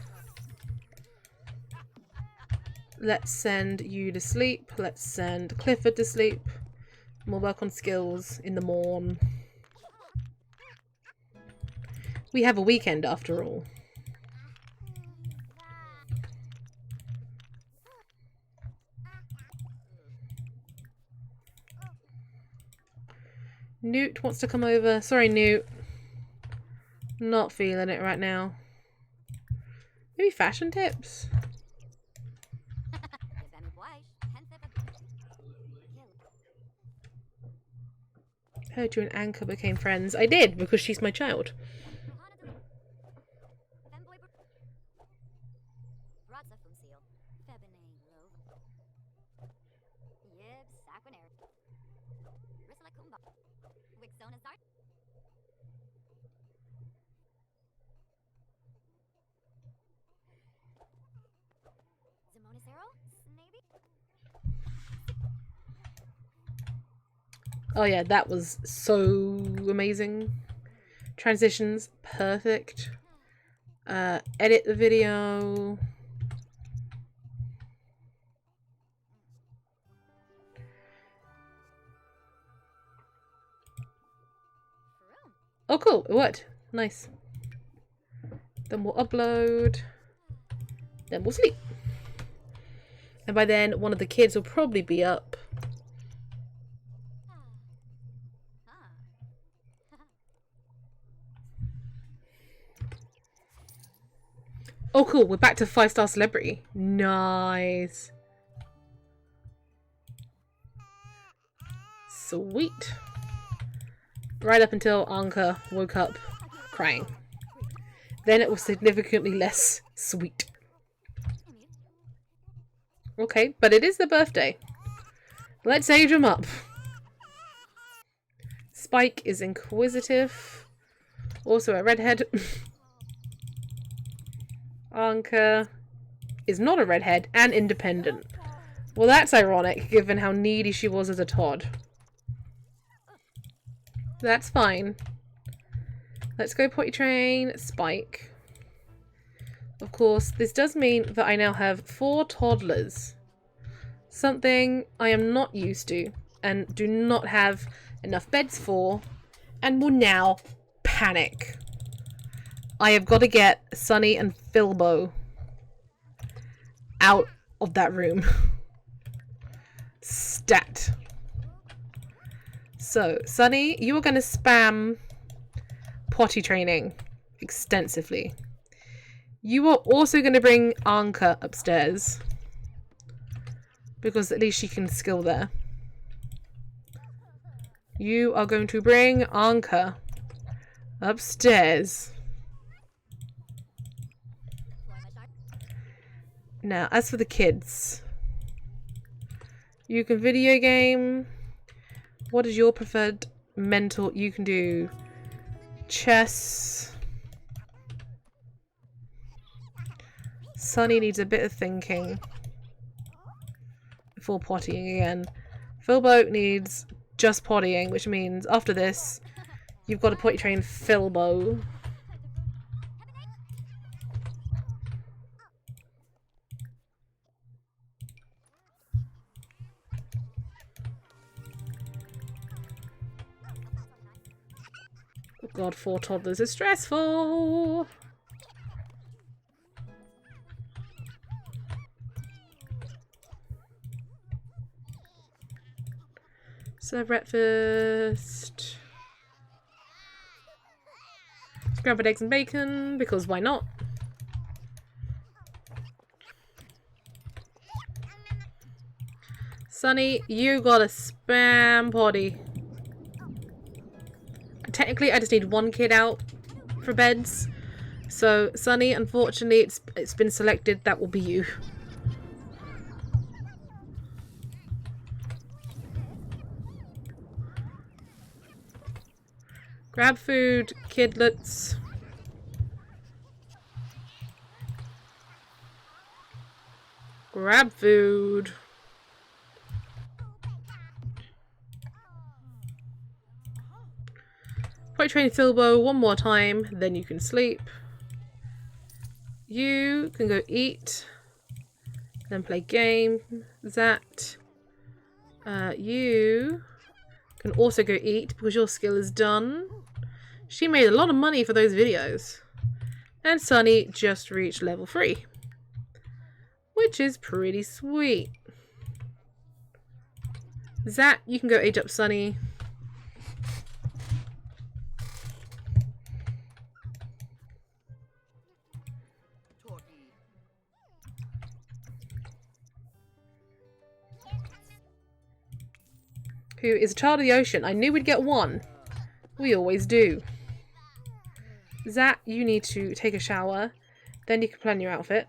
Let's send you to sleep. Let's send Clifford to sleep. We'll work on skills in the morn. We have a weekend after all. Newt wants to come over. Sorry, Newt. Not feeling it right now. Maybe fashion tips? Heard you and Anka became friends. I did, because she's my child. Oh yeah, that was so amazing. Transitions, perfect. Edit the video. Oh cool, it worked. Nice. Then we'll upload. Then we'll sleep. And by then, one of the kids will probably be up. Oh cool, we're back to 5-star celebrity. Nice. Sweet. Right up until Anka woke up crying. Then it was significantly less sweet. Okay, but it is their birthday. Let's age them up. Spike is inquisitive. Also a redhead. Anka is not a redhead and independent. Well, that's ironic, given how needy she was as a Todd. That's fine. Let's go potty train Spike. Of course, this does mean that I now have 4 toddlers. Something I am not used to and do not have enough beds for, and will now panic. I have got to get Sunny and Filbo out of that room. Stat. So, Sunny, you are going to spam potty training extensively. You are also going to bring Anka upstairs, because at least she can skill there. You are going to bring Anka upstairs. Now, as for the kids, you can video game. What is your preferred mental? You can do chess. Sunny needs a bit of thinking before pottying again. Filbo needs just pottying, which means after this, you've got to potty train Filbo. Oh god, 4 toddlers is stressful! Serve breakfast. Scrambled eggs and bacon, because why not? Sunny, you gotta spam potty. Technically, I just need 1 kid out for beds. So, Sunny, unfortunately, it's been selected. That will be you. Grab food, kidlets. Grab food. Potty train Filbo 1 more time, then you can sleep. You can go eat, then play game. That. You can also go eat because your skill is done. She made a lot of money for those videos. And Sunny just reached level 3, which is pretty sweet. Zat, you can go age up Sunny. Who is a child of the ocean. I knew we'd get 1. We always do. Zat, you need to take a shower. Then you can plan your outfit.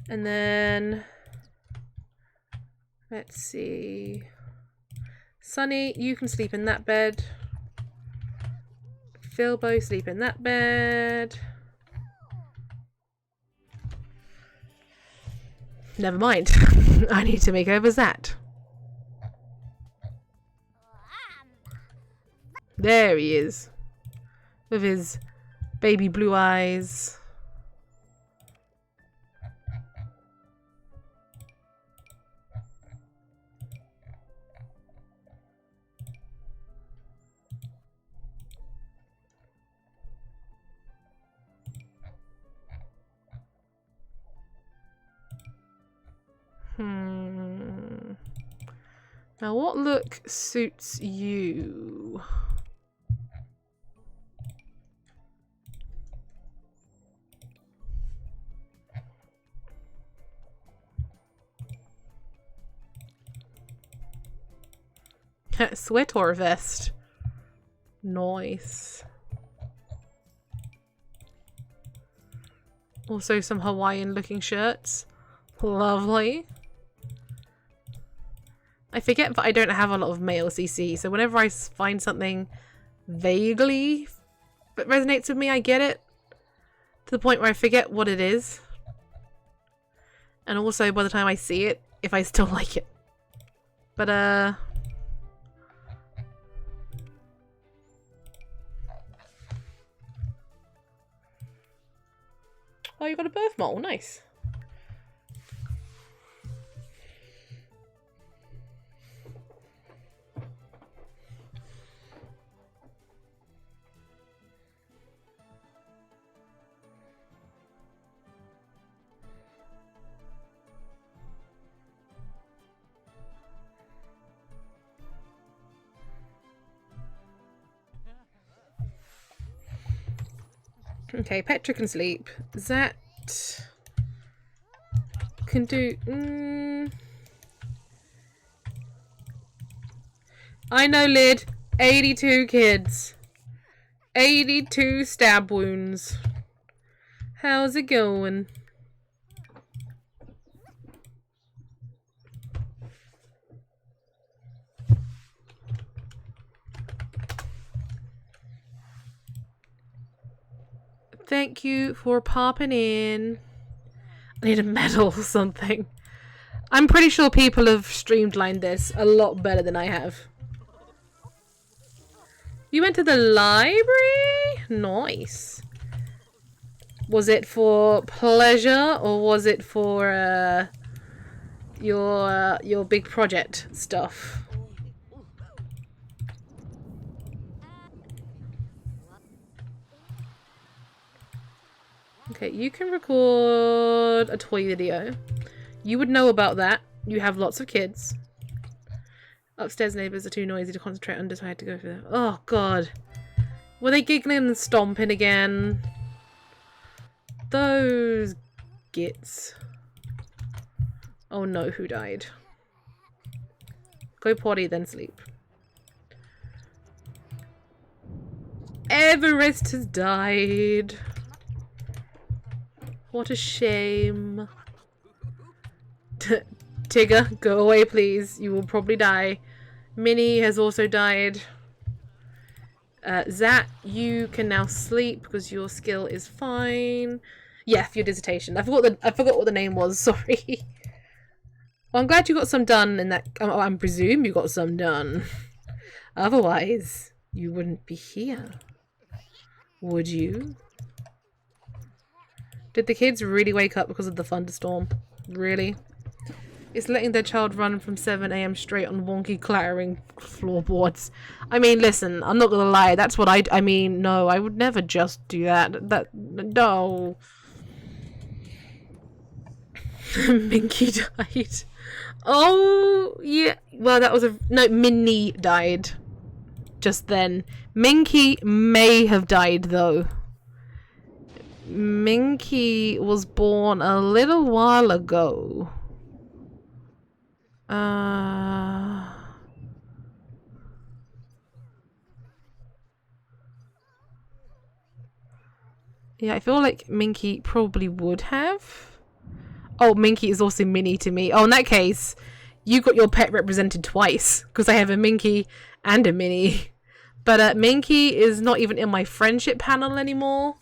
And then... let's see... Sunny, you can sleep in that bed. Filbo, sleep in that bed. Never mind. I need to make over Zat. There he is. With his baby blue eyes. Now what look suits you? Sweater vest. Nice. Also some Hawaiian looking shirts. Lovely. I forget that I don't have a lot of male CC, so whenever I find something vaguely that resonates with me, I get it. To the point where I forget what it is. And also by the time I see it, if I still like it. But oh, you got a birth mole, nice. Okay, Petra can sleep. Zat can do... I know, Lid. 82 kids. 82 stab wounds. How's it going? Thank you for popping in. I need a medal or something. I'm pretty sure people have streamlined this a lot better than I have. You went to the library? Nice. Was it for pleasure or was it for your big project stuff? Okay, you can record a toy video. You would know about that. You have lots of kids. Upstairs neighbours are too noisy to concentrate on, so I had to go for that. Oh god. Were they giggling and stomping again? Those gits. Oh no, who died? Go potty, then sleep. Everest has died. What a shame. Tigger, go away please. You will probably die. Minnie has also died. Zat, you can now sleep because your skill is fine. Yeah, for your dissertation. I forgot what the name was, sorry. Well, I'm glad you got some done in that. I presume you got some done. Otherwise, you wouldn't be here. Would you? Did the kids really wake up because of the thunderstorm? Really? It's letting their child run from 7 AM straight on wonky clattering floorboards. I mean, listen, I'm not gonna lie. That's what I mean, no, I would never just do that. No. Minky died. Oh, yeah. Well, that was no, Minnie died. Just then. Minky may have died, though. Minky was born a little while ago. Yeah, I feel like Minky probably would have. Oh, Minky is also Minnie to me. Oh, in that case, you got your pet represented twice because I have a Minky and a Minnie. But Minky is not even in my friendship panel anymore.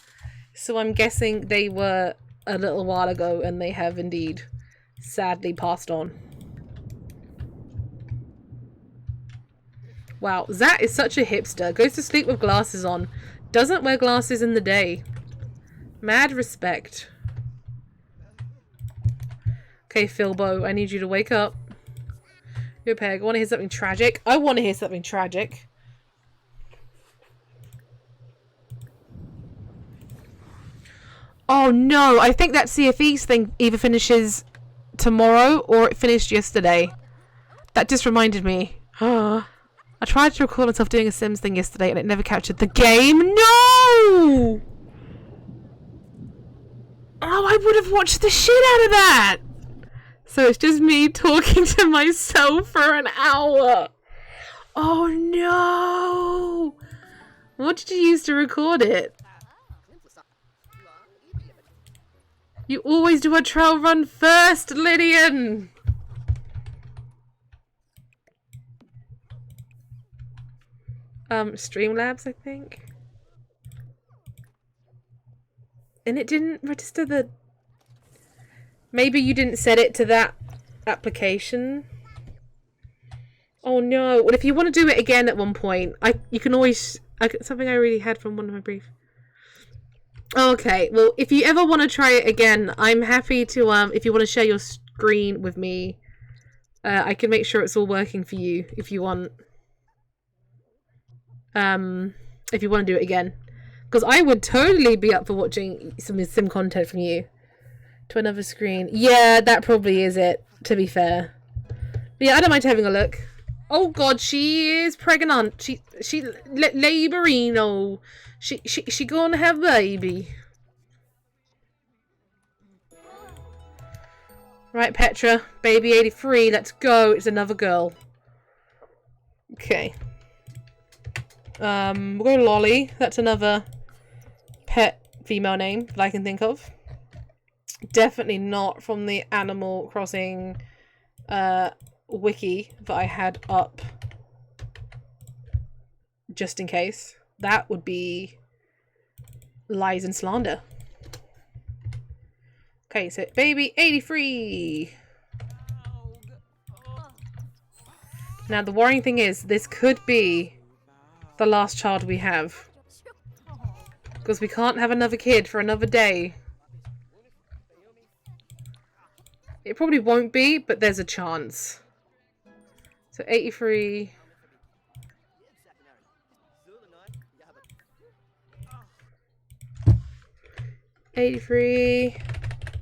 So I'm guessing they were a little while ago and they have indeed sadly passed on. Wow, Zat is such a hipster. Goes to sleep with glasses on. Doesn't wear glasses in the day. Mad respect. Okay, Philbo, I need you to wake up. Yo, Peg, I want to hear something tragic. I want to hear something tragic. Oh no, I think that CFE's thing either finishes tomorrow or it finished yesterday. That just reminded me. I tried to record myself doing a Sims thing yesterday and it never captured the game. No! Oh, I would have watched the shit out of that! So it's just me talking to myself for an hour. Oh no! What did you use to record it? You always do a trail run first, Lydian! Streamlabs, I think. And it didn't register the... Maybe you didn't set it to that application. Oh no. Well, if you want to do it again at one point, you can always... something I already had from one of my briefs. Okay, well, if you ever want to try it again, I'm happy to, if you want to share your screen with me, I can make sure it's all working for you, if you want. If you want to do it again. Because I would totally be up for watching some sim content from you. To another screen. Yeah, that probably is it, to be fair. But yeah, I don't mind having a look. Oh god, she is pregnant. She laborino. She gonna have baby. Right, Petra. Baby 83. Let's go. It's another girl. Okay. We'll go Lolly. That's another pet female name that I can think of. Definitely not from the Animal Crossing wiki that I had up just in case. That would be lies and slander. Okay, so baby 83. Now the worrying thing is this could be the last child we have. Because we can't have another kid for another day. It probably won't be, but there's a chance. So 83.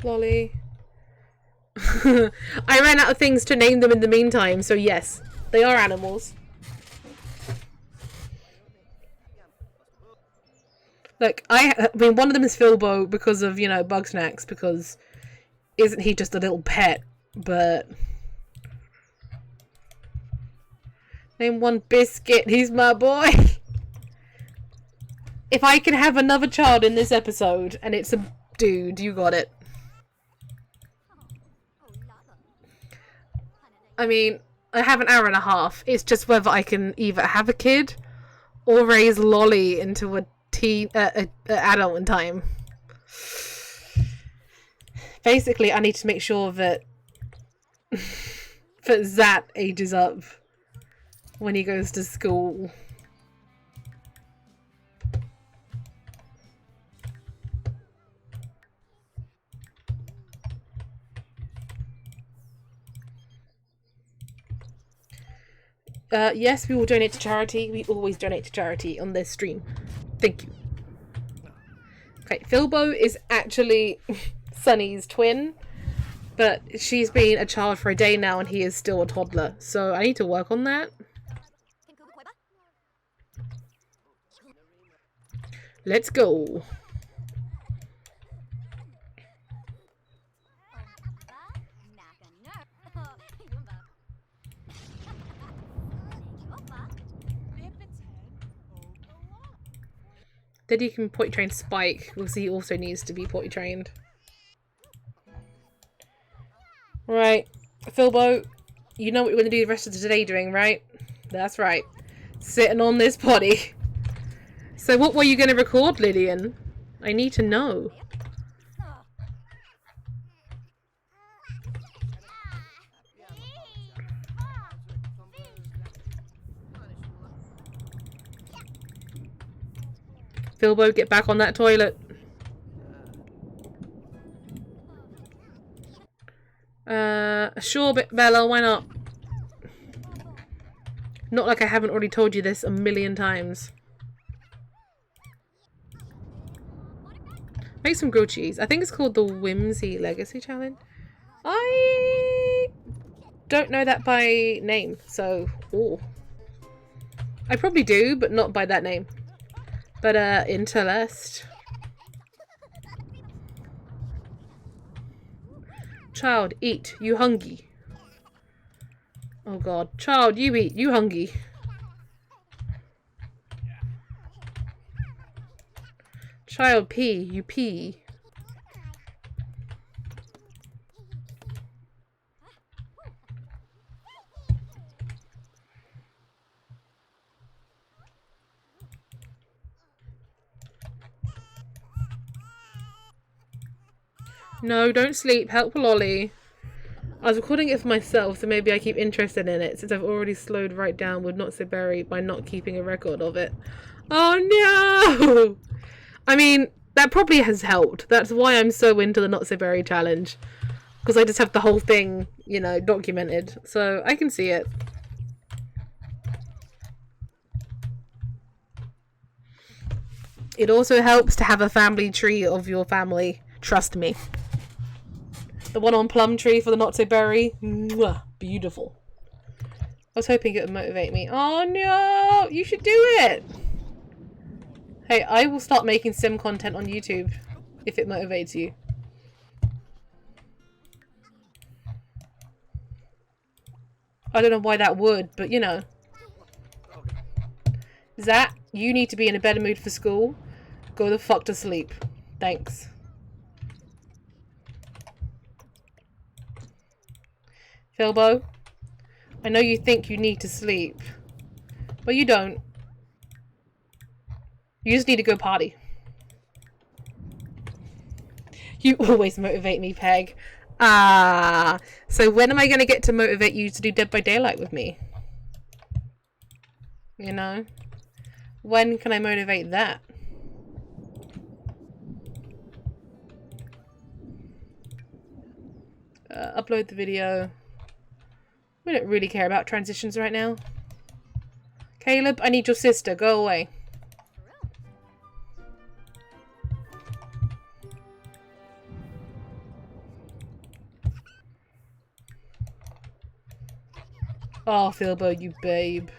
Lolly. I ran out of things to name them in the meantime, so yes, they are animals. Like, I mean, one of them is Filbo because of, you know, Bugsnax, because isn't he just a little pet? But name one Biscuit, he's my boy. If I can have another child in this episode and it's a dude, you got it. I mean, I have an hour and a half. It's just whether I can either have a kid or raise Lolly into a adult in time. Basically, I need to make sure that that Zat ages up when he goes to school. Yes, we will donate to charity. We always donate to charity on this stream. Thank you. Okay, Filbo is actually Sunny's twin, but she's been a child for a day now and he is still a toddler. So I need to work on that. Let's go. Then you can potty train Spike, because he also needs to be potty trained. Right, Filbo, you know what you're going to do the rest of the day doing, right? That's right. Sitting on this potty. So what were you going to record, Lillian? I need to know. Filbo, get back on that toilet. Sure, Bella, why not? Not like I haven't already told you this a million times. Make some grilled cheese. I think it's called the Whimsy Legacy Challenge. I don't know that by name, so... Ooh. I probably do, but not by that name. But, Interlest. Child, eat. You hungry. Oh god. Child, you eat. You hungry. Child, pee. You pee. No, don't sleep. Help Lolly. I was recording it for myself, so maybe I keep interested in it, since I've already slowed right down with Not So Berry by not keeping a record of it. Oh no! I mean, that probably has helped. That's why I'm so into the Not So Berry challenge. Because I just have the whole thing, you know, documented. So, I can see it. It also helps to have a family tree of your family. Trust me. The one on Plumtree for the Not So Berry. Mwah, beautiful. I was hoping it would motivate me. Oh no! You should do it! Hey, I will start making sim content on YouTube if it motivates you. I don't know why that would, but you know. Zat, you need to be in a better mood for school. Go the fuck to sleep. Thanks. Philbo, I know you think you need to sleep, but you don't. You just need to go party. You always motivate me, Peg. Ah, so when am I going to get to motivate you to do Dead by Daylight with me? You know? When can I motivate that? Upload the video. We don't really care about transitions right now. Caleb, I need your sister. Go away. Oh, Philbo, you babe.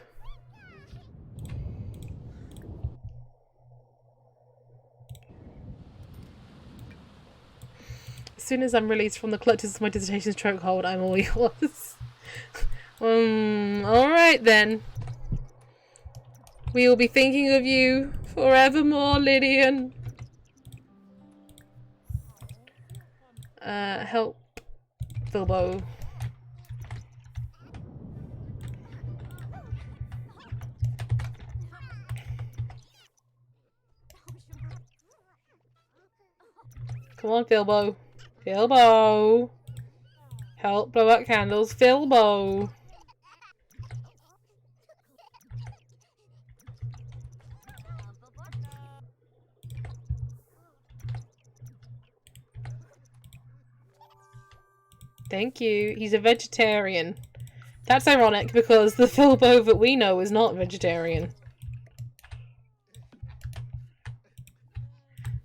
As soon as I'm released from the clutches of my dissertation chokehold, I'm all yours. Alright then. We will be thinking of you forevermore, Lydian. Help Philbo. Come on, Philbo. Philbo. Help blow out candles. Philbo. Thank you. He's a vegetarian. That's ironic because the Philbo that we know is not vegetarian.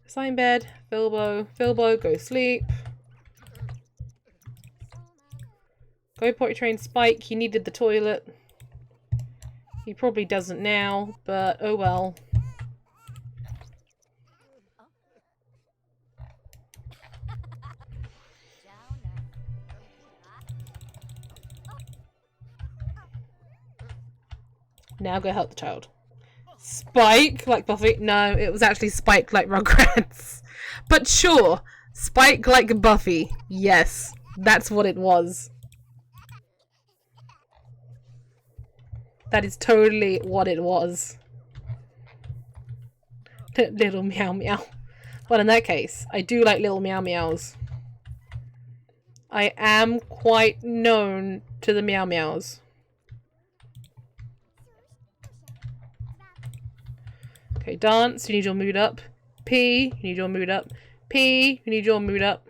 Sign bed. Philbo. Philbo, go sleep. Go potty train Spike. He needed the toilet. He probably doesn't now, but oh well. Now go help the child. Spike like Buffy? No, it was actually Spike like Rugrats. But sure, Spike like Buffy. Yes, that's what it was. That is totally what it was. Little meow meow. Well, in that case, I do like little meow meows. I am quite known to the meow meows. Okay, dance, you need your mood up. P, you need your mood up. P, you need your mood up.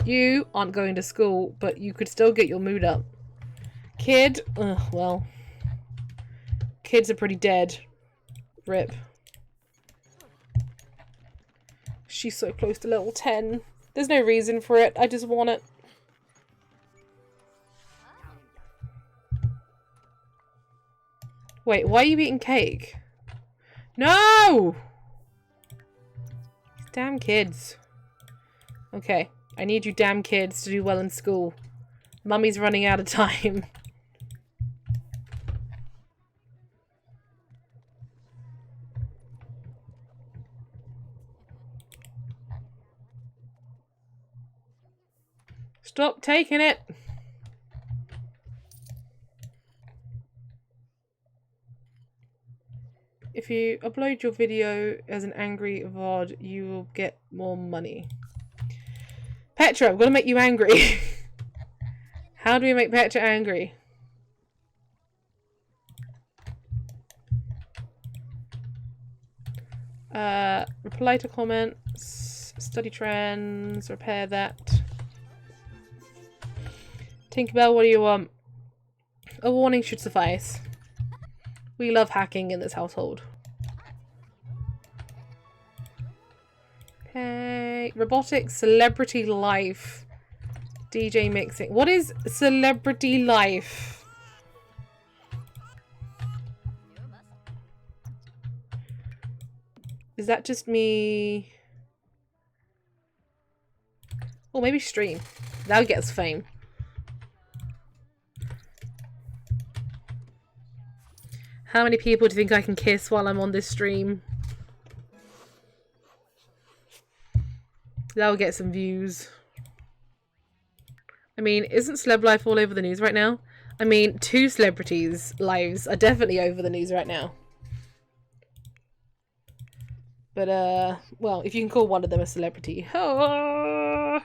You aren't going to school, but you could still get your mood up. Kid, well, kids are pretty dead. Rip. She's so close to level 10. There's no reason for it, I just want it. Wait, why are you eating cake? No! Damn kids. Okay, I need you damn kids to do well in school. Mummy's running out of time. Stop taking it! If you upload your video as an angry VOD, you will get more money. Petra, I'm gonna make you angry. How do we make Petra angry? Reply to comments, study trends, repair that. Tinkerbell, what do you want? A warning should suffice. We love hacking in this household. Okay. Robotics, celebrity life. DJ mixing. What is celebrity life? Is that just me? Or maybe stream. That'll get us fame. How many people do you think I can kiss while I'm on this stream? That'll get some views. I mean, isn't celeb life all over the news right now? I mean, 2 celebrities' lives are definitely over the news right now. But, well, if you can call one of them a celebrity. Oh!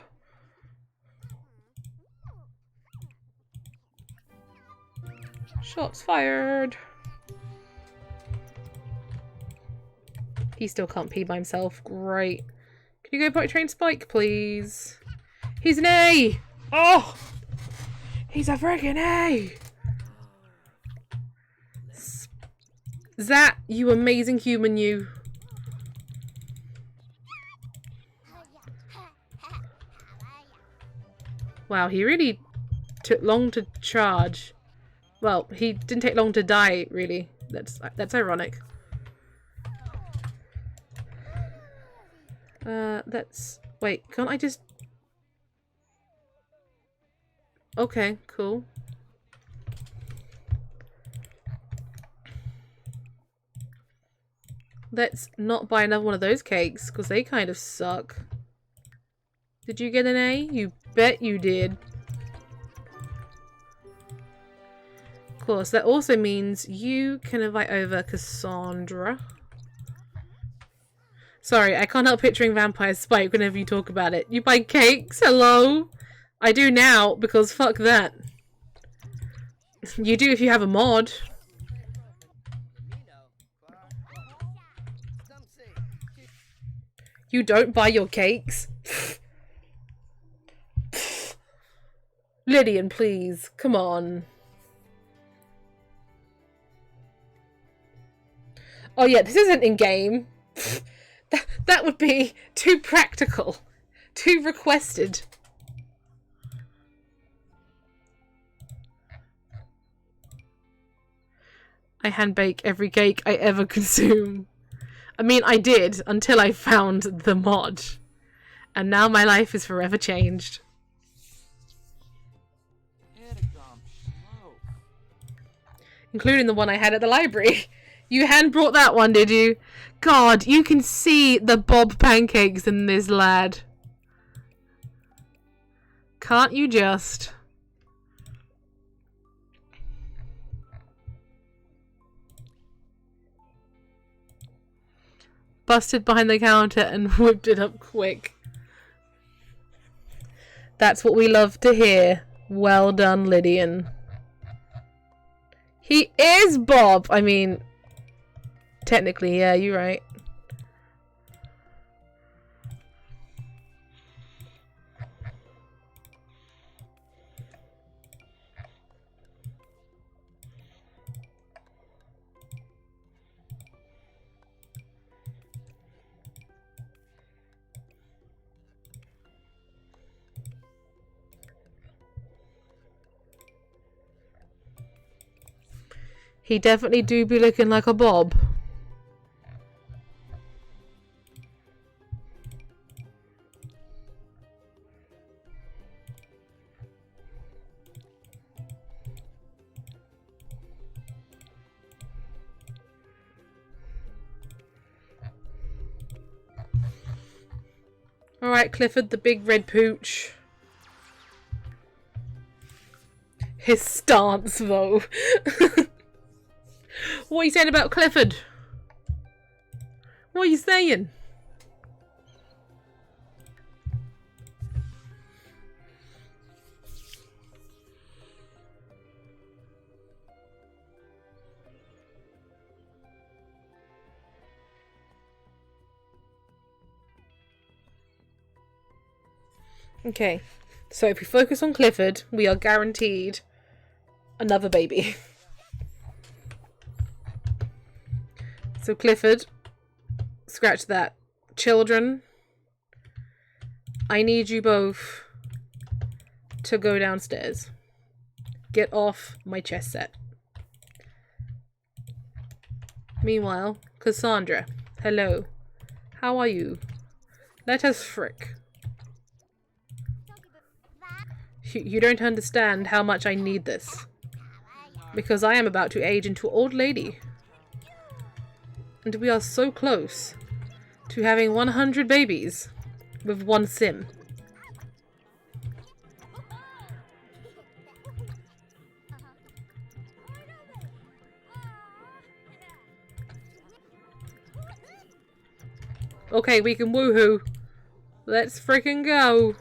Shots fired! He still can't pee by himself. Great. Can you go train Spike, please? He's an A! Oh! He's a friggin' A! Zat, you amazing human, you. Wow, he really took long to charge. Well, he didn't take long to die, really. That's ironic. Wait, can't I just... Okay, cool. Let's not buy another one of those cakes, because they kind of suck. Did you get an A? You bet you did. Of course, that also means you can invite over Cassandra. Sorry, I can't help picturing Vampire Spike whenever you talk about it. You buy cakes? Hello? I do now, because fuck that. You do if you have a mod. You don't buy your cakes? Lydian, please. Come on. Oh yeah, this isn't in-game. That would be too practical. Too requested. I hand bake every cake I ever consume. I mean, I did until I found the mod. And now my life is forever changed. Including the one I had at the library. You hand brought that one, did you? God, you can see the Bob pancakes in this lad. Can't you just? Busted behind the counter and whipped it up quick. That's what we love to hear. Well done, Lydian. He is Bob! I mean, technically, yeah, you're right. He definitely do be looking like a Bob. Alright, Clifford, the big red pooch. His stance, though. What are you saying about Clifford? What are you saying? Okay, so if we focus on Clifford, we are guaranteed another baby. So Clifford, scratch that. Children, I need you both to go downstairs. Get off my chess set. Meanwhile, Cassandra, hello. How are you? Let us frick. You don't understand how much I need this. Because I am about to age into an old lady. And we are so close to having 100 babies with one sim. Okay, we can woohoo. Let's freaking go.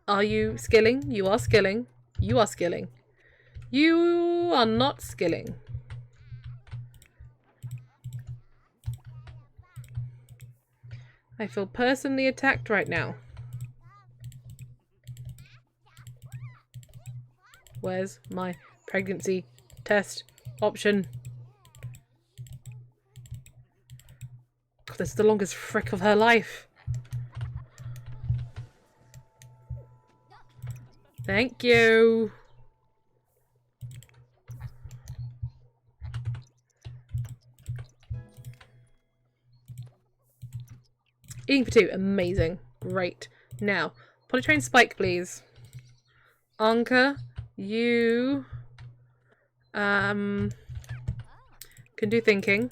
Are you skilling? You are skilling. You are skilling. You are not skilling. I feel personally attacked right now. Where's my pregnancy test option? God, this is the longest frick of her life. Thank you. Eating for two. Amazing. Great. Now, Polytrain Spike, please. Anka, you can do thinking.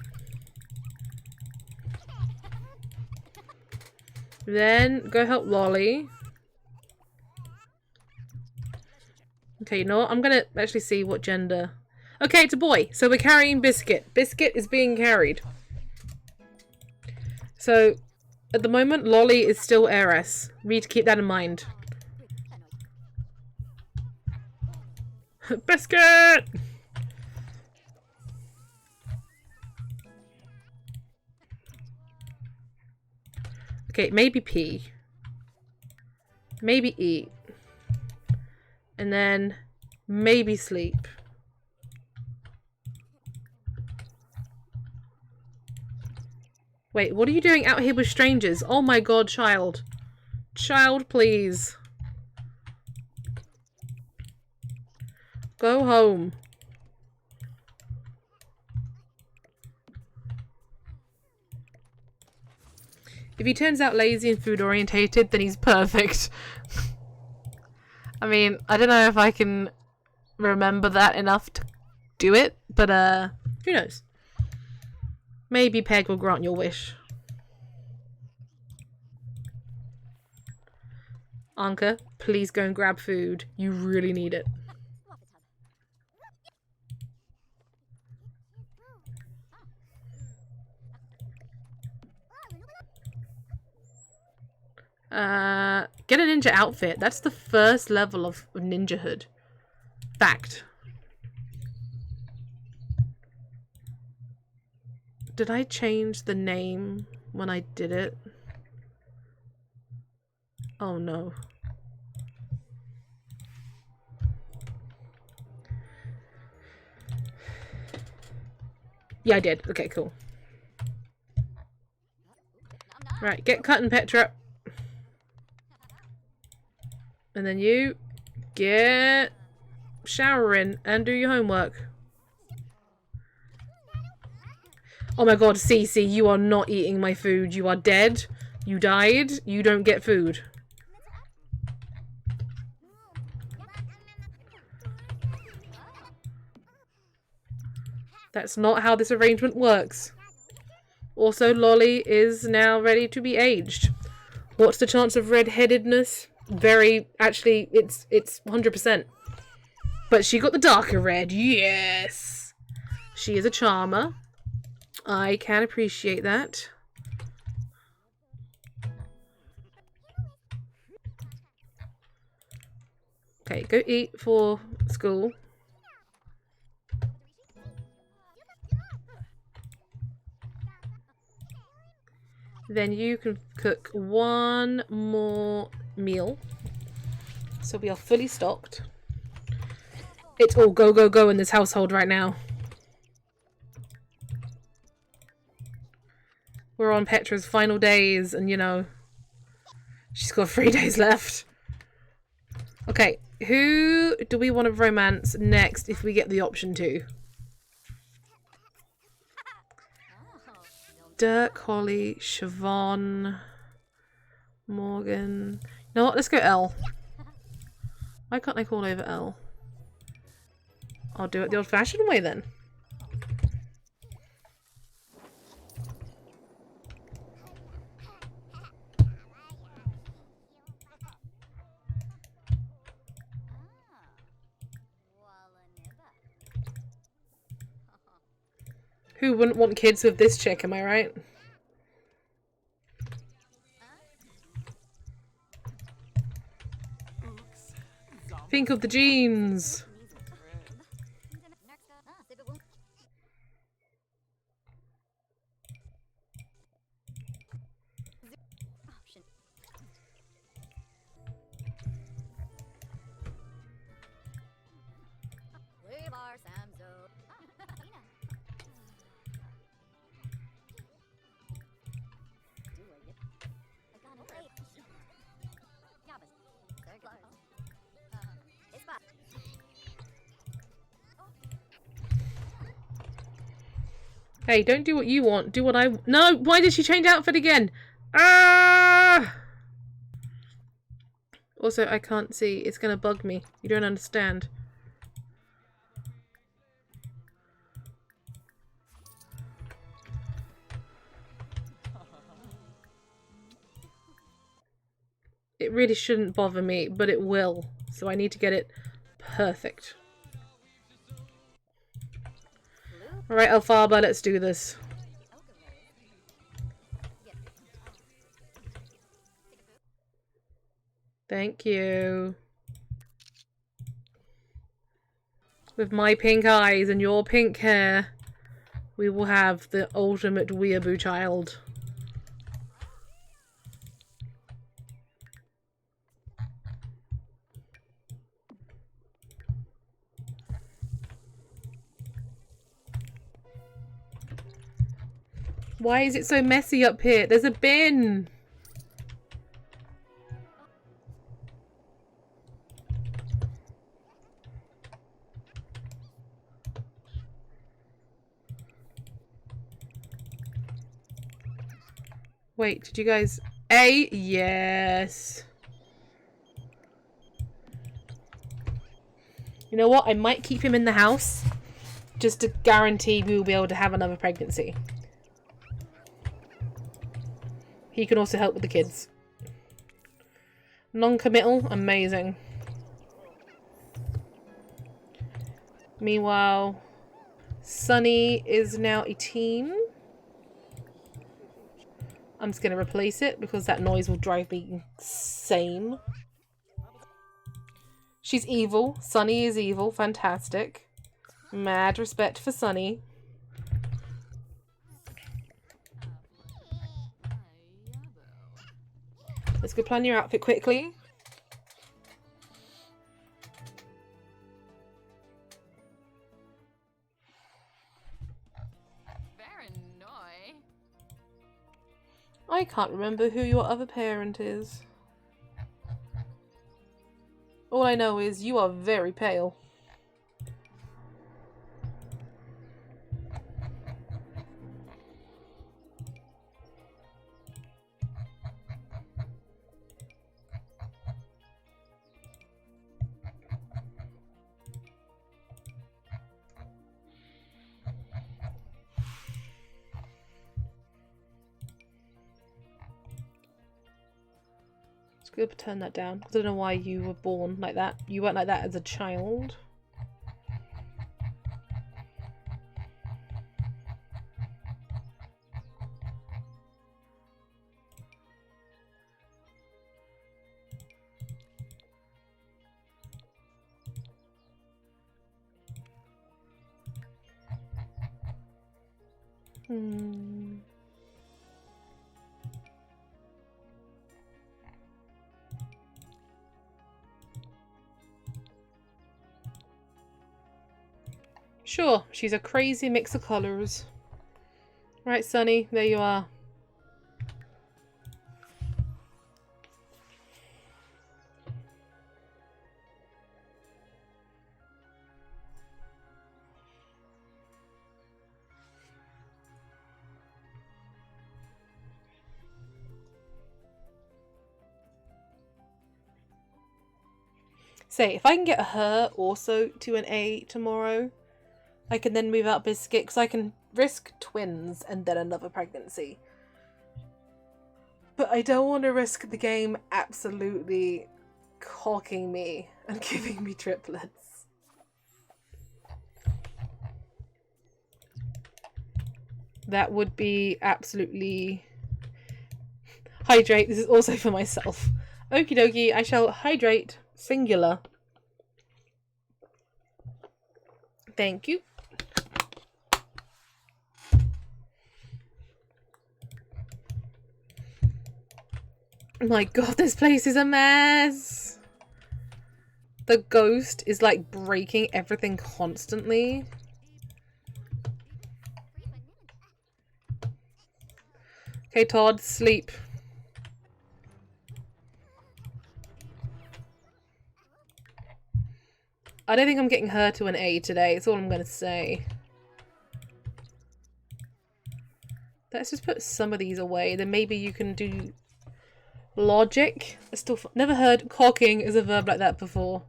Then go help Lolly. Okay, you know what? I'm gonna actually see what gender. Okay, it's a boy. So we're carrying Biscuit. Biscuit is being carried. So at the moment, Lolly is still heiress. We need to keep that in mind. Biscuit! Okay, maybe pee. Maybe eat. And then maybe sleep. Wait, what are you doing out here with strangers? Oh my god, child. Child, please. Go home. If he turns out lazy and food orientated, then he's perfect. I mean, I don't know if I can remember that enough to do it, but who knows? Maybe Peg will grant your wish. Anka, please go and grab food. You really need it. Get a ninja outfit. That's the first level of ninjahood. Fact. Did I change the name when I did it? Oh no. Yeah, I did. Okay, cool. Right, get cutting, Petra. And then you get showering and do your homework. Oh my god, Cece, you are not eating my food. You are dead. You died. You don't get food. That's not how this arrangement works. Also, Lolly is now ready to be aged. What's the chance of red-headedness? Very, actually, it's 100%. But she got the darker red, yes! She is a charmer. I can appreciate that. Okay, go eat for school. Then you can cook one more meal. So we are fully stocked. It's all go, go, go in this household right now. We're on Petra's final days and, you know, she's got 3 days left. Okay, who do we want to romance next if we get the option to? Dirk, Holly, Siobhan, Morgan. You know what? Let's go Elle. Why can't I call over Elle? I'll do it the old-fashioned way then. Who wouldn't want kids with this chick, am I right? Think of the jeans. Hey, don't do what you want. Do what I... No! Why did she change outfit again? Ah! Also, I can't see. It's gonna bug me. You don't understand. It really shouldn't bother me, but it will. So I need to get it perfect. Alright, Elphaba, let's do this. Thank you. With my pink eyes and your pink hair, we will have the ultimate weeaboo child. Why is it so messy up here? There's a bin! Wait, did you guys... A? Yes. You know what? I might keep him in the house. Just to guarantee we will be able to have another pregnancy. He can also help with the kids. Non-committal? Amazing. Meanwhile, Sunny is now a teen. I'm just going to replace it because that noise will drive me insane. She's evil. Sunny is evil. Fantastic. Mad respect for Sunny. Let's go plan your outfit quickly. I can't remember who your other parent is. All I know is you are very pale. Good, turn that down. I don't know why you were born like that. You weren't like that as a child. Sure, she's a crazy mix of colours. Right, Sunny, there you are. Say, if I can get her also to an A tomorrow, I can then move out Biscuit, because I can risk twins and then another pregnancy. But I don't want to risk the game absolutely cocking me and giving me triplets. That would be absolutely... Hydrate, this is also for myself. Okie dokie, I shall hydrate, singular. Thank you. My god, this place is a mess. The ghost is like breaking everything constantly. Okay, Todd, sleep. I don't think I'm getting her to an A today, that's all I'm gonna say. Let's just put some of these away, then maybe you can do logic. I still never heard cocking as a verb like that before.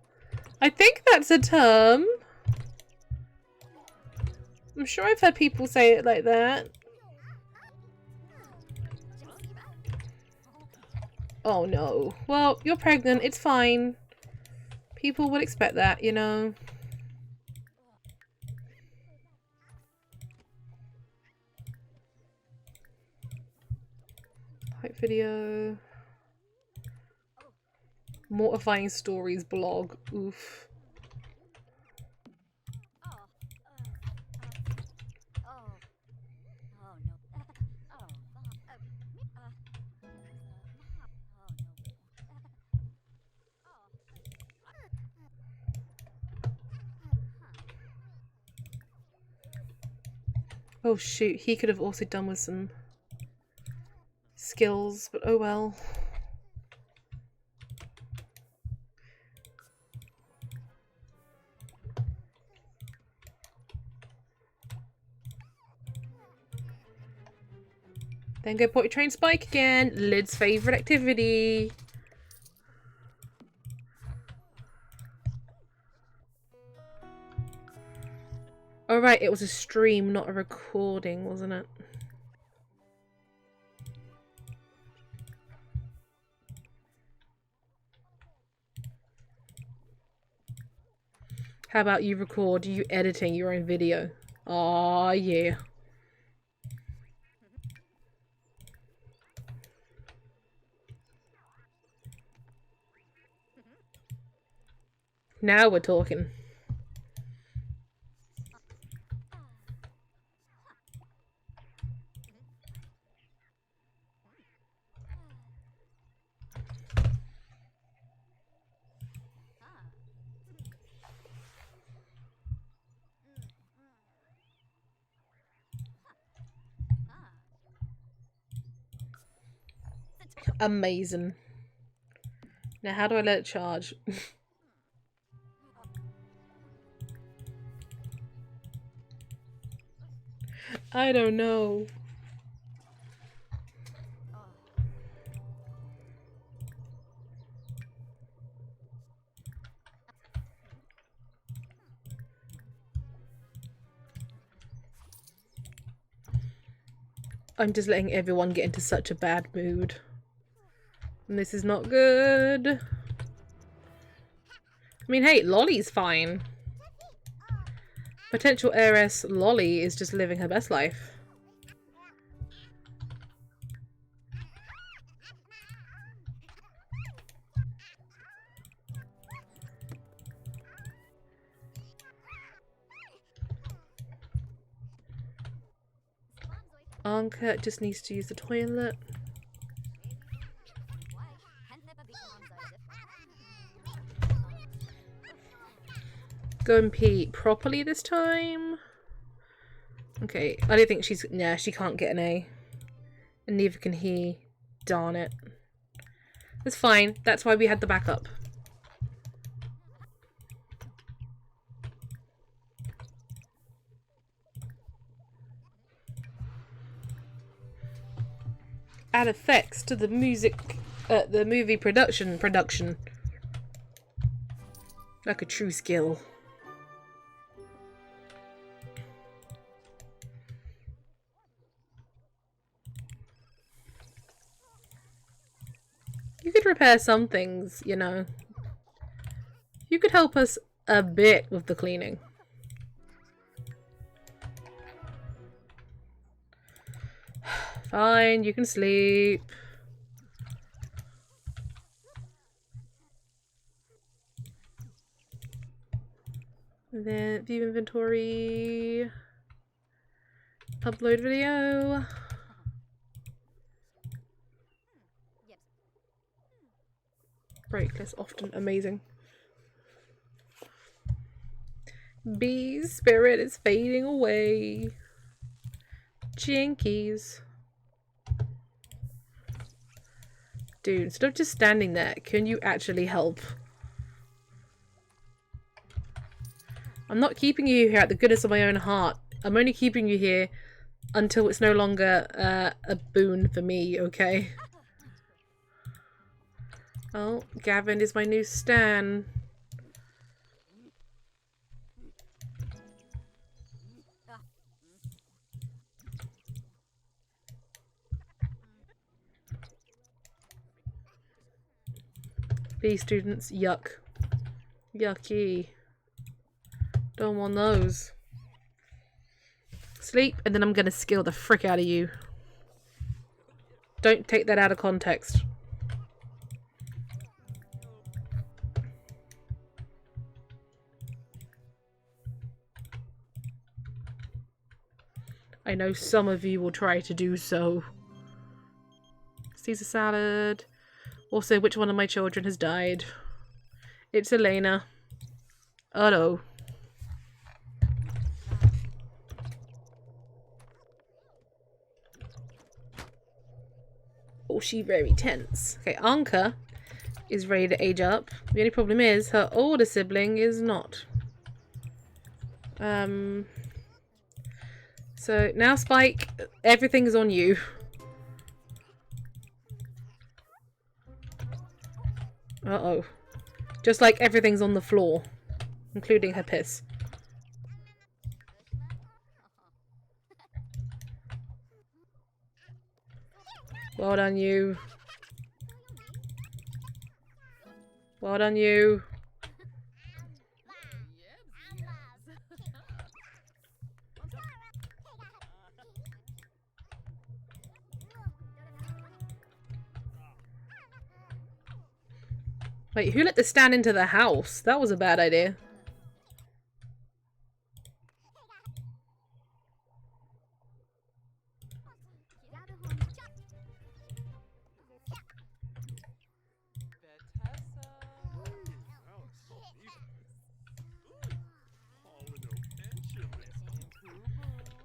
I think that's a term. I'm sure I've heard people say it like that. Oh no. Well, you're pregnant, it's fine. People would expect that, you know. Hype video. Mortifying stories blog. Oof. Oh shoot, he could have also done with some skills, but oh well. Then go potty train Spike again. Lid's favourite activity. Oh right, it was a stream, not a recording, wasn't it? How about you record you editing your own video? Aw, yeah. Now we're talking. Amazing. Now how do I let it charge? I don't know. I'm just letting everyone get into such a bad mood. And this is not good. I mean, hey, Lolly's fine. Potential heiress Lolly is just living her best life. Anka just needs to use the toilet. Go and pee properly this time. Okay, I don't think she's... Nah, she can't get an A. And neither can he. Darn it. That's fine. That's why we had the backup. Add effects to the music... the movie production. Like a true skill. You could repair some things, you know. You could help us a bit with the cleaning. Fine, you can sleep. And then view inventory. Upload video. Break list often amazing. Bee's spirit is fading away. Jinkies. Dude, instead of just standing there, can you actually help? I'm not keeping you here at the goodness of my own heart. I'm only keeping you here until it's no longer a boon for me, okay? Oh, Gavin is my new stan. B students, yuck. Yucky. Don't want those. Sleep, and then I'm gonna skill the frick out of you. Don't take that out of context. I know some of you will try to do so. Caesar salad. Also, which one of my children has died? It's Elena. Oh no. Oh, she very tense. Okay, Anka is ready to age up. The only problem is her older sibling is not. So now Spike, everything is on you. Uh-oh. Just like everything's on the floor, including her piss. Well done, you. Well done, you. Wait, who let the stand into the house? That was a bad idea.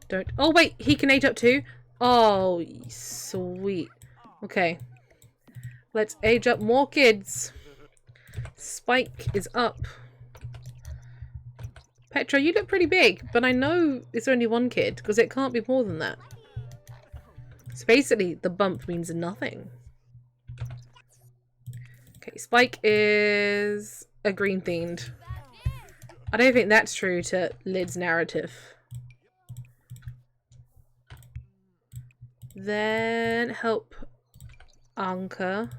Don't. Oh, wait, he can age up too? Oh, sweet. Okay. Let's age up more kids. Spike is up. Petra, you look pretty big, but I know it's only one kid, because it can't be more than that. So basically, the bump means nothing. Okay, Spike is a green themed. I don't think that's true to Lid's narrative. Then help Anka.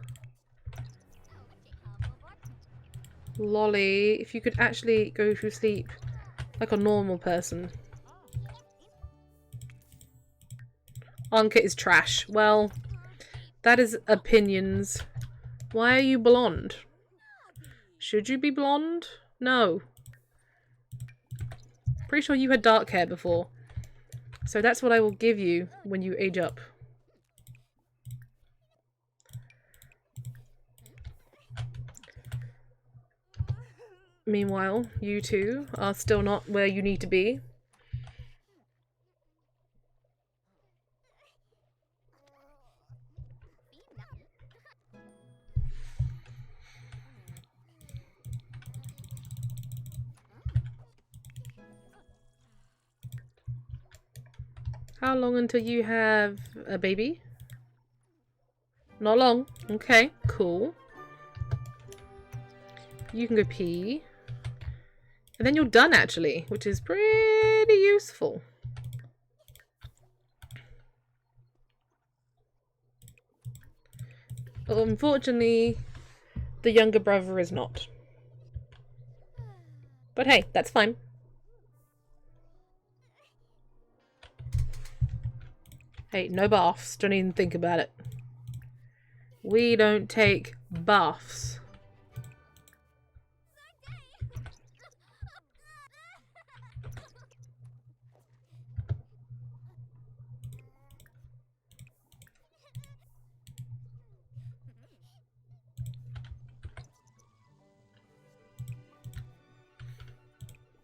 Lolly, if you could actually go to sleep like a normal person. Anka is trash. Well, that is opinions. Why are you blonde? Should you be blonde? No. Pretty sure you had dark hair before. So that's what I will give you when you age up. Meanwhile, you two are still not where you need to be. How long until you have a baby? Not long. Okay, cool. You can go pee. And then you're done, actually, which is pretty useful. Unfortunately, the younger brother is not. But hey, that's fine. Hey, no baths. Don't even think about it. We don't take baths.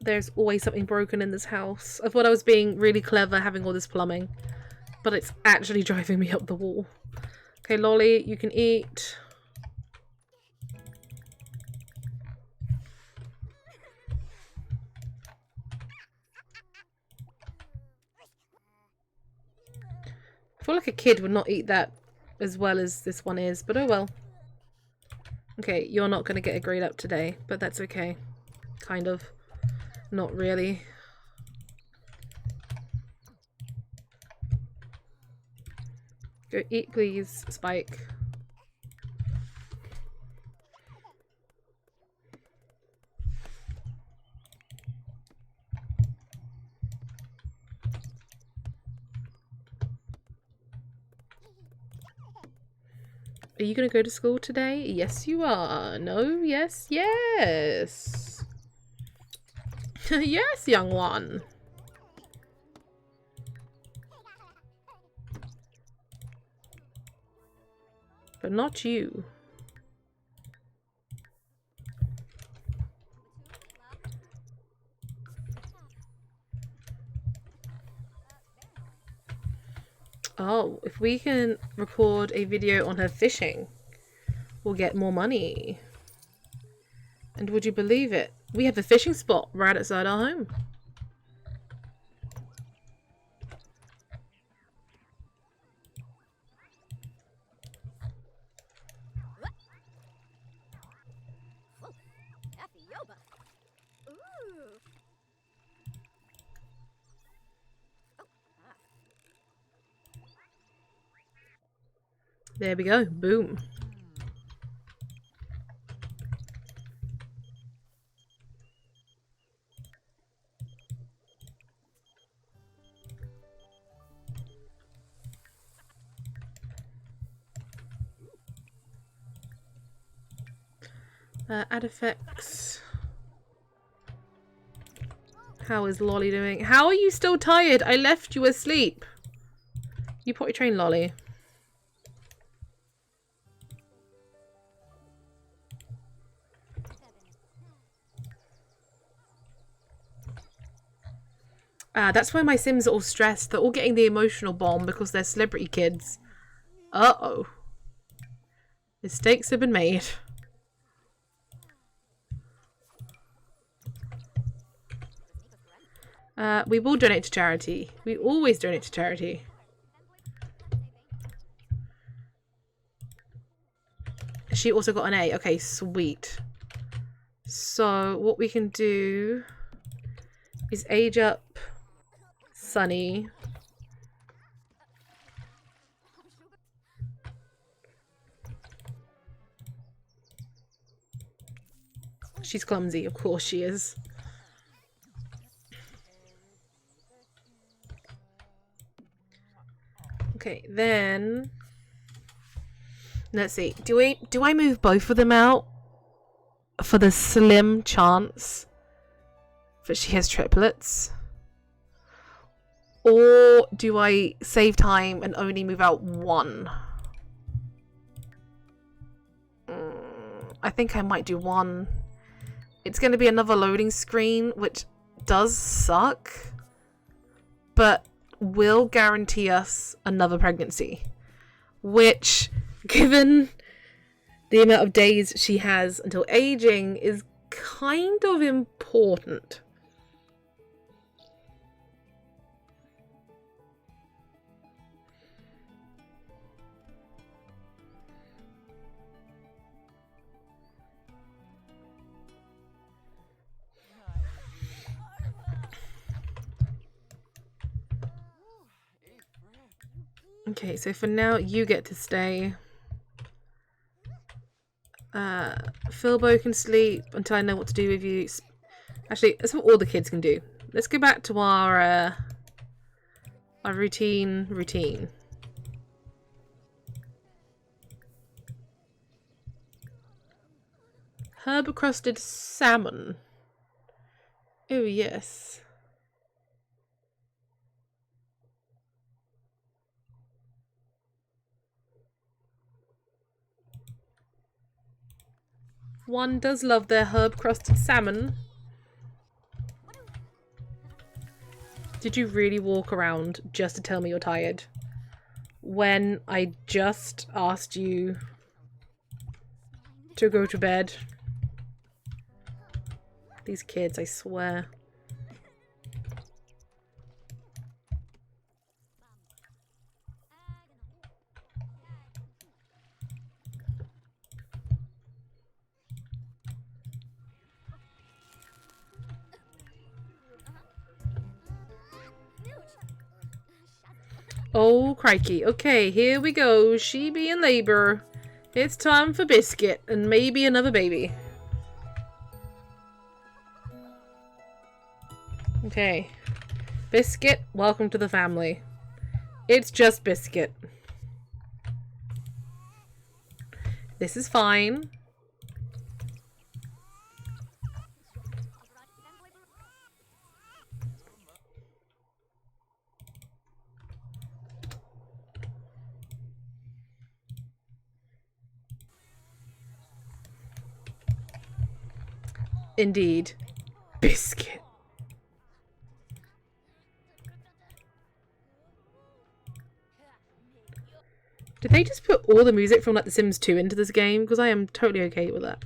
There's always something broken in this house. I thought I was being really clever having all this plumbing, but it's actually driving me up the wall. Okay, Lolly, you can eat. I feel like a kid would not eat that as well as this one is, but oh well. Okay, you're not going to get a grade up today, but that's okay. Kind of. Not really. Go eat, please, Spike. Are you going to go to school today? Yes, you are. No, yes, yes. Yes, young one. But not you. Oh, if we can record a video on her fishing, we'll get more money. And would you believe it? We have a fishing spot right outside our home. There we go. Boom. Add effects. How is Lolly doing? How are you still tired? I left you asleep. You potty train Lolly. That's why my Sims are all stressed. They're all getting the emotional bomb because they're celebrity kids. Uh-oh. Mistakes have been made. We will donate to charity. We always donate to charity. She also got an A. Okay, sweet. So what we can do is age up Sunny. She's clumsy, of course she is. Okay, then let's see. Do I move both of them out for the slim chance that she has triplets? Or do I save time and only move out one? I think I might do one. It's going to be another loading screen, which does suck, but will guarantee us another pregnancy. Which, given the amount of days she has until aging, is kind of important. Okay, so for now, you get to stay. Philbo can sleep until I know what to do with you. Actually, that's what all the kids can do. Let's go back to our routine. Herb-crusted salmon. Oh, yes. One does love their herb-crusted salmon. Did you really walk around just to tell me you're tired? When I just asked you to go to bed? These kids, I swear. Oh, crikey. Okay, here we go. She be in labor. It's time for Biscuit and maybe another baby. Okay. Biscuit, welcome to the family. It's just Biscuit. This is fine. Indeed. Biscuit. Did they just put all the music from like The Sims 2 into this game? Because I am totally okay with that.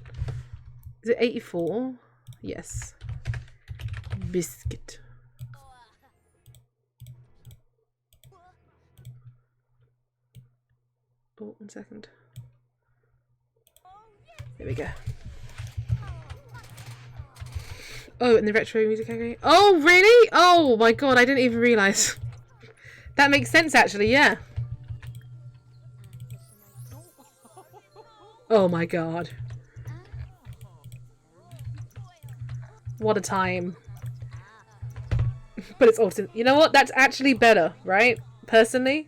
Is it 84? Yes. Biscuit. Oh, 1 second. There we go. Oh, and the retro music category. Oh, really? Oh my god, I didn't even realise. That makes sense actually, yeah. Oh my god. What a time. But it's awesome. You know what? That's actually better, right? Personally.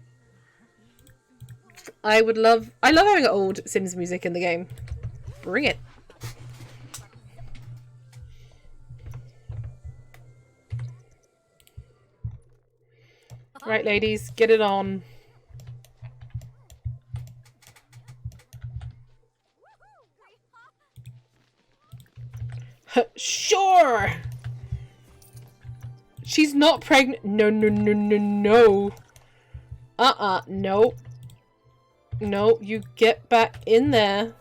I love having old Sims music in the game. Bring it. Right, ladies, get it on. Sure! She's not pregnant. No, no, no, no, no. No. No, you get back in there.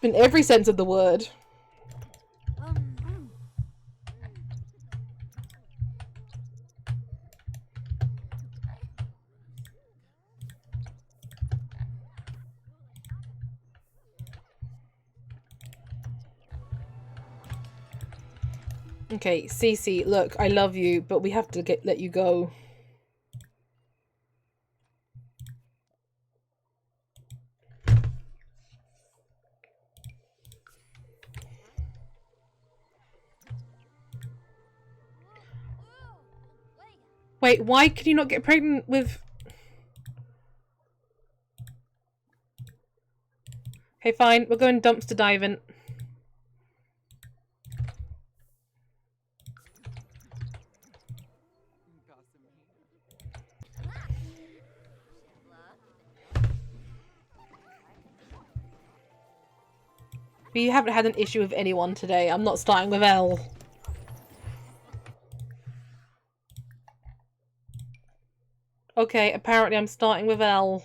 In every sense of the word. Okay, Cece, look, I love you, but we have to let you go. Wait, why could you not get pregnant with... Okay, fine, we're going dumpster diving. We haven't had an issue with anyone today. I'm not starting with Elle. Okay, apparently I'm starting with Elle.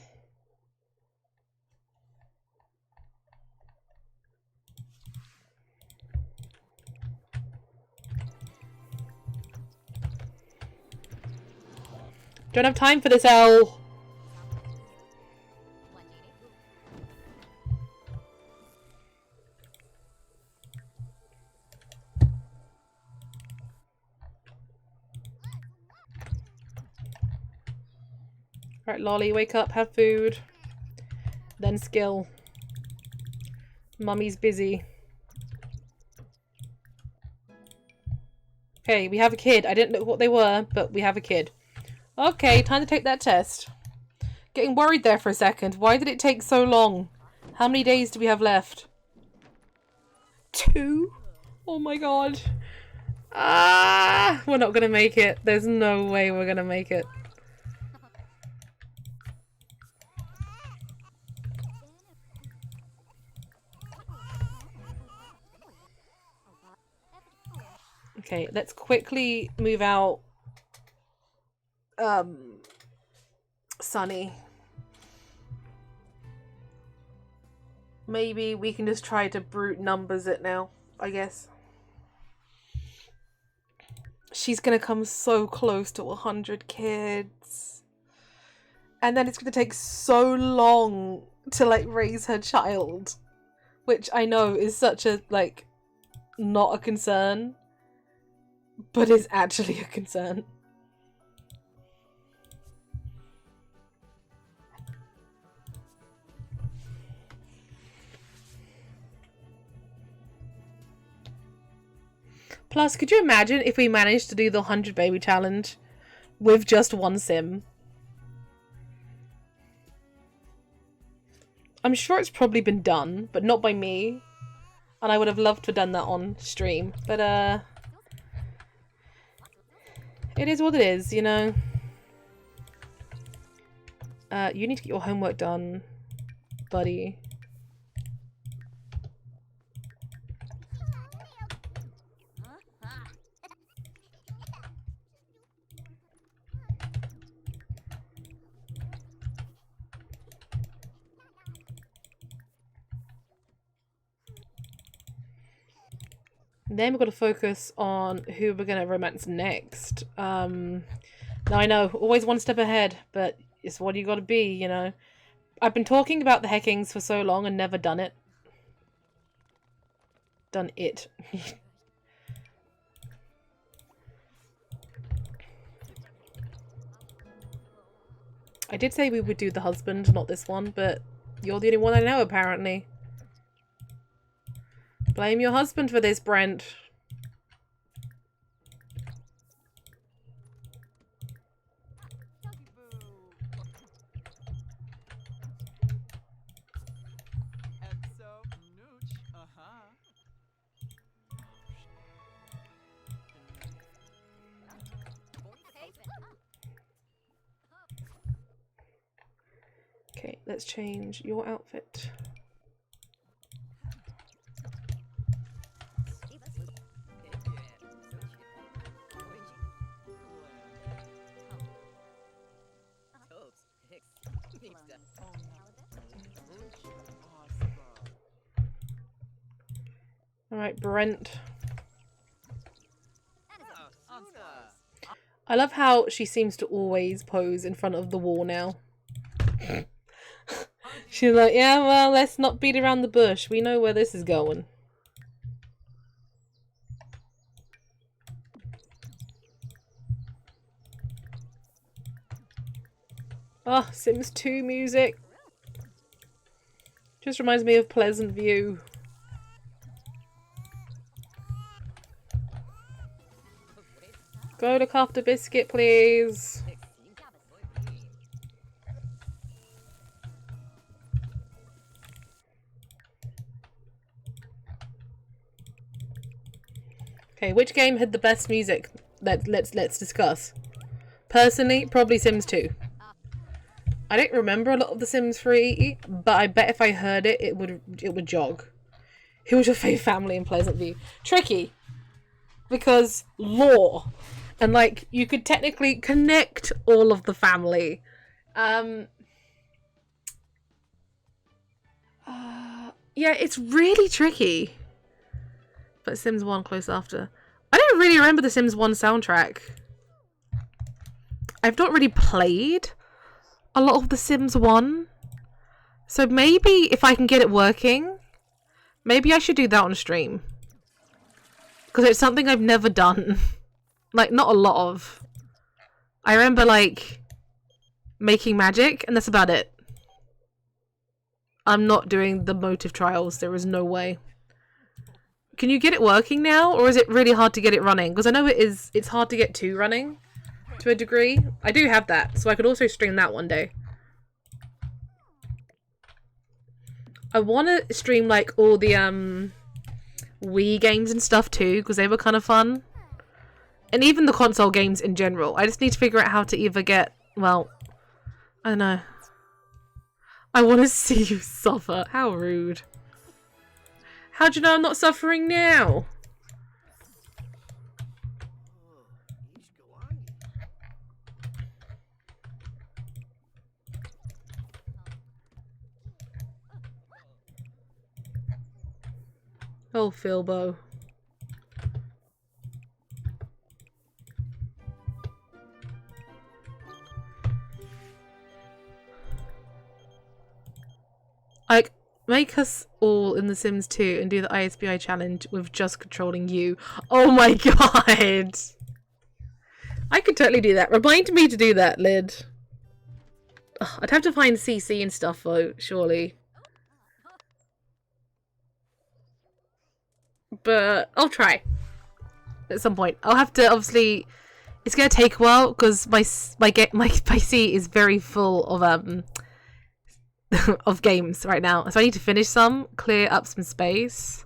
Don't have time for this, Elle. Right, Lolly, wake up, have food. Then skill. Mummy's busy. Okay, we have a kid. I didn't know what they were, but we have a kid. Okay, time to take that test. Getting worried there for a second. Why did it take so long? How many days do we have left? 2? Oh my god. Ah, we're not gonna make it. There's no way we're gonna make it. Okay, let's quickly move out Sunny. Maybe we can just try to brute numbers it now, I guess. She's gonna come so close to 100 kids. And then it's gonna take so long to, like, raise her child. Which I know is such a, like, not a concern. But is actually a concern. Plus, could you imagine if we managed to do the 100 baby challenge with just one sim? I'm sure it's probably been done, but not by me. And I would have loved to have done that on stream. But, it is what it is, you know? You need to get your homework done, buddy. Then we've got to focus on who we're going to romance next. Now I know, always one step ahead, but it's what you got to be, you know. I've been talking about the Heckings for so long and never done it. Done it. I did say we would do the husband, not this one, but you're the only one I know, apparently. Blame your husband for this, Brent. Okay, let's change your outfit. Alright, Brent. I love how she seems to always pose in front of the wall now. She's like, yeah, well, let's not beat around the bush. We know where this is going. Oh, Sims 2 music. Just reminds me of Pleasant View. Go look after Biscuit, please. Okay, which game had the best music? Let's discuss. Personally, probably Sims 2. I don't remember a lot of the Sims 3, but I bet if I heard it, it would jog. Who was your favourite family in Pleasant View? Tricky. Because lore. And, like, you could technically connect all of the family. Yeah, it's really tricky. But Sims 1 close after. I don't really remember the Sims 1 soundtrack. I've not really played a lot of the Sims 1. So maybe if I can get it working, maybe I should do that on stream. Because it's something I've never done. Like, not a lot of. I remember, like, making magic, and that's about it. I'm not doing the motive trials. There is no way. Can you get it working now, or is it really hard to get it running? Because I know it is. It's hard to get 2 running to a degree. I do have that, so I could also stream that one day. I want to stream like all the Wii games and stuff too, because they were kind of fun. And even the console games in general. I just need to figure out how to either get, well, I don't know. I want to see you suffer. How rude. How'd you know I'm not suffering now? Oh, Philbo. Like, make us all in The Sims 2 and do the ISBI challenge with just controlling you. Oh my god! I could totally do that. Remind me to do that, Lid. Ugh, I'd have to find CC and stuff though, surely. But I'll try. At some point. I'll have to, obviously... It's gonna take a while, because my PC is very full of, of games right now. So I need to finish some, clear up some space,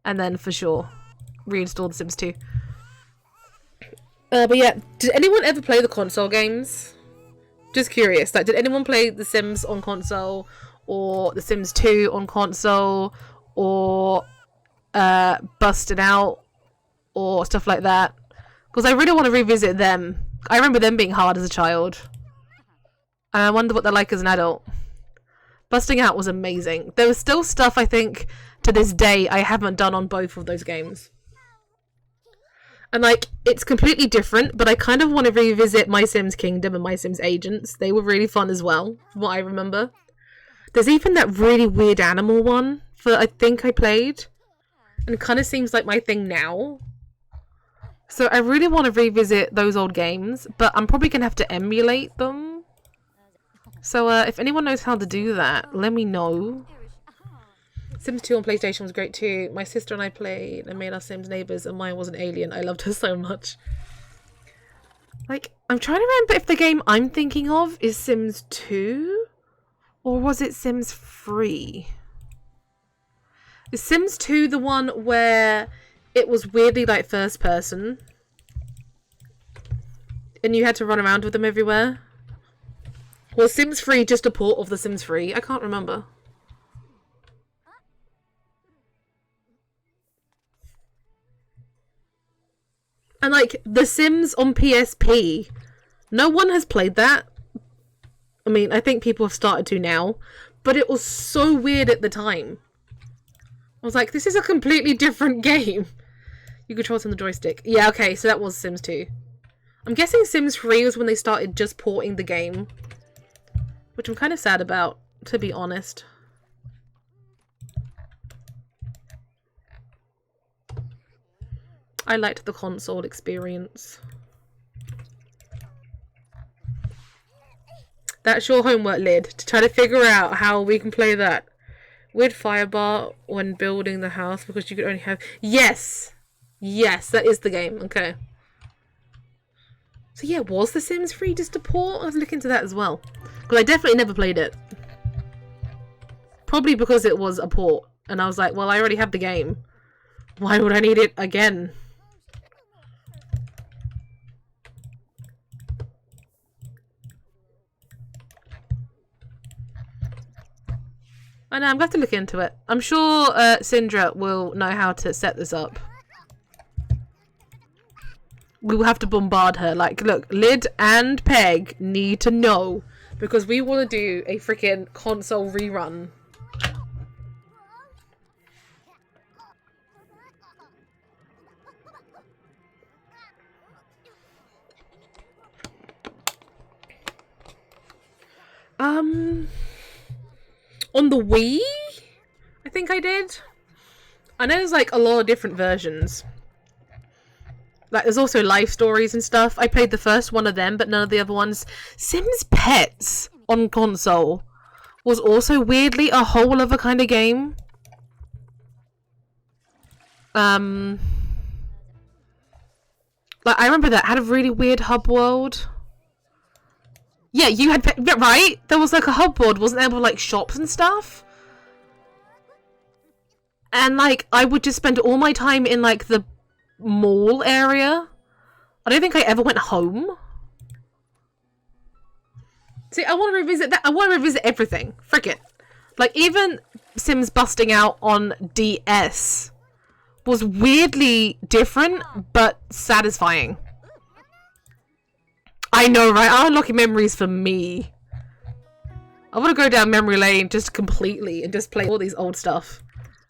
and then for sure reinstall The Sims 2. But yeah, did anyone ever play the console games? Just curious, like, did anyone play The Sims on console, or The Sims 2 on console, or Busted Out, or stuff like that? Because I really want to revisit them. I remember them being hard as a child, and I wonder what they're like as an adult. Busting Out was amazing. There was still stuff, I think, to this day I haven't done on both of those games. And, like, it's completely different, but I kind of want to revisit My Sims Kingdom and My Sims Agents. They were really fun as well, from what I remember. There's even that really weird animal one that I think I played. And it kind of seems like my thing now. So I really want to revisit those old games, but I'm probably going to have to emulate them. So, if anyone knows how to do that, let me know. Sims 2 on PlayStation was great too. My sister and I played and made our Sims neighbours, and mine was an alien. I loved her so much. Like, I'm trying to remember if the game I'm thinking of is Sims 2? Or was it Sims 3? Is Sims 2 the one where it was weirdly like first person? And you had to run around with them everywhere? Was Sims 3 just a port of The Sims 3? I can't remember. And like, The Sims on PSP. No one has played that. I mean, I think people have started to now. But it was so weird at the time. I was like, this is a completely different game. You control it on the joystick. Yeah, okay, so that was Sims 2. I'm guessing Sims 3 was when they started just porting the game. Which I'm kind of sad about, to be honest. I liked the console experience. That's your homework, Lid, to try to figure out how we can play that. Weird firebar when building the house because you could only have... Yes! Yes, that is the game. Okay. So yeah, was The Sims 3 just a port? I was looking into that as well. Because I definitely never played it. Probably because it was a port. And I was like, well, I already have the game. Why would I need it again? I know, I'm going to have to look into it. I'm sure Syndra will know how to set this up. We will have to bombard her. Like, look, Lid and Peg need to know. Because we want to do a freaking console rerun. On the Wii? I think I did. I know there's like a lot of different versions. Like, there's also life stories and stuff. I played the first one of them, but none of the other ones. Sims Pets on console was also weirdly a whole other kind of game. Like, I remember that had a really weird hub world. Yeah, you had, right? There was like a hub world, wasn't there, with like shops and stuff? And like, I would just spend all my time in like the mall area. I don't think I ever went home. See, I want to revisit that. I want to revisit everything. Frick it. Like, even Sims busting out on DS was weirdly different, but satisfying. I know, right? I'm unlocking memories for me. I want to go down memory lane just completely and just play all these old stuff.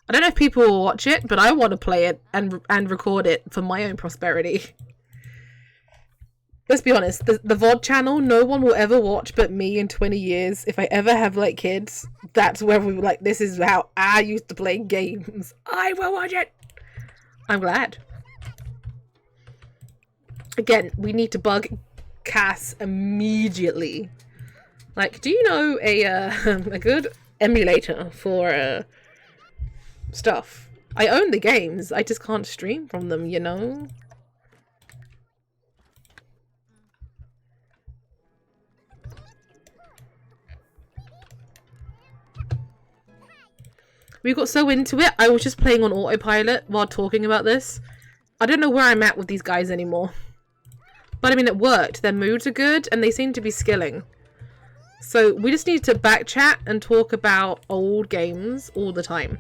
I don't know if people will watch it, but I want to play it and record it for my own prosperity. Let's be honest, the VOD channel, no one will ever watch but me in 20 years. If I ever have, like, kids, that's where we were like, this is how I used to play games. I will watch it! I'm glad. Again, we need to bug Cass immediately. Like, do you know a good emulator for, stuff? I own the games, I just can't stream from them, you know? We got so into it, I was just playing on autopilot while talking about this. I don't know where I'm at with these guys anymore. But I mean, it worked. Their moods are good, and they seem to be skilling. So we just need to backchat and talk about old games all the time.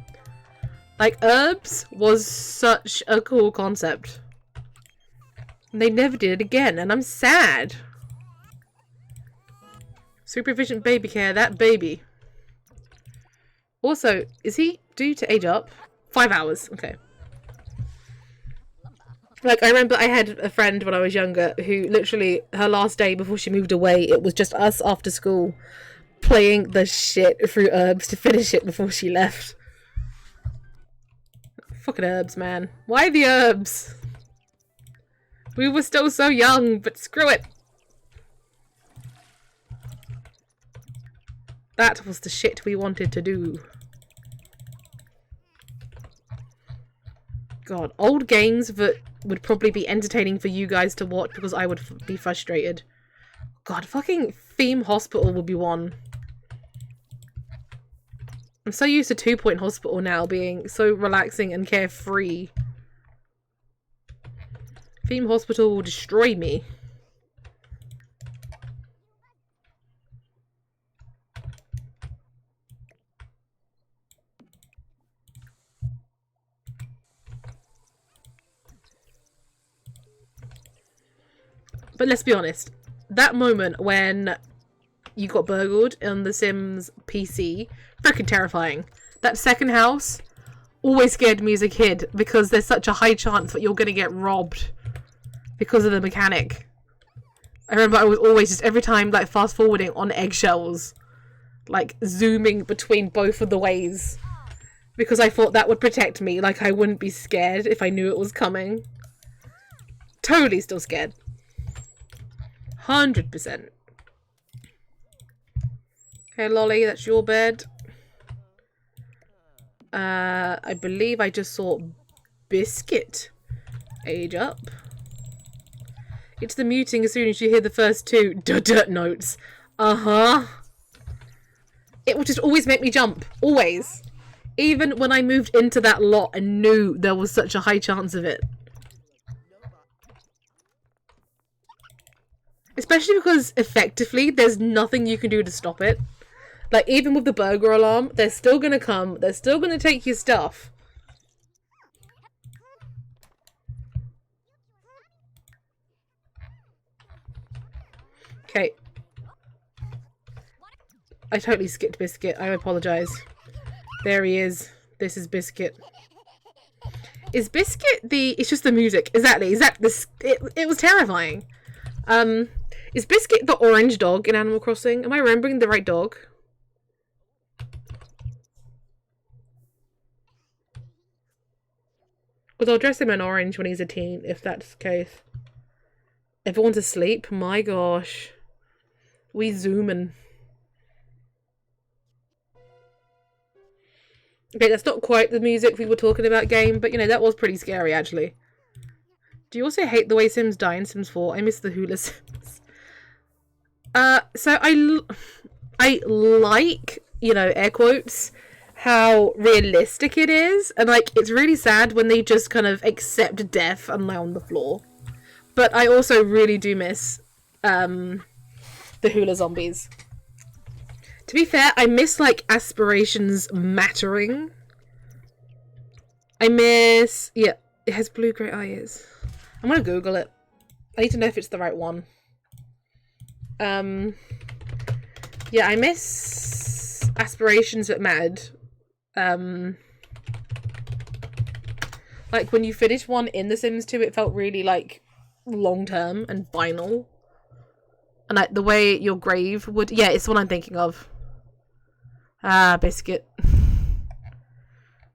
Like, Herbs was such a cool concept. And they never did it again, and I'm sad. Supervision baby care, that baby. Also, is he due to age up? 5 hours, okay. Like, I remember I had a friend when I was younger who literally, her last day before she moved away, it was just us after school playing the shit through Herbs to finish it before she left. Fucking Herbs, man. Why the Herbs? We were still so young, but screw it. That was the shit we wanted to do. God, old games that would probably be entertaining for you guys to watch because I would be frustrated. God, fucking Theme Hospital would be one. I'm so used to 2 Point Hospital now being so relaxing and carefree. Theme Hospital will destroy me. But let's be honest, that moment when you got burgled on The Sims PC, freaking terrifying. That second house always scared me as a kid because there's such a high chance that you're going to get robbed because of the mechanic. I remember I was always just every time like fast forwarding on eggshells, like zooming between both of the ways because I thought that would protect me, like I wouldn't be scared if I knew it was coming. Totally still scared. 100%. Okay, Lolly, that's your bed. I believe I just saw Biscuit age up. It's the muting as soon as you hear the first two dirt notes. Uh-huh. It would just always make me jump. Always. Even when I moved into that lot and knew there was such a high chance of it. Especially because, effectively, there's nothing you can do to stop it. Like, even with the burglar alarm, they're still gonna come. They're still gonna take your stuff. Okay. I totally skipped Biscuit. I apologize. There he is. This is Biscuit. Is Biscuit the... It's just the music. Exactly. It was terrifying. Is Biscuit the orange dog in Animal Crossing? Am I remembering the right dog? Because I'll dress him in orange when he's a teen, if that's the case. Everyone's asleep? My gosh. We zooming. Okay, that's not quite the music we were talking about game, but you know, that was pretty scary actually. Do you also hate the way Sims die in Sims 4? I miss the hula Sims. So I like, you know, air quotes, how realistic it is, and like it's really sad when they just kind of accept death and lie on the floor. But I also really do miss the hula zombies. To be fair, I miss like aspirations mattering. I miss, yeah, it has blue grey eyes. I'm gonna Google it. I need to know if it's the right one. Yeah, I miss aspirations that mattered. Like when you finish one in The Sims 2, it felt really like long term and final. And like the way your grave would, yeah, it's the one I'm thinking of. Ah, Biscuit.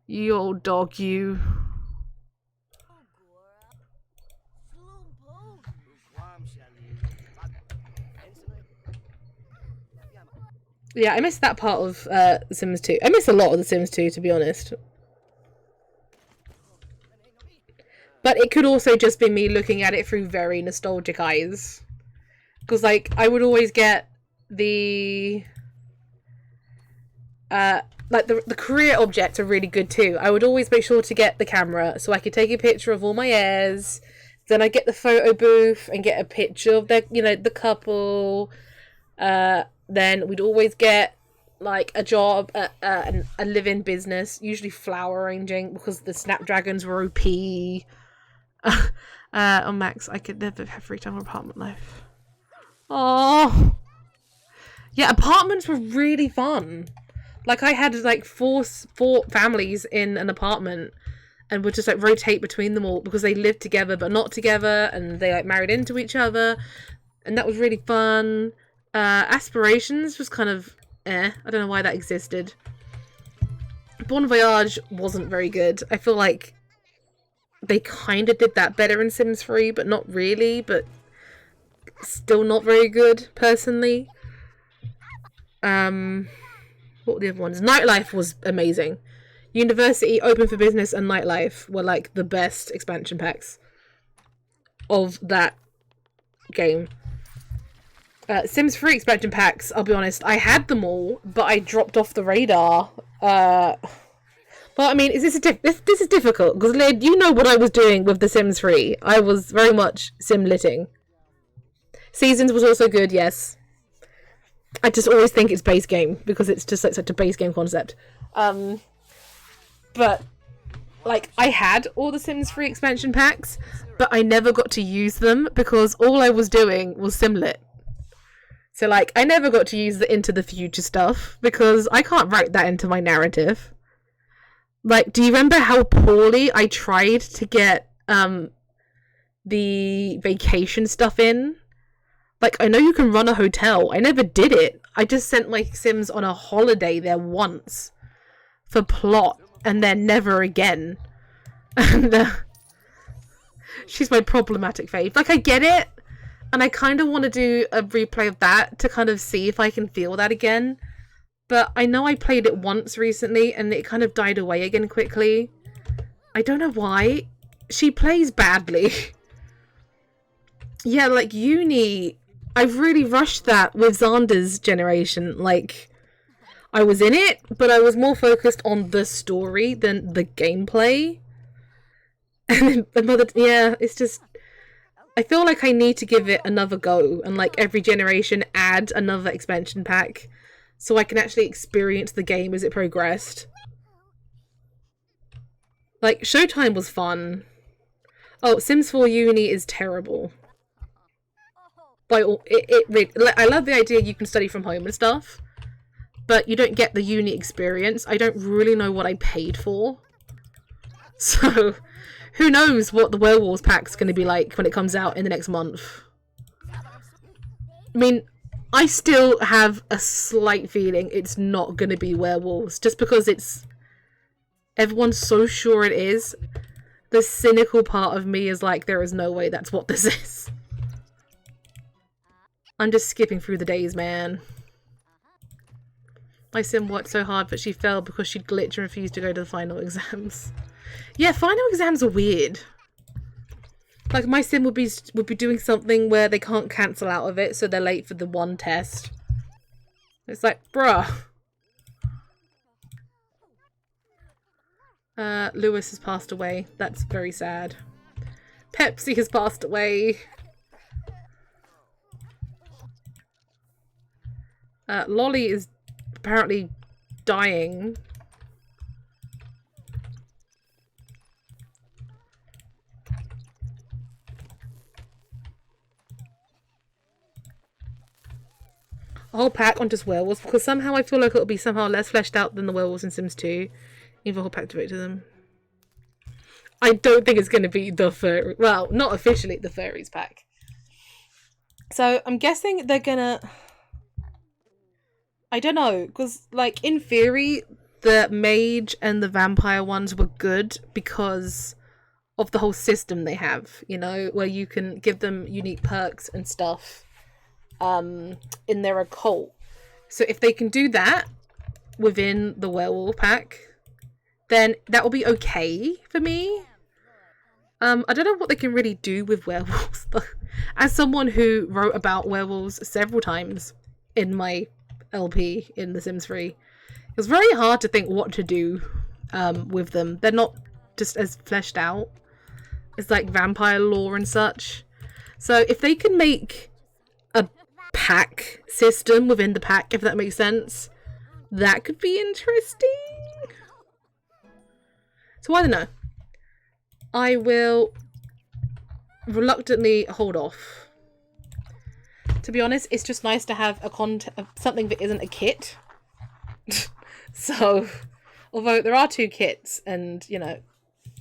You old dog, you. Yeah, I miss that part of Sims 2. I miss a lot of The Sims 2, to be honest. But it could also just be me looking at it through very nostalgic eyes. Because, like, I would always get the... like, the career objects are really good too. I would always make sure to get the camera so I could take a picture of all my heirs. Then I get the photo booth and get a picture of their, you know, the couple. Then we'd always get like a job at a live-in business, usually flower arranging because the Snapdragons were OP. On Max, I could never have free time or apartment life. Oh, yeah, apartments were really fun. Like I had like four families in an apartment, and would just like rotate between them all because they lived together but not together, and they like married into each other, and that was really fun. Aspirations was kind of I don't know why that existed. Bon Voyage wasn't very good. I feel like they kind of did that better in Sims 3, but not really, but still not very good, personally. What were the other ones? Nightlife was amazing. University, Open for Business, and Nightlife were like the best expansion packs of that game. Sims 3 expansion packs, I'll be honest, I had them all, but I dropped off the radar. Well, I mean, this is difficult, because Lid, you know what I was doing with The Sims 3. I was very much sim-litting. Seasons was also good, yes. I just always think it's base game, because it's just like such a base game concept. But, like, I had all the Sims 3 expansion packs, but I never got to use them, because all I was doing was sim-lit. So, like, I never got to use the Into the Future stuff, because I can't write that into my narrative. Like, do you remember how poorly I tried to get, the vacation stuff in? Like, I know you can run a hotel. I never did it. I just sent my Sims on a holiday there once. For plot. And then never again. And, she's my problematic fave. Like, I get it. And I kind of want to do a replay of that to kind of see if I can feel that again. But I know I played it once recently and it kind of died away again quickly. I don't know why. She plays badly. Yeah, like Uni, I've really rushed that with Xander's generation. Like, I was in it, but I was more focused on the story than the gameplay. And then, yeah, it's just... I feel like I need to give it another go and like every generation add another expansion pack so I can actually experience the game as it progressed. Like, Showtime was fun. Oh, Sims 4 Uni is terrible. I love the idea you can study from home and stuff, but you don't get the uni experience. I don't really know what I paid for. So... who knows what the Werewolves pack's going to be like when it comes out in the next month. I mean, I still have a slight feeling it's not going to be Werewolves, just because it's... everyone's so sure it is. The cynical part of me is like, there is no way that's what this is. I'm just skipping through the days, man. My sim worked so hard, but she failed because she'd glitch and refused to go to the final exams. Yeah, final exams are weird. Like, my sim would be doing something where they can't cancel out of it, so they're late for the one test. It's like, bruh. Lewis has passed away. That's very sad. Pepsi has passed away. Lolly is apparently dying. A whole pack on just werewolves, because somehow I feel like it'll be somehow less fleshed out than the werewolves in Sims 2. Even a whole pack devoted to them. I don't think it's going to be the furry. Well, not officially the furries pack. So I'm guessing they're gonna. I don't know, because like in theory, the mage and the vampire ones were good because of the whole system they have. You know, where you can give them unique perks and stuff. In their occult. So if they can do that within the werewolf pack, then that will be okay for me. I don't know what they can really do with werewolves. As someone who wrote about werewolves several times in my LP in The Sims 3, it was very hard to think what to do with them. They're not just as fleshed out as like vampire lore and such. So if they can make a pack system within the pack, if that makes sense, that could be interesting. So I don't know. I will reluctantly hold off. To be honest, it's just nice to have something that isn't a kit. So, although there are 2 kits, and you know,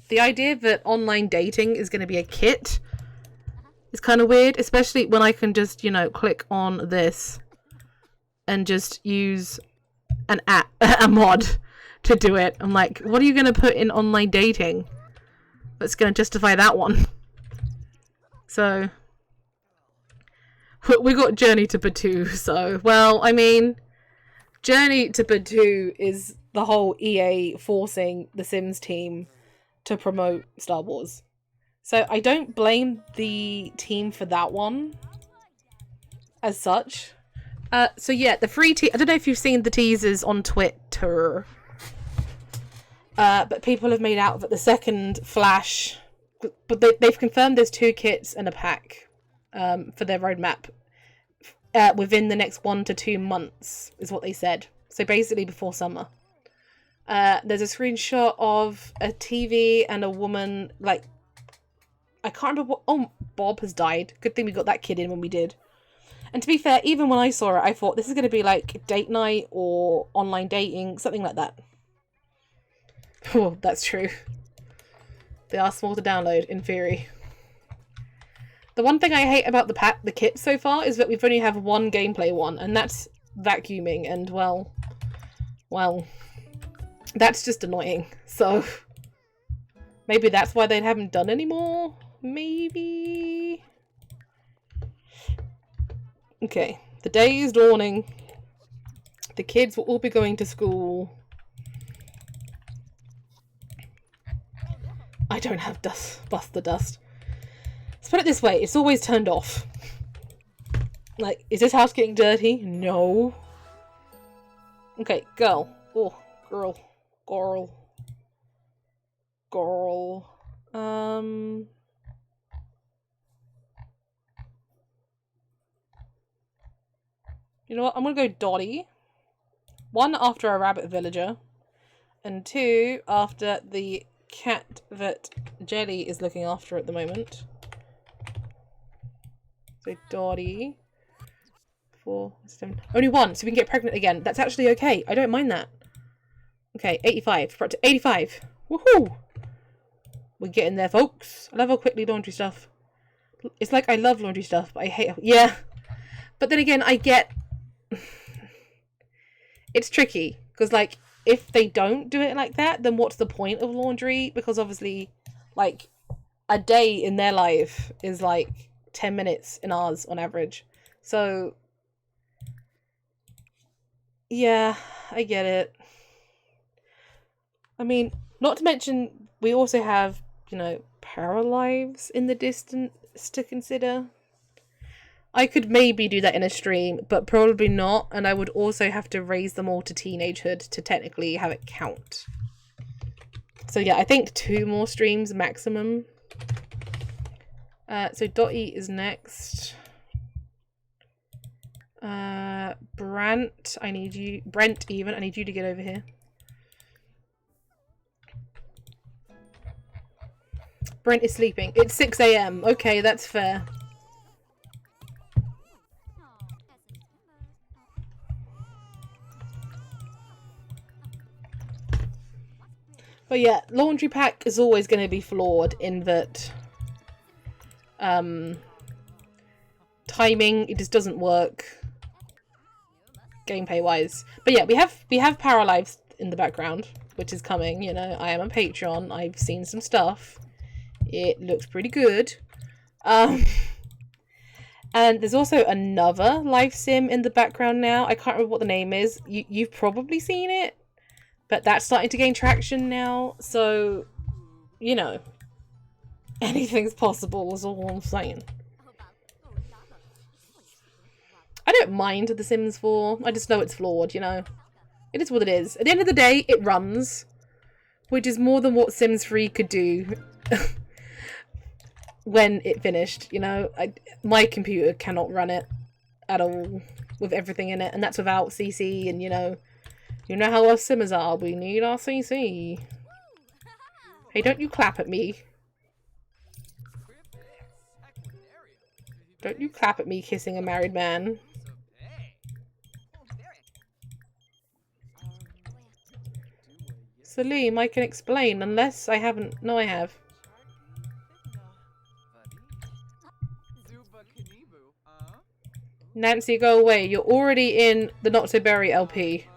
the idea that online dating is going to be a kit is kind of weird, especially when I can just, you know, click on this and just use an app, a mod to do it. I'm like, what are you going to put in online dating that's going to justify that one? So, we got Journey to Batuu, so, well, I mean, Journey to Batuu is the whole EA forcing the Sims team to promote Star Wars. So I don't blame the team for that one, as such. So yeah, the free I don't know if you've seen the teasers on Twitter, but people have made out that the second Flash, but they've confirmed there's 2 kits and a pack for their roadmap within the next 1 to 2 months, is what they said. So basically before summer. There's a screenshot of a TV and a woman, like, I can't remember what... Oh, Bob has died. Good thing we got that kid in when we did. And to be fair, even when I saw it, I thought this is going to be like date night or online dating, something like that. Oh, that's true. They are small to download, in theory. The one thing I hate about the kit so far is that we've only have one gameplay one, and that's vacuuming, and well, that's just annoying. So maybe that's why they haven't done any more. Maybe. Okay, the day is dawning. The kids will all be going to school. I don't have bust the dust. Let's put it this way, it's always turned off. Like, is this house getting dirty? No. Okay, girl. Oh, girl. You know what? I'm gonna go Dottie. 1 after a rabbit villager. And 2 after the cat that Jelly is looking after at the moment. So Dottie. 4, 7. Only 1, so we can get pregnant again. That's actually okay. I don't mind that. Okay, 85. We're up to 85. Woohoo! We're getting there, folks. I love how quickly laundry stuff. It's like I love laundry stuff, but I hate... Yeah. But then again, I get... It's tricky. Because, like, if they don't do it like that, then what's the point of laundry? Because, obviously, Like, a day in their life is like 10 minutes in ours on average. So, yeah, I get it. I mean, not to mention, we also have, you know, Paralives in the distance to consider. I could maybe do that in a stream, but probably not, and I would also have to raise them all to teenagehood to technically have it count. So yeah, I think 2 more streams maximum. So Dottie is next. Brent, I need you to get over here. Brent is sleeping. It's 6 AM. Okay, that's fair. But yeah, Laundry Pack is always going to be flawed in that timing, it just doesn't work gameplay wise. But yeah, we have Paralives in the background, which is coming, you know. I am on Patreon. I've seen some stuff. It looks pretty good. And there's also another live sim in the background now. I can't remember what the name is. You've probably seen it, but that's starting to gain traction now. So, you know, anything's possible is all I'm saying. I don't mind The Sims 4. I just know it's flawed, you know. It is what it is. At the end of the day, it runs, which is more than what Sims 3 could do when it finished, you know. My computer cannot run it at all with everything in it, and that's without CC, and you know how us Simmers are. We need our CC. Hey, don't you clap at me. Don't you clap at me kissing a married man. Salim, I can explain, unless I haven't. No, I have. Nancy, go away. You're already in the Not So Berry LP.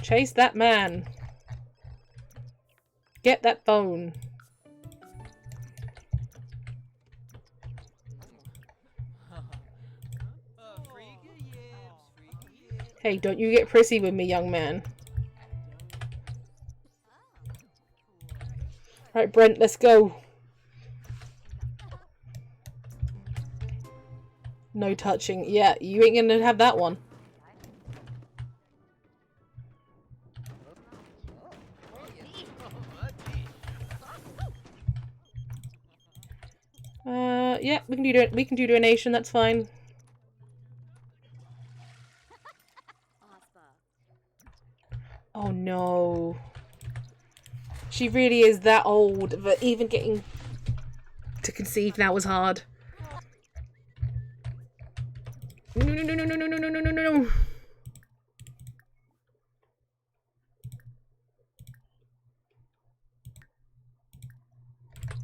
Chase that man. Get that phone. Hey, don't you get prissy with me, young man. Right, Brent, let's go. No touching. Yeah, you ain't gonna have that one. Yeah, we can do donation, that's fine. Oh no. She really is that old, but even getting to conceive now was hard. No, no, no, no, no, no, no, no, no, no, no.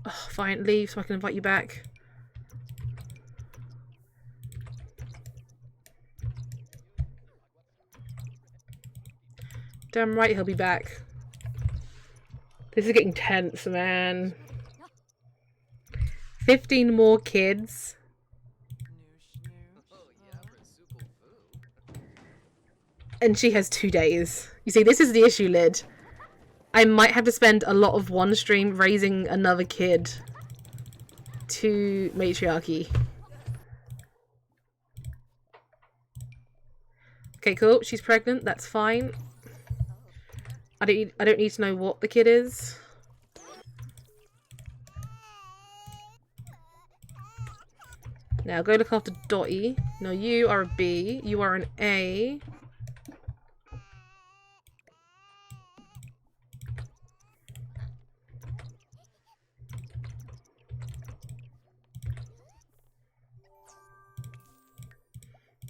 Oh, fine, leave so I can invite you back. Damn right he'll be back. This is getting tense, man. 15 more kids. And she has 2 days. You see, this is the issue, Lid. I might have to spend a lot of one stream raising another kid to matriarchy. Okay, cool. She's pregnant. That's fine. I don't need to know what the kid is. Now go look after Dottie. No, you are a B. You are an A.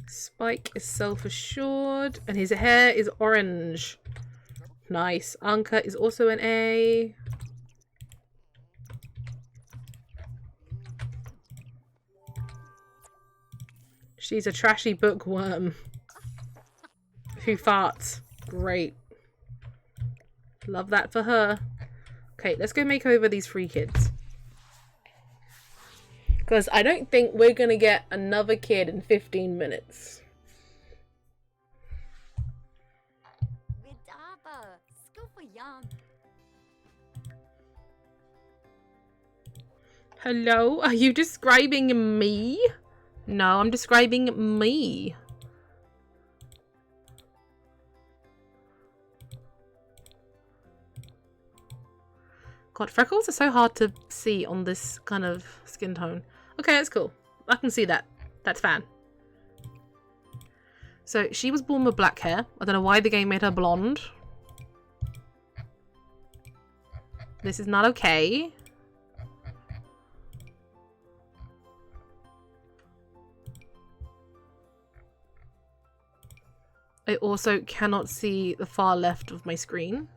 Spike is self-assured, and his hair is orange. Nice. Anka is also an A. She's a trashy bookworm who farts. Great. Love that for her. Okay, let's go make over these 3 kids. Because I don't think we're going to get another kid in 15 minutes. Hello? Are you describing me? No, I'm describing me. God, freckles are so hard to see on this kind of skin tone. Okay, that's cool. I can see that. That's fine. So, she was born with black hair. I don't know why the game made her blonde. This is not okay. I also cannot see the far left of my screen.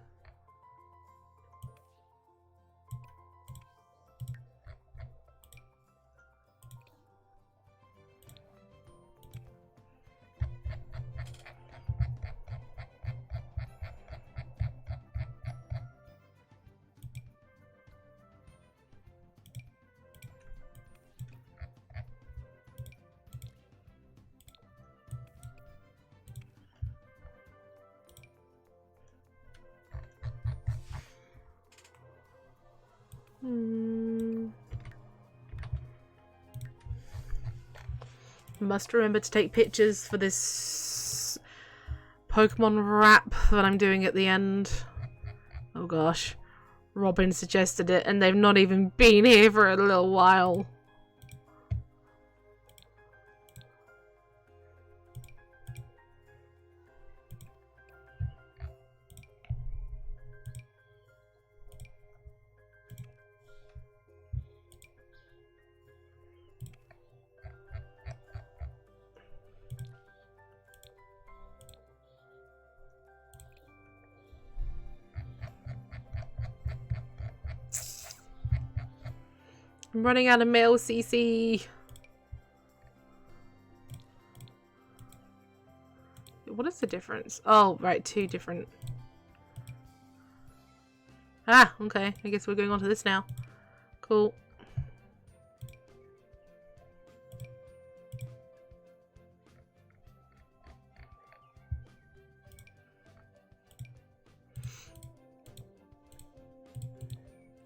Must remember to take pictures for this Pokemon rap that I'm doing at the end. Oh gosh. Robin suggested it and they've not even been here for a little while. I'm running out of mail, CC. What is the difference? Oh, right, 2 different. Ah, okay. I guess we're going on to this now. Cool.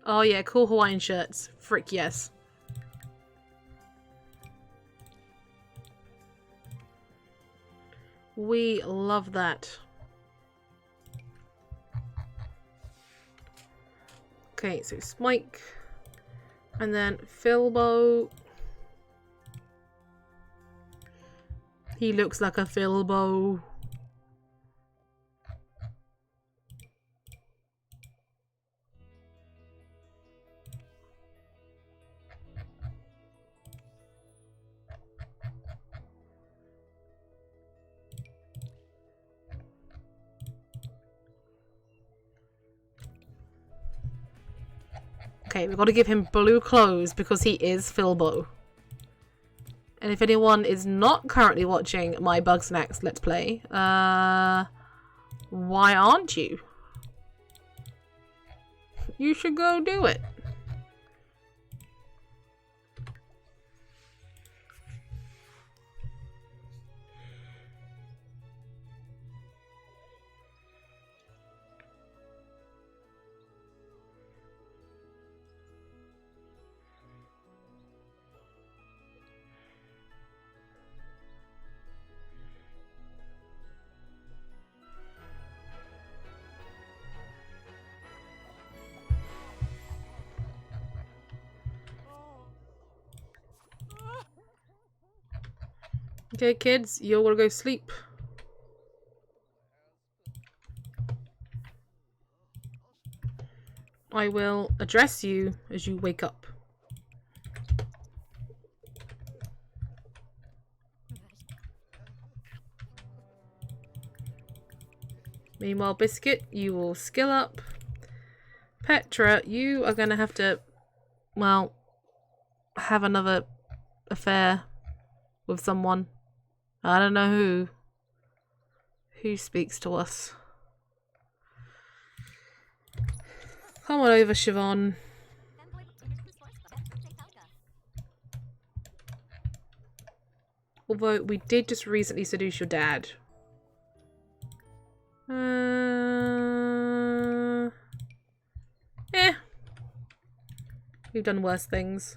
Oh yeah, cool Hawaiian shirts. Frick yes. We love that. Okay, so Smike. And then Filbo. He looks like a Filbo. Okay, we've got to give him blue clothes because he is Filbo. And if anyone is not currently watching my Bugsnax Let's Play, why aren't you? You should go do it. Okay, kids, you all gotta go sleep. I will address you as you wake up. Meanwhile, Biscuit, you will skill up. Petra, you are gonna have to, well, have another affair with someone. I don't know who speaks to us. Come on over, Siobhan. Although we did just recently seduce your dad. We've done worse things.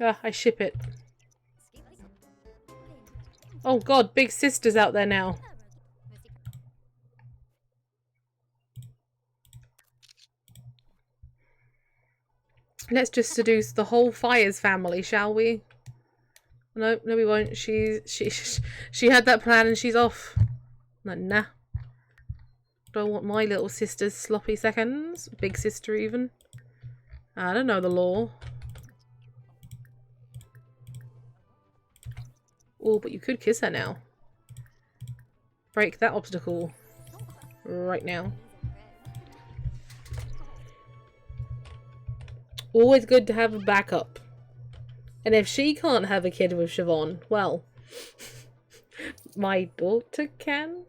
Ah, I ship it. Oh god, big sister's out there now. Let's just seduce the whole Fires family, shall we? No, no we won't. She had that plan and she's off. Like, nah. Don't want my little sister's sloppy seconds. Big sister even. I don't know the law. Oh, but you could kiss her now. Break that obstacle. Right now. Always good to have a backup. And if she can't have a kid with Siobhan, well, my daughter can?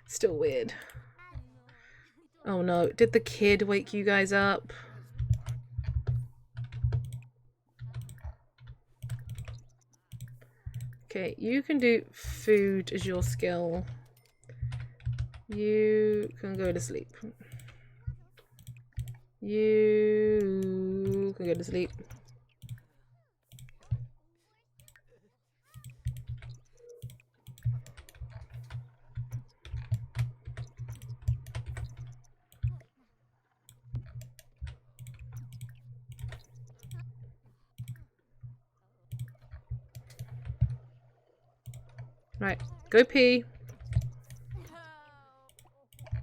Still weird. Oh no, did the kid wake you guys up? Okay, you can do food as your skill. You can go to sleep. You can go to sleep. Right, go pee.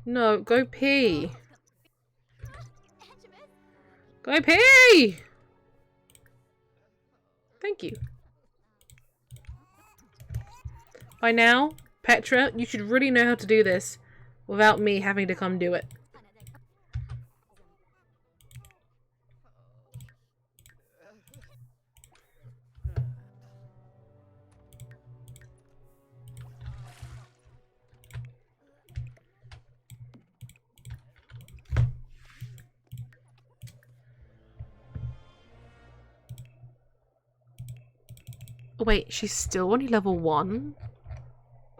No, go pee. Go pee! Thank you. By now, Petra, you should really know how to do this without me having to come do it. Oh, wait, she's still only level 1?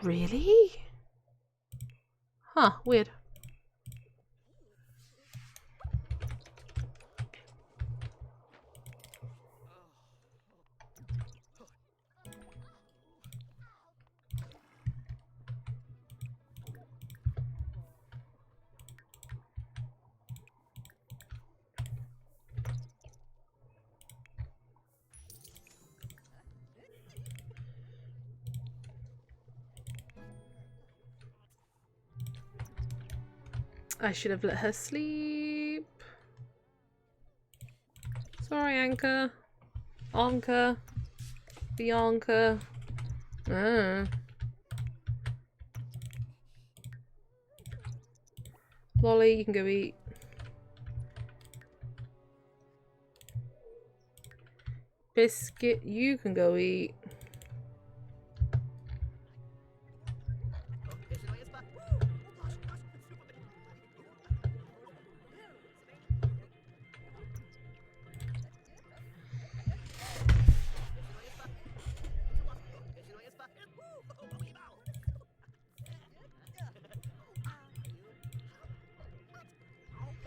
Really? Huh, weird. I should have let her sleep. Sorry, Anka. Anka. Bianca. Lolly, you can go eat. Biscuit, you can go eat.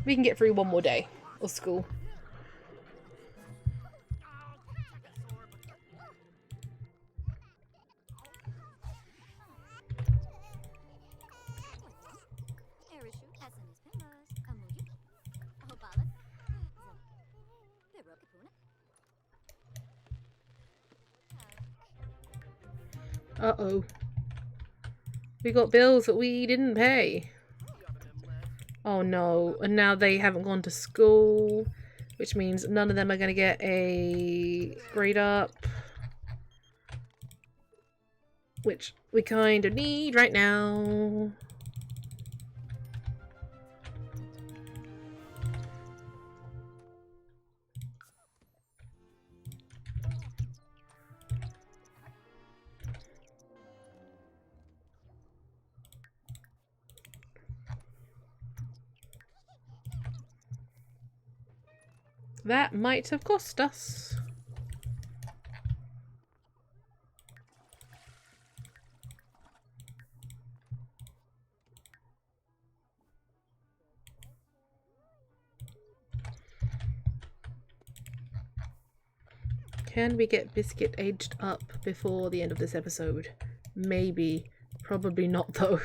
We can get through one more day of school. Uh-oh. We got bills that we didn't pay. Oh no, and now they haven't gone to school, which means none of them are going to get a grade up. Which we kind of need right now. That might have cost us. Can we get Biscuit aged up before the end of this episode? Maybe. Probably not though.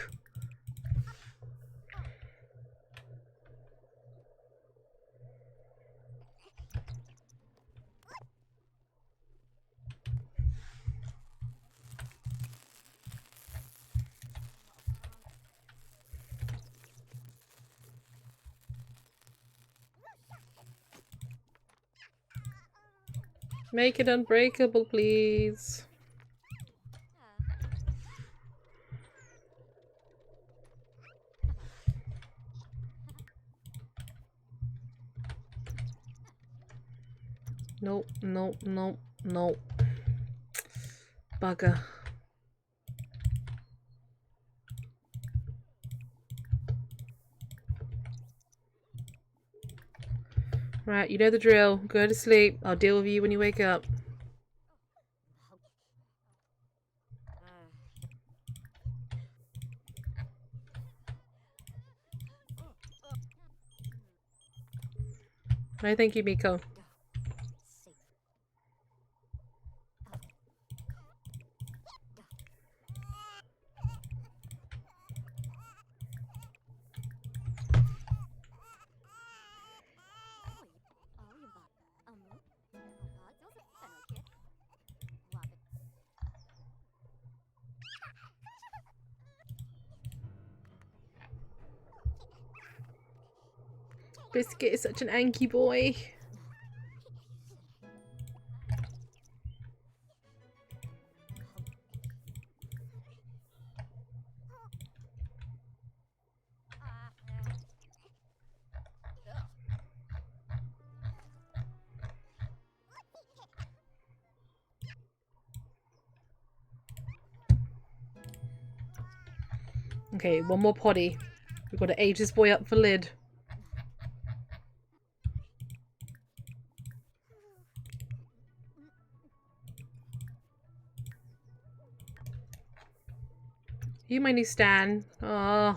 Make it unbreakable, please. Nope, nope, nope, nope. Bugger. Right, you know the drill. Go to sleep. I'll deal with you when you wake up. Right, thank you, Miko. Biscuit is such an Anki boy. Okay, one more potty. We've got to age this boy up for Lid. You, my new Stan. Oh.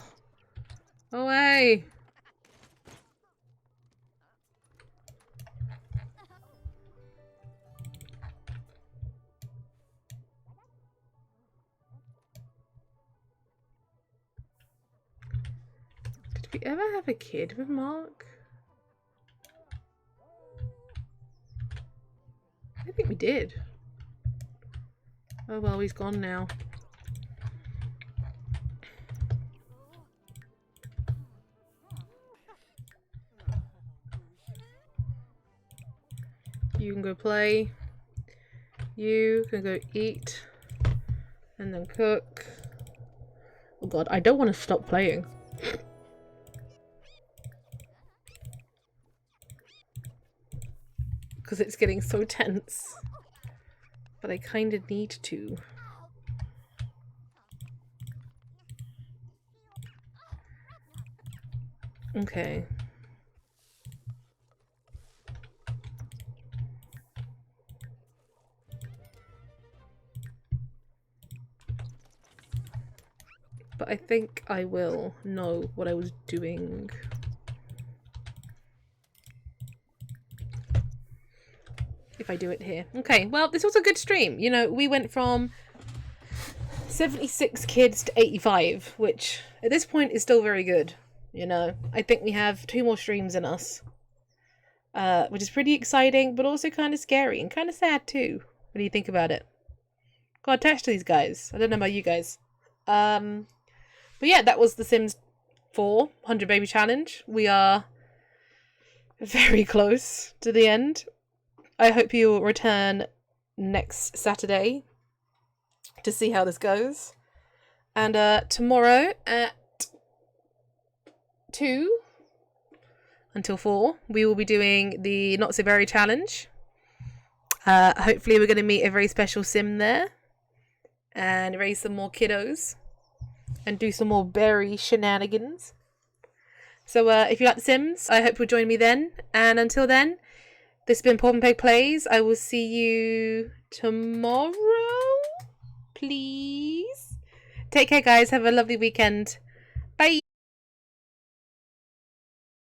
Away. Did we ever have a kid with Mark? I think we did. Oh well, he's gone now. You can go play. You can go eat. And then cook. Oh god, I don't want to stop playing. Because it's getting so tense. But I kind of need to. Okay. But I think I will know what I was doing. If I do it here. Okay, well, this was a good stream. You know, we went from 76 kids to 85, which at this point is still very good. You know, I think we have 2 more streams in us. Which is pretty exciting, but also kind of scary and kind of sad too, when you think about it. got attached to these guys. I don't know about you guys. But yeah, that was The Sims 4 100 Baby Challenge. We are very close to the end. I hope you will return next Saturday to see how this goes. And tomorrow at 2 until 4, we will be doing the Not So Very Challenge. Hopefully we're going to meet a very special sim there and raise some more kiddos and do some more berry shenanigans. So if you like The Sims, I hope you'll join me then. And until then, this has been Pop and Peg Plays. I will see you tomorrow, please. Take care, guys. Have a lovely weekend.